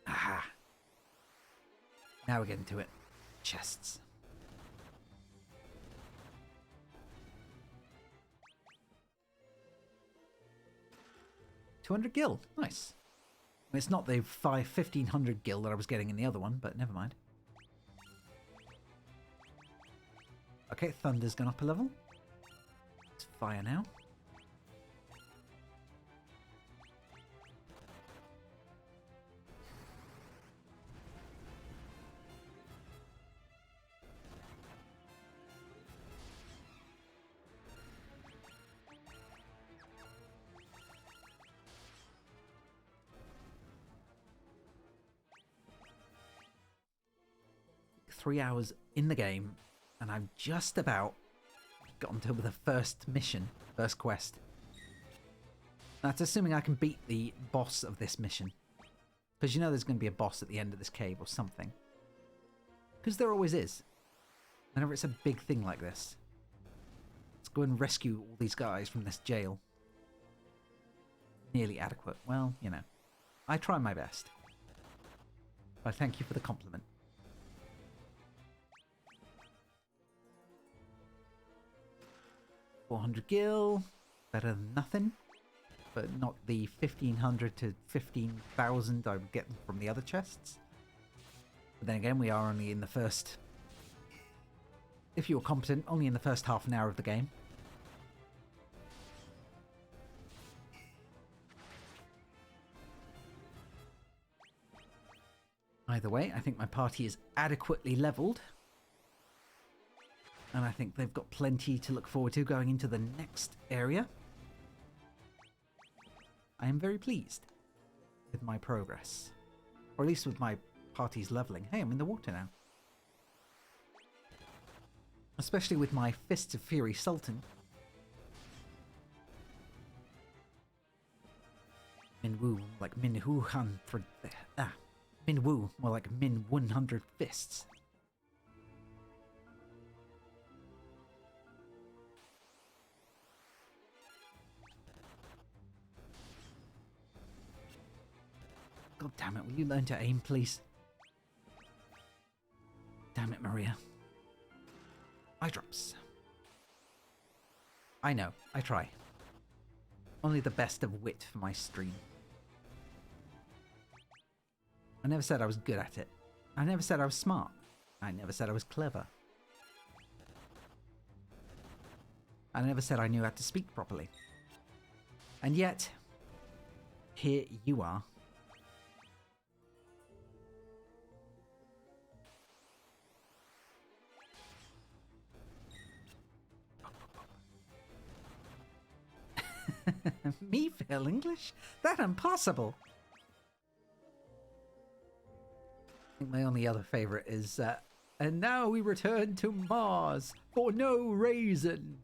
Speaker 1: Aha! Now we're getting to it. Chests. $200 gil. Nice. It's not the 1,500 gil that I was getting in the other one, but never mind. Okay, Thunder's gone up a level. It's fire now. .3 hours in the game, and I'm just about got onto the first mission, first quest. That's assuming I can beat the boss of this mission. Because you know there's going to be a boss at the end of this cave or something. Because there always is. Whenever it's a big thing like this. Let's go and rescue all these guys from this jail. Nearly adequate. Well, you know. I try my best. But I thank you for the compliment. $400 gil. Better than nothing. But not the 1,500 to 15,000 I would get from the other chests. But then again, we are only in the first... If you're competent, only in the first half an hour of the game. Either way, I think my party is adequately leveled. And I think they've got plenty to look forward to going into the next area. I am very pleased with my progress. Or at least with my party's leveling. Hey, I'm in the water now. Especially with my Fists of Fury Sultan. Minwoo, like Minwoo Han for... Minwoo, more like Min 100 Fists. God damn it, will you learn to aim, please? Damn it, Maria. Eye drops. I know, I try. Only the best of wit for my stream. I never said I was good at it. I never said I was smart. I never said I was clever. I never said I knew how to speak properly. And yet, here you are. Me fail English? That impossible. I think my only other favourite is, and now we return to Mars for no reason.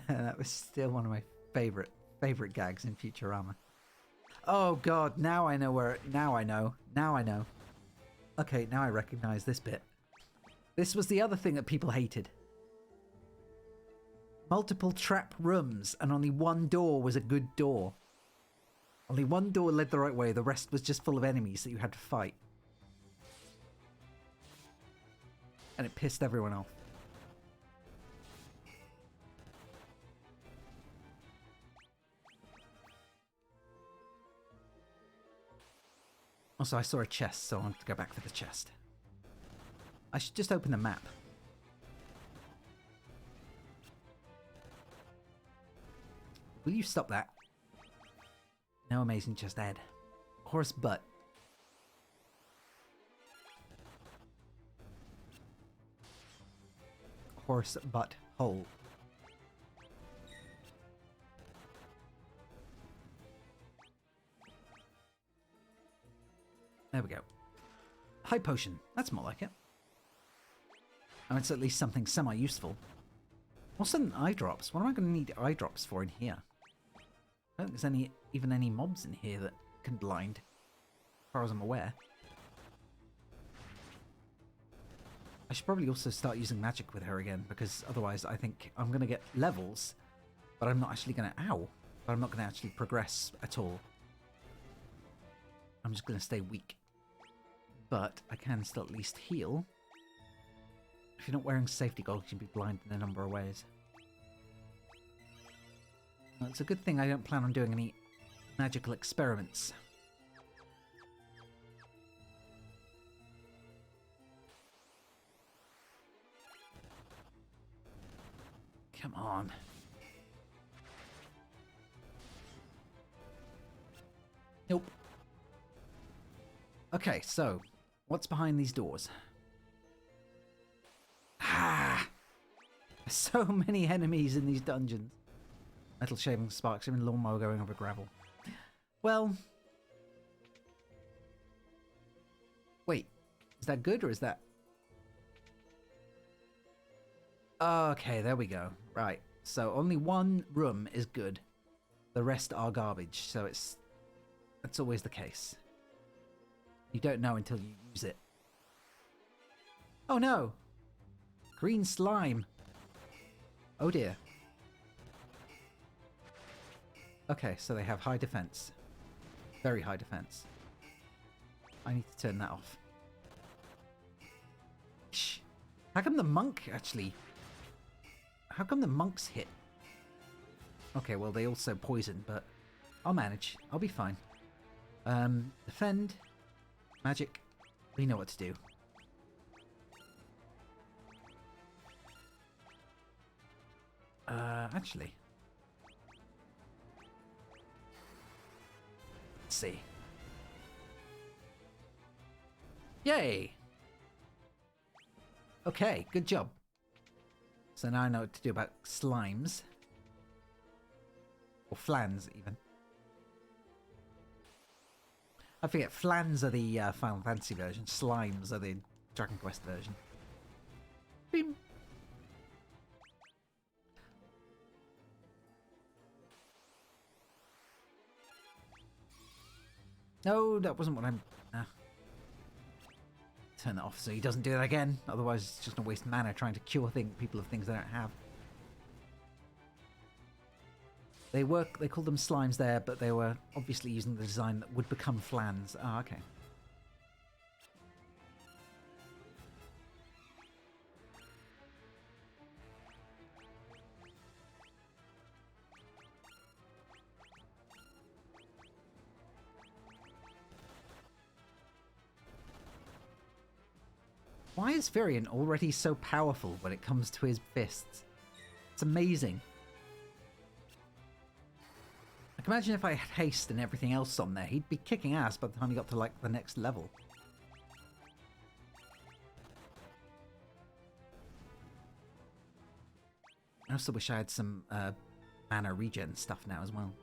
Speaker 1: That was still one of my favorite gags in Futurama. Oh god, now I know where... Now I know. Okay, now I recognize this bit. This was the other thing that people hated. Multiple trap rooms, and only one door was a good door. Only one door led the right way, the rest was just full of enemies that you had to fight. And it pissed everyone off. Also, I saw a chest, so I want to go back for the chest. I should just open the map. Will you stop that? No amazing chest ahead. Horse butt. Horse butt hole. There we go. High potion. That's more like it. Oh, it's at least something semi-useful. What's an eye drops? What am I going to need eye drops for in here? I don't think there's even any mobs in here that can blind, as far as I'm aware. I should probably also start using magic with her again, because otherwise I think I'm going to get levels, but I'm not actually going to... Ow! But I'm not going to actually progress at all. I'm just going to stay weak. But I can still at least heal. If you're not wearing safety goggles, you can be blind in a number of ways. Well, it's a good thing I don't plan on doing any magical experiments. Come on. Nope. Okay, so what's behind these doors? Ah! There's so many enemies in these dungeons. Metal shaving sparks, even lawnmower going over gravel. Well... Wait, is that good or is that... Okay, there we go. Right, so only one room is good. The rest are garbage, so that's always the case. You don't know until you use it. Oh no! Green slime. Oh dear. Okay, so they have high defense. Very high defense. I need to turn that off. Shh. How come the monk actually... How come the monks hit? Okay, well they also poison, but I'll manage. I'll be fine. Defend. Magic. We know what to do. Actually. Let's see. Yay! Okay, good job. So now I know what to do about slimes. Or flans, even. I forget, flans are the Final Fantasy version. Slimes are the Dragon Quest version. Beam. No, that wasn't what I'm... Turn that off so he doesn't do that again. Otherwise, it's just gonna waste mana trying to cure people of things they don't have. They called them slimes there, but they were obviously using the design that would become flans. Ah, okay. Why is Virion already so powerful when it comes to his fists? It's amazing. Like, imagine if I had haste and everything else on there. He'd be kicking ass by the time he got to, like, the next level. I also wish I had some mana regen stuff now as well.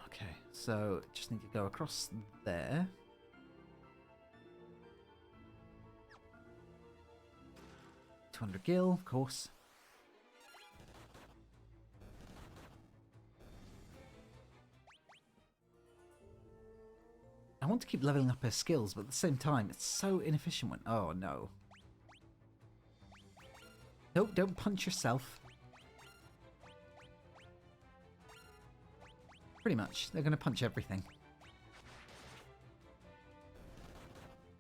Speaker 1: Okay, so just need to go across there. $200 gil, of course. I want to keep leveling up her skills, but at the same time, it's so inefficient when... Oh, no. Nope, don't punch yourself. Pretty much. They're going to punch everything.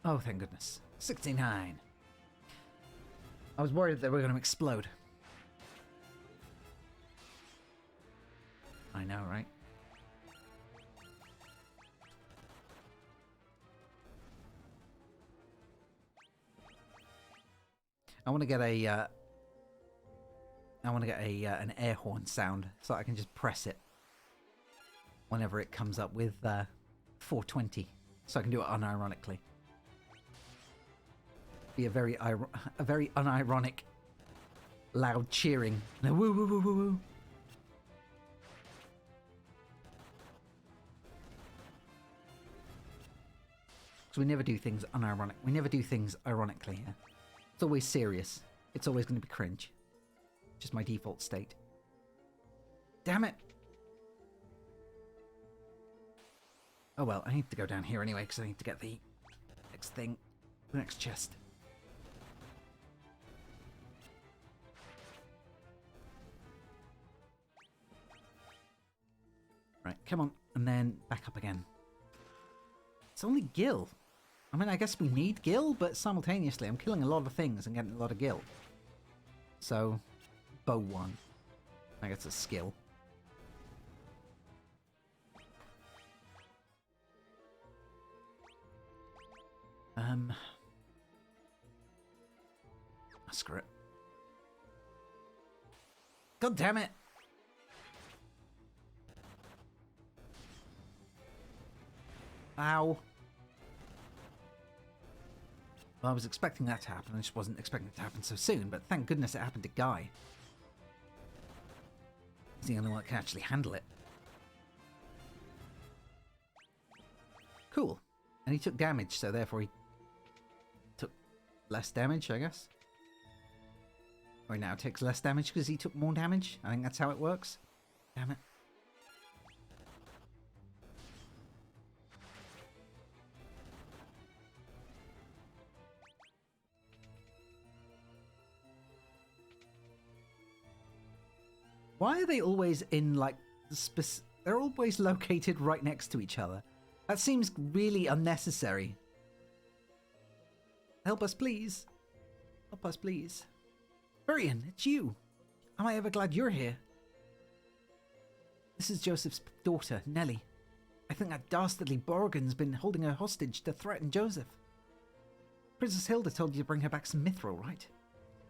Speaker 1: Oh, thank goodness. 69. I was worried they were going to explode. I know, right? I want to get a an air horn sound so I can just press it whenever it comes up with 420, so I can do it unironically. Be a very unironic loud cheering. No, woo woo woo woo woo. So we never do things unironic. We never do things ironically. Yeah? It's always serious. It's always going to be cringe. Just my default state. Damn it! Oh well, I need to go down here anyway because I need to get the next thing, the next chest. Right, come on, and then back up again. It's only gil. I mean, I guess we need gil, but simultaneously I'm killing a lot of things and getting a lot of gil. So, bow one. I guess it's a skill. Screw it. God damn it! Ow. Well, I was expecting that to happen. I just wasn't expecting it to happen so soon, but thank goodness it happened to Guy. He's the only one that can actually handle it. Cool. And he took damage, so therefore he took less damage, I guess. Or he now takes less damage because he took more damage. I think that's how it works. Damn it. Why are they always in, like, they're always located right next to each other? That seems really unnecessary. Help us, please. Help us, please. Furion, it's you. Am I ever glad you're here? This is Joseph's daughter, Nellie. I think that dastardly Borgen's been holding her hostage to threaten Joseph. Princess Hilda told you to bring her back some mithril, right?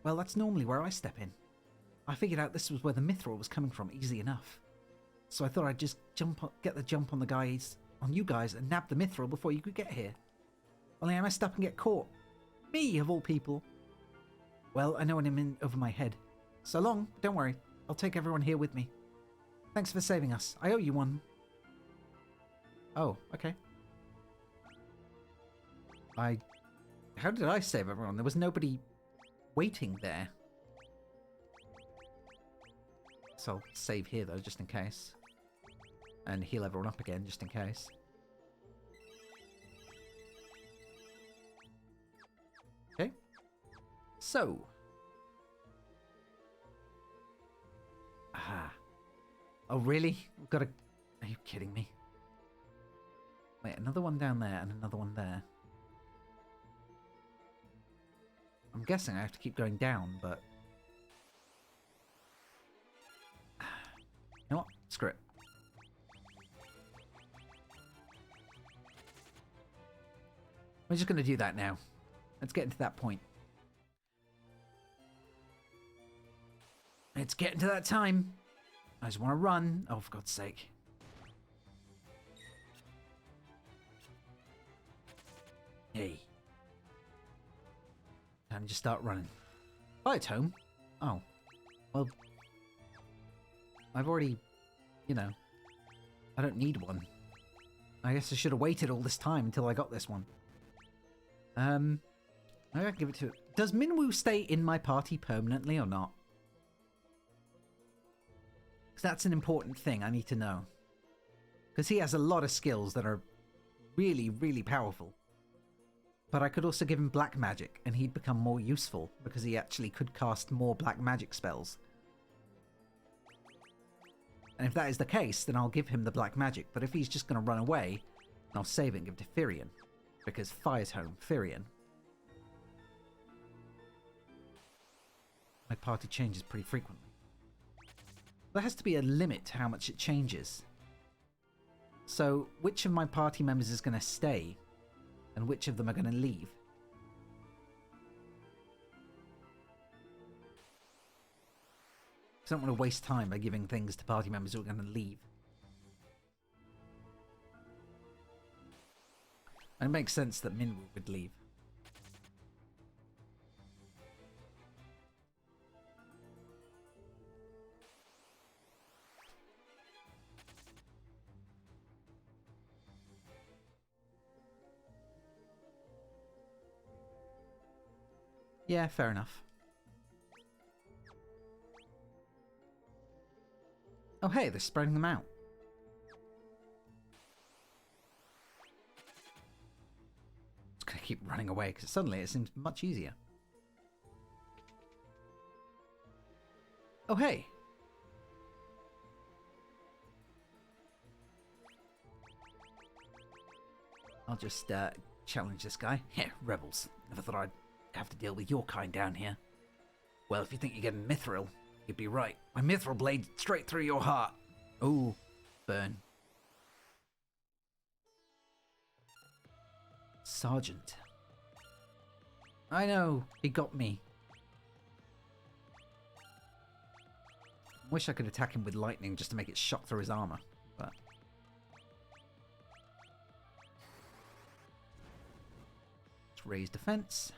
Speaker 1: Well, that's normally where I step in. I figured out this was where the mithril was coming from easy enough. So I thought I'd just get the jump on you guys and nab the mithril before you could get here. Only I messed up and get caught. Me, of all people. Well, I know when I'm in over my head. So long, don't worry. I'll take everyone here with me. Thanks for saving us. I owe you one. Oh, okay. How did I save everyone? There was nobody waiting there. So I'll save here, though, just in case. And heal everyone up again, just in case. Okay. So. Ah. Oh, really? We've got to... Are you kidding me? Wait, another one down there and another one there. I'm guessing I have to keep going down, but... You know what? Screw it. We're just going to do that now. Let's get into that point. It's getting to that time. I just want to run. Oh, for God's sake. Hey. Time to just start running. Bye, Tome. Oh. Well... I've already, you know, I don't need one. I guess I should have waited all this time until I got this one. I gotta give it to... Does Minwoo stay in my party permanently or not? Because that's an important thing I need to know. Because he has a lot of skills that are really, really powerful. But I could also give him black magic and he'd become more useful because he actually could cast more black magic spells. And if that is the case, then I'll give him the black magic. But if he's just going to run away, I'll save it and give it to Furion. Because fire's home, Furion. My party changes pretty frequently. There has to be a limit to how much it changes. So, which of my party members is going to stay? And which of them are going to leave? I don't want to waste time by giving things to party members who are going to leave. And it makes sense that Minwoo would leave. Yeah, fair enough. Oh hey, they're spreading them out. Just gonna keep running away because suddenly it seems much easier. Oh hey. I'll just challenge this guy. Yeah, rebels. Never thought I'd have to deal with your kind down here. Well, if you think you're getting mithril, you'd be right. My mithril blade straight through your heart. Ooh, burn. Sergeant. I know, he got me. Wish I could attack him with lightning just to make it shock through his armor, but... Let's raise defense.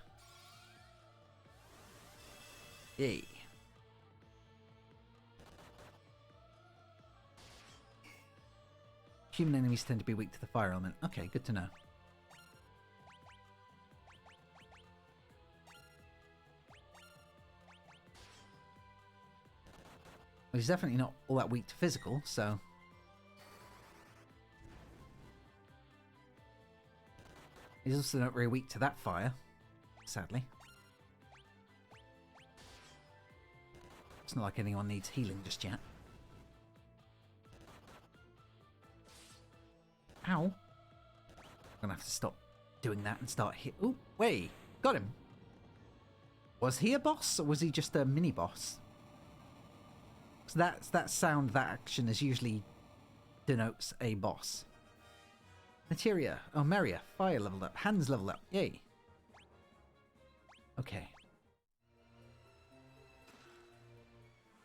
Speaker 1: Yay. Human enemies tend to be weak to the fire element. Okay, good to know. Well, he's definitely not all that weak to physical, so... He's also not very weak to that fire, sadly. It's not like anyone needs healing just yet. Ow. I'm gonna have to stop doing that and start hit. Oh, wait. Got him. Was he a boss or was he just a mini boss? So that sound, that action is usually denotes a boss. Materia. Oh, Maria. Fire leveled up. Hands leveled up. Yay. Okay.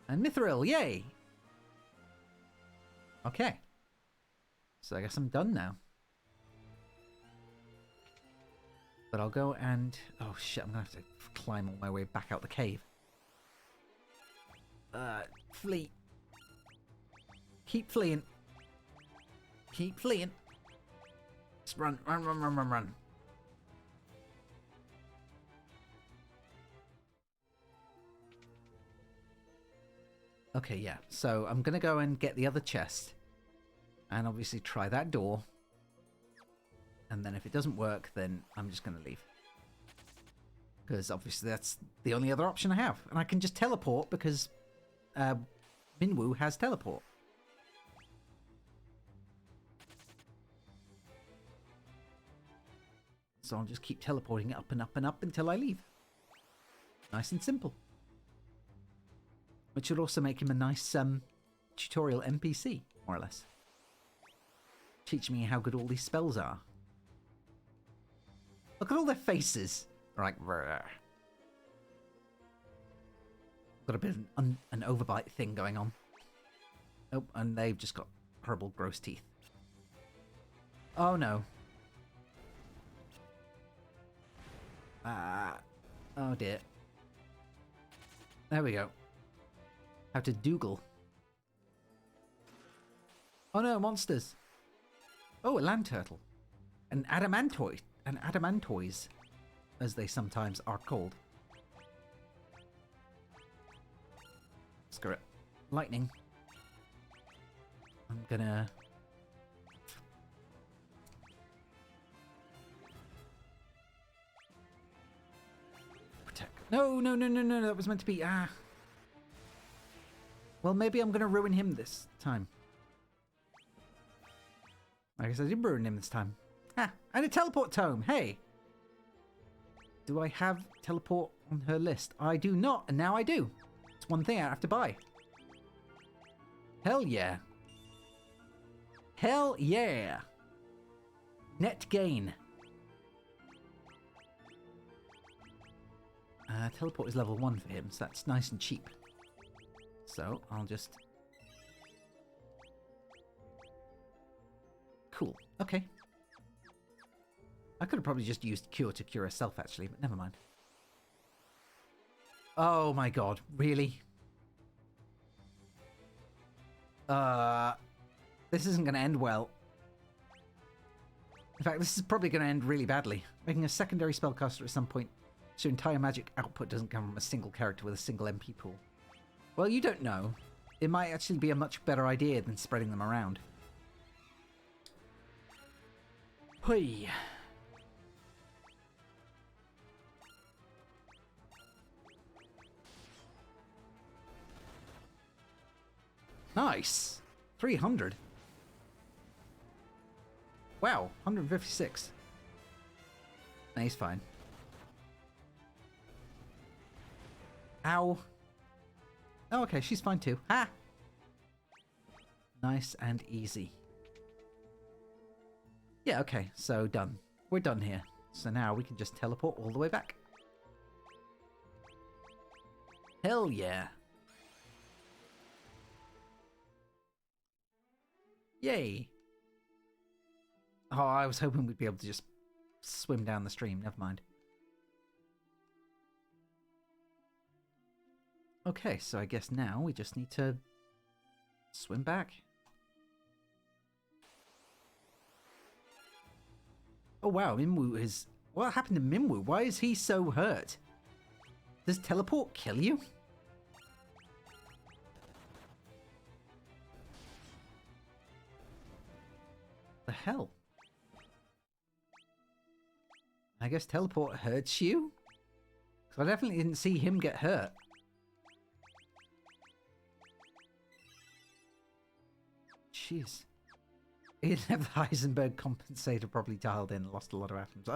Speaker 1: And Mithril. Yay. Okay. So I guess I'm done now. But I'll go and... Oh shit, I'm going to have to climb all my way back out the cave. Flee. Keep fleeing. Keep fleeing. Just run, run, run, run, run, run. Okay, yeah. So I'm going to go and get the other chest. And obviously try that door. And then if it doesn't work, then I'm just going to leave. Because obviously that's the only other option I have. And I can just teleport because Minwu has teleport. So I'll just keep teleporting up and up and up until I leave. Nice and simple. Which would also make him a nice tutorial NPC, more or less. Teach me how good all these spells are. Look at all their faces. Like, rrr. Got a bit of an overbite thing going on. Oh, and they've just got horrible, gross teeth. Oh no. Oh dear. There we go. How to Dougal. Oh no, monsters. Oh, a land turtle. An adamantoid. An adamantoise, as they sometimes are called. Screw it. Lightning. I'm gonna... Protect. No, no, no, no, no, that was meant to be... Ah. Well, maybe I'm gonna ruin him this time. I guess I did ruin him this time. Ah, and a teleport tome. Hey. Do I have teleport on her list? I do not, and now I do. It's one thing I have to buy. Hell yeah. Hell yeah. Net gain. Teleport is level 1 for him, so that's nice and cheap. So, I'll just... Cool. Okay. I could have probably just used Cure to cure herself, actually, but never mind. Oh my god, really? This isn't going to end well. In fact, this is probably going to end really badly. Making a secondary spellcaster at some point so entire magic output doesn't come from a single character with a single MP pool. Well, you don't know. It might actually be a much better idea than spreading them around. Hui. Nice. 300. Wow, 156. Nah, he's fine. Ow. Oh, okay, she's fine too. Ha! Nice and easy. Yeah, okay, so done. We're done here. So now we can just teleport all the way back. Hell yeah. Yay. Oh, I was hoping we'd be able to just swim down the stream. Never mind. Okay, so I guess now we just need to swim back. Oh wow, Minwoo is... What happened to Minwoo? Why is he so hurt? Does teleport kill you? The hell? I guess teleport hurts you? Because I definitely didn't see him get hurt. Jeez. He didn't have the Heisenberg compensator properly dialed in, lost a lot of atoms.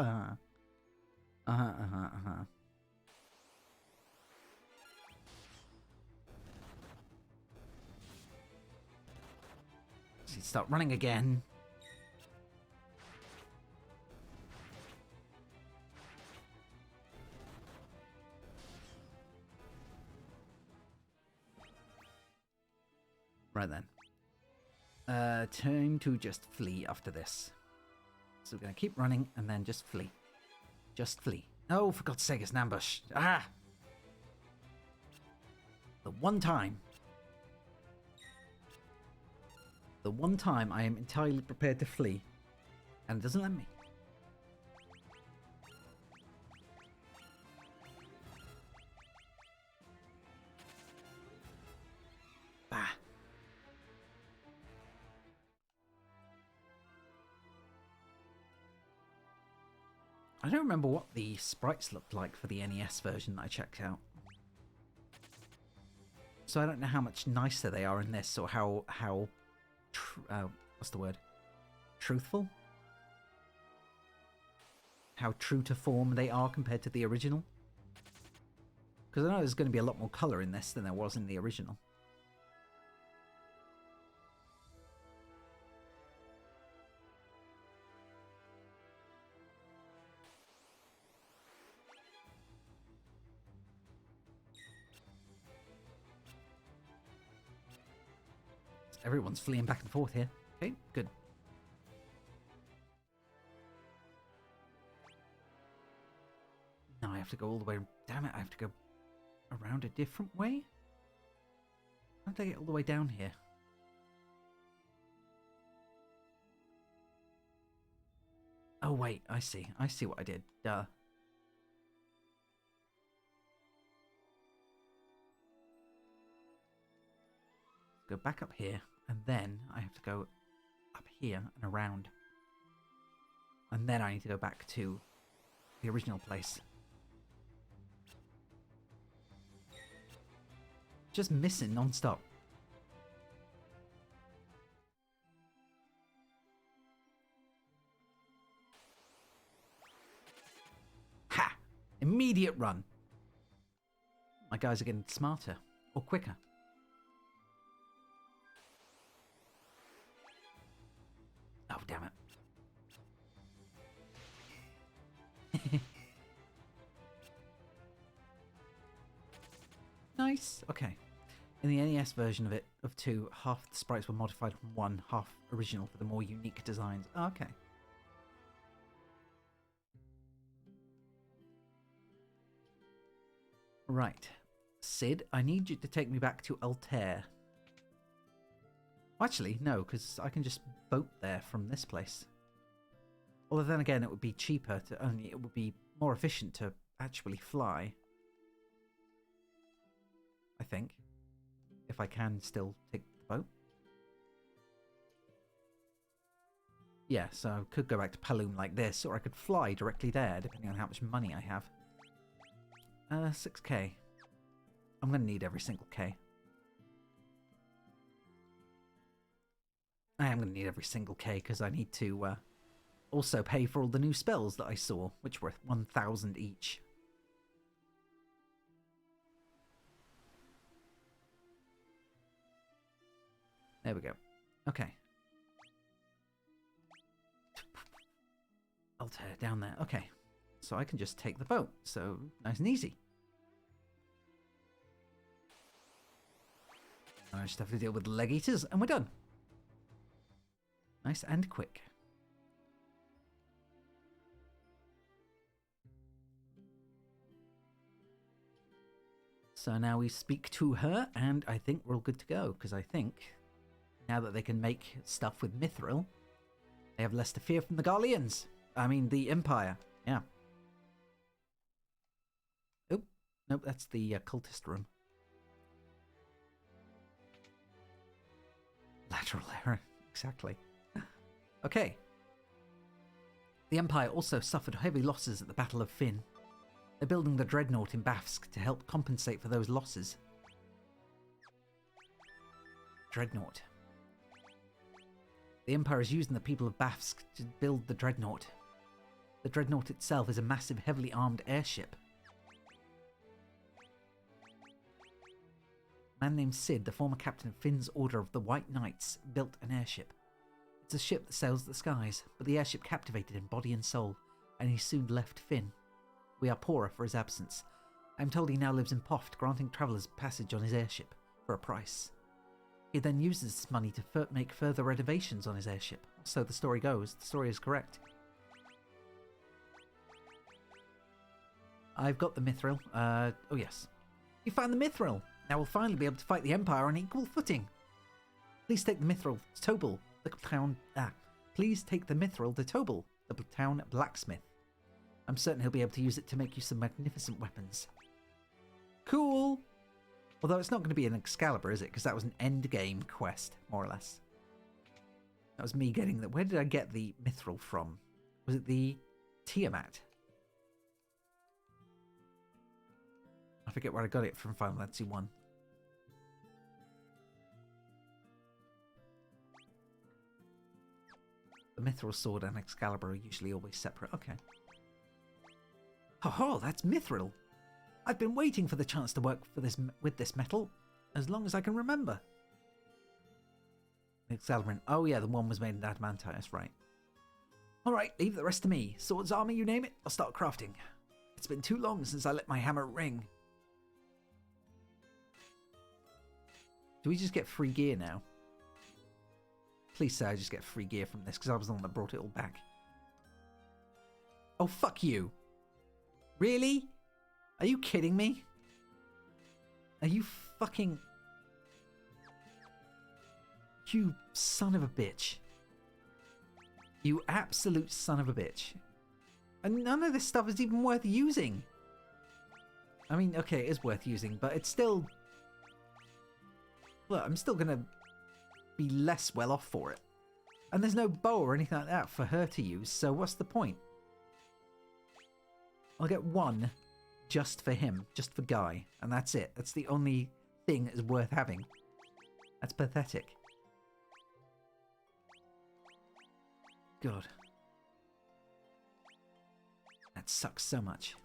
Speaker 1: So he'd start running again. Right then. Time to just flee after this. So we're going to keep running and then just flee. Just flee. Oh, for God's sake, it's an ambush. Ah! The one time I am entirely prepared to flee. And it doesn't let me. Bah. I don't remember what the sprites looked like for the NES version that I checked out. So I don't know how much nicer they are in this, or how what's the word? Truthful? How true to form they are compared to the original. Because I know there's going to be a lot more colour in this than there was in the original. Everyone's fleeing back and forth here. Okay, good. Now I have to go all the way... Damn it, I have to go around a different way? How did I get all the way down here? Oh wait, I see. I see what I did. Duh. Go back up here, and then I have to go up here and around. And then I need to go back to the original place. Just missing non-stop. Ha! Immediate run. My guys are getting smarter or quicker. Oh, damn it. Nice. Okay. In the NES version of 2, half the sprites were modified from 1, half original for the more unique designs. Oh, okay. Right. Sid, I need you to take me back to Altair. Actually, no, because I can just boat there from this place. Although then again, it would be cheaper to it would be more efficient to actually fly. I think. If I can still take the boat. Yeah, so I could go back to Paloom like this, or I could fly directly there, depending on how much money I have. 6k. I'm going to need every single K. I am going to need every single K, because I need to also pay for all the new spells that I saw, which were 1,000 each. There we go. Okay. Altair down there. Okay. So I can just take the boat. So nice and easy. I just have to deal with the leg eaters and we're done. Nice and quick. So now we speak to her, and I think we're all good to go, because I think now that they can make stuff with Mithril, they have less to fear from the Garleans. I mean, the Empire. Yeah. Oh, nope, that's the cultist room. Lateral error, exactly. Okay. The Empire also suffered heavy losses at the Battle of Fynn. They're building the Dreadnought in Bafsk to help compensate for those losses. Dreadnought. The Empire is using the people of Bafsk to build the Dreadnought. The Dreadnought itself is a massive, heavily armed airship. A man named Sid, the former captain of Finn's Order of the White Knights, built an airship. It's a ship that sails the skies, but the airship captivated him body and soul, and he soon left Fynn. We are poorer for his absence. I am told he now lives in Poft, granting travellers passage on his airship for a price. He then uses this money to make further renovations on his airship. So the story goes. The story is correct. I've got the Mithril. Oh yes. You found the Mithril! Now we'll finally be able to fight the Empire on equal footing. Please take the Mithril to Tobal, the town... Please take the Mithril to Tobal, the town blacksmith. I'm certain he'll be able to use it to make you some magnificent weapons. Cool! Although it's not going to be an Excalibur, is it? Because that was an end-game quest, more or less. That was me getting that. Where did I get the Mithril from? Was it the Tiamat? I forget where I got it from Final Fantasy 1. The Mithril sword and Excalibur are usually always separate. Okay. Ho-ho, that's Mithril! I've been waiting for the chance to work for with this metal as long as I can remember. Excalibur. Oh yeah, the one was made in adamantite, that's right. Alright, leave the rest to me. Swords, armor, you name it, I'll start crafting. It's been too long since I let my hammer ring. Do we just get free gear now? Please say I just get free gear from this, because I was the one that brought it all back. Oh, fuck you. Really? Are you kidding me? Are you fucking... You son of a bitch. You absolute son of a bitch. And none of this stuff is even worth using. I mean, okay, it is worth using, but it's still... Look, I'm still going to be less well off for it. And there's no bow or anything like that for her to use, so what's the point? I'll get one just for him, just for Guy, and that's it. That's the only thing that is worth having. That's pathetic. God. That sucks so much.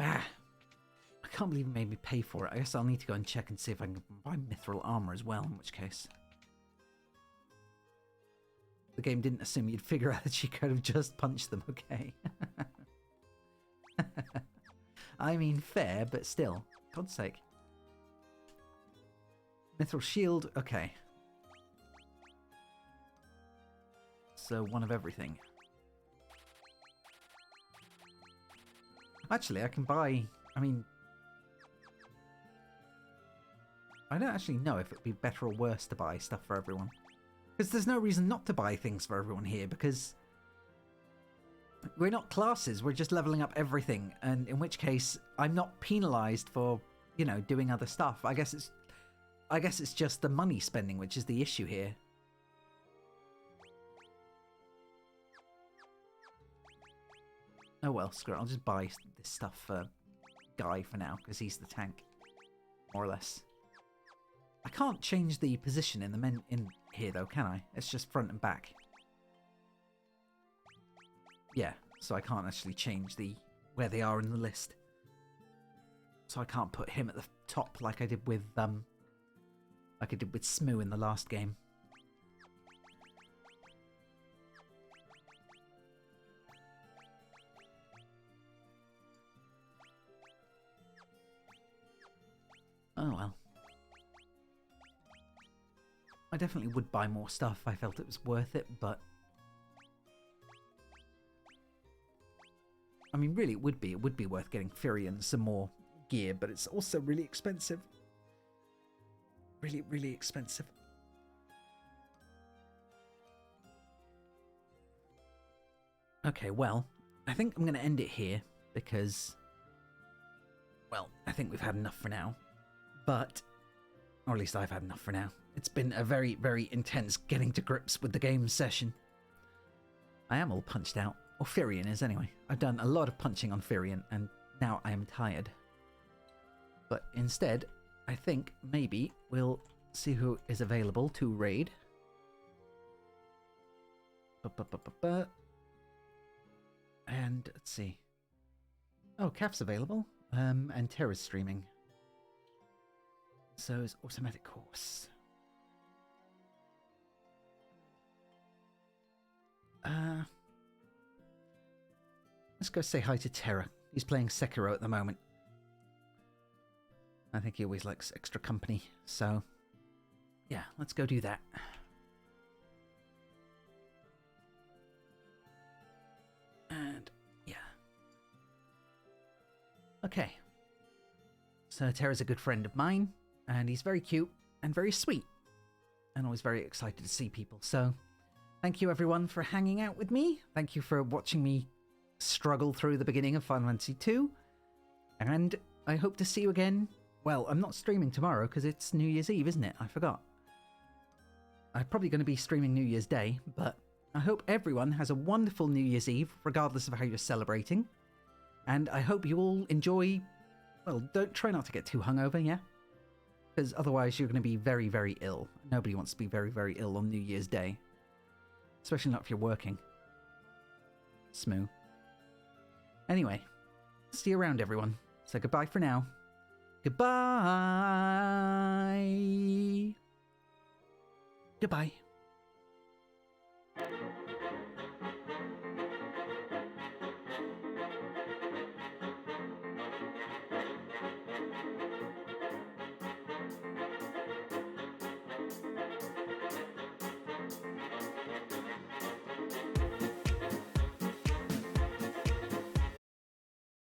Speaker 1: Ah, I can't believe it made me pay for it. I guess I'll need to go and check and see if I can buy Mithril armor as well, in which case. The game didn't assume you'd figure out that she could have just punched them, okay? I mean, fair, but still. God's sake. Mithril shield, okay. So, one of everything. Actually, I can buy... I mean... I don't actually know if it'd be better or worse to buy stuff for everyone. Because there's no reason not to buy things for everyone here, because... we're not classes, we're just leveling up everything. And in which case, I'm not penalised for, you know, doing other stuff. I guess it's just the money spending which is the issue here. Oh well, screw it. I'll just buy this stuff for Guy for now, because he's the tank, more or less. I can't change the position in the men in here though, can I? It's just front and back. Yeah, so I can't actually change where they are in the list. So I can't put him at the top like I did with Smoo in the last game. Oh well. I definitely would buy more stuff. I felt it was worth it, but... I mean, really, it would be. It would be worth getting Firion some more gear, but it's also really expensive. Really, really expensive. Okay, well, I think I'm going to end it here because, well, I think we've had enough for now. But, or at least I've had enough for now. It's been a very, very intense getting to grips with the game session. I am all punched out. Or Firion is, anyway. I've done a lot of punching on Firion, and now I am tired. But instead, I think maybe we'll see who is available to raid. And let's see. Oh, Caf's available. And Terra's streaming. So is Automatic Course. Let's go say hi to Terra. He's playing Sekiro at the moment. I think he always likes extra company, so yeah, let's go do that. And yeah. Okay. So Terra's a good friend of mine, and he's very cute and very sweet, and always very excited to see people. So thank you everyone for hanging out with me. Thank you for watching me struggle through the beginning of Final Fantasy II, and I hope to see you again. Well, I'm not streaming tomorrow because it's New Year's Eve, isn't it? I forgot. I'm probably going to be streaming New Year's Day, but I hope everyone has a wonderful New Year's Eve, regardless of how you're celebrating. And I hope you all enjoy... Well, try not to get too hungover, yeah? Because otherwise you're going to be very, very ill. Nobody wants to be very, very ill on New Year's Day. Especially not if you're working. Smooth. Anyway, see you around, everyone. So goodbye for now. Goodbye. Goodbye.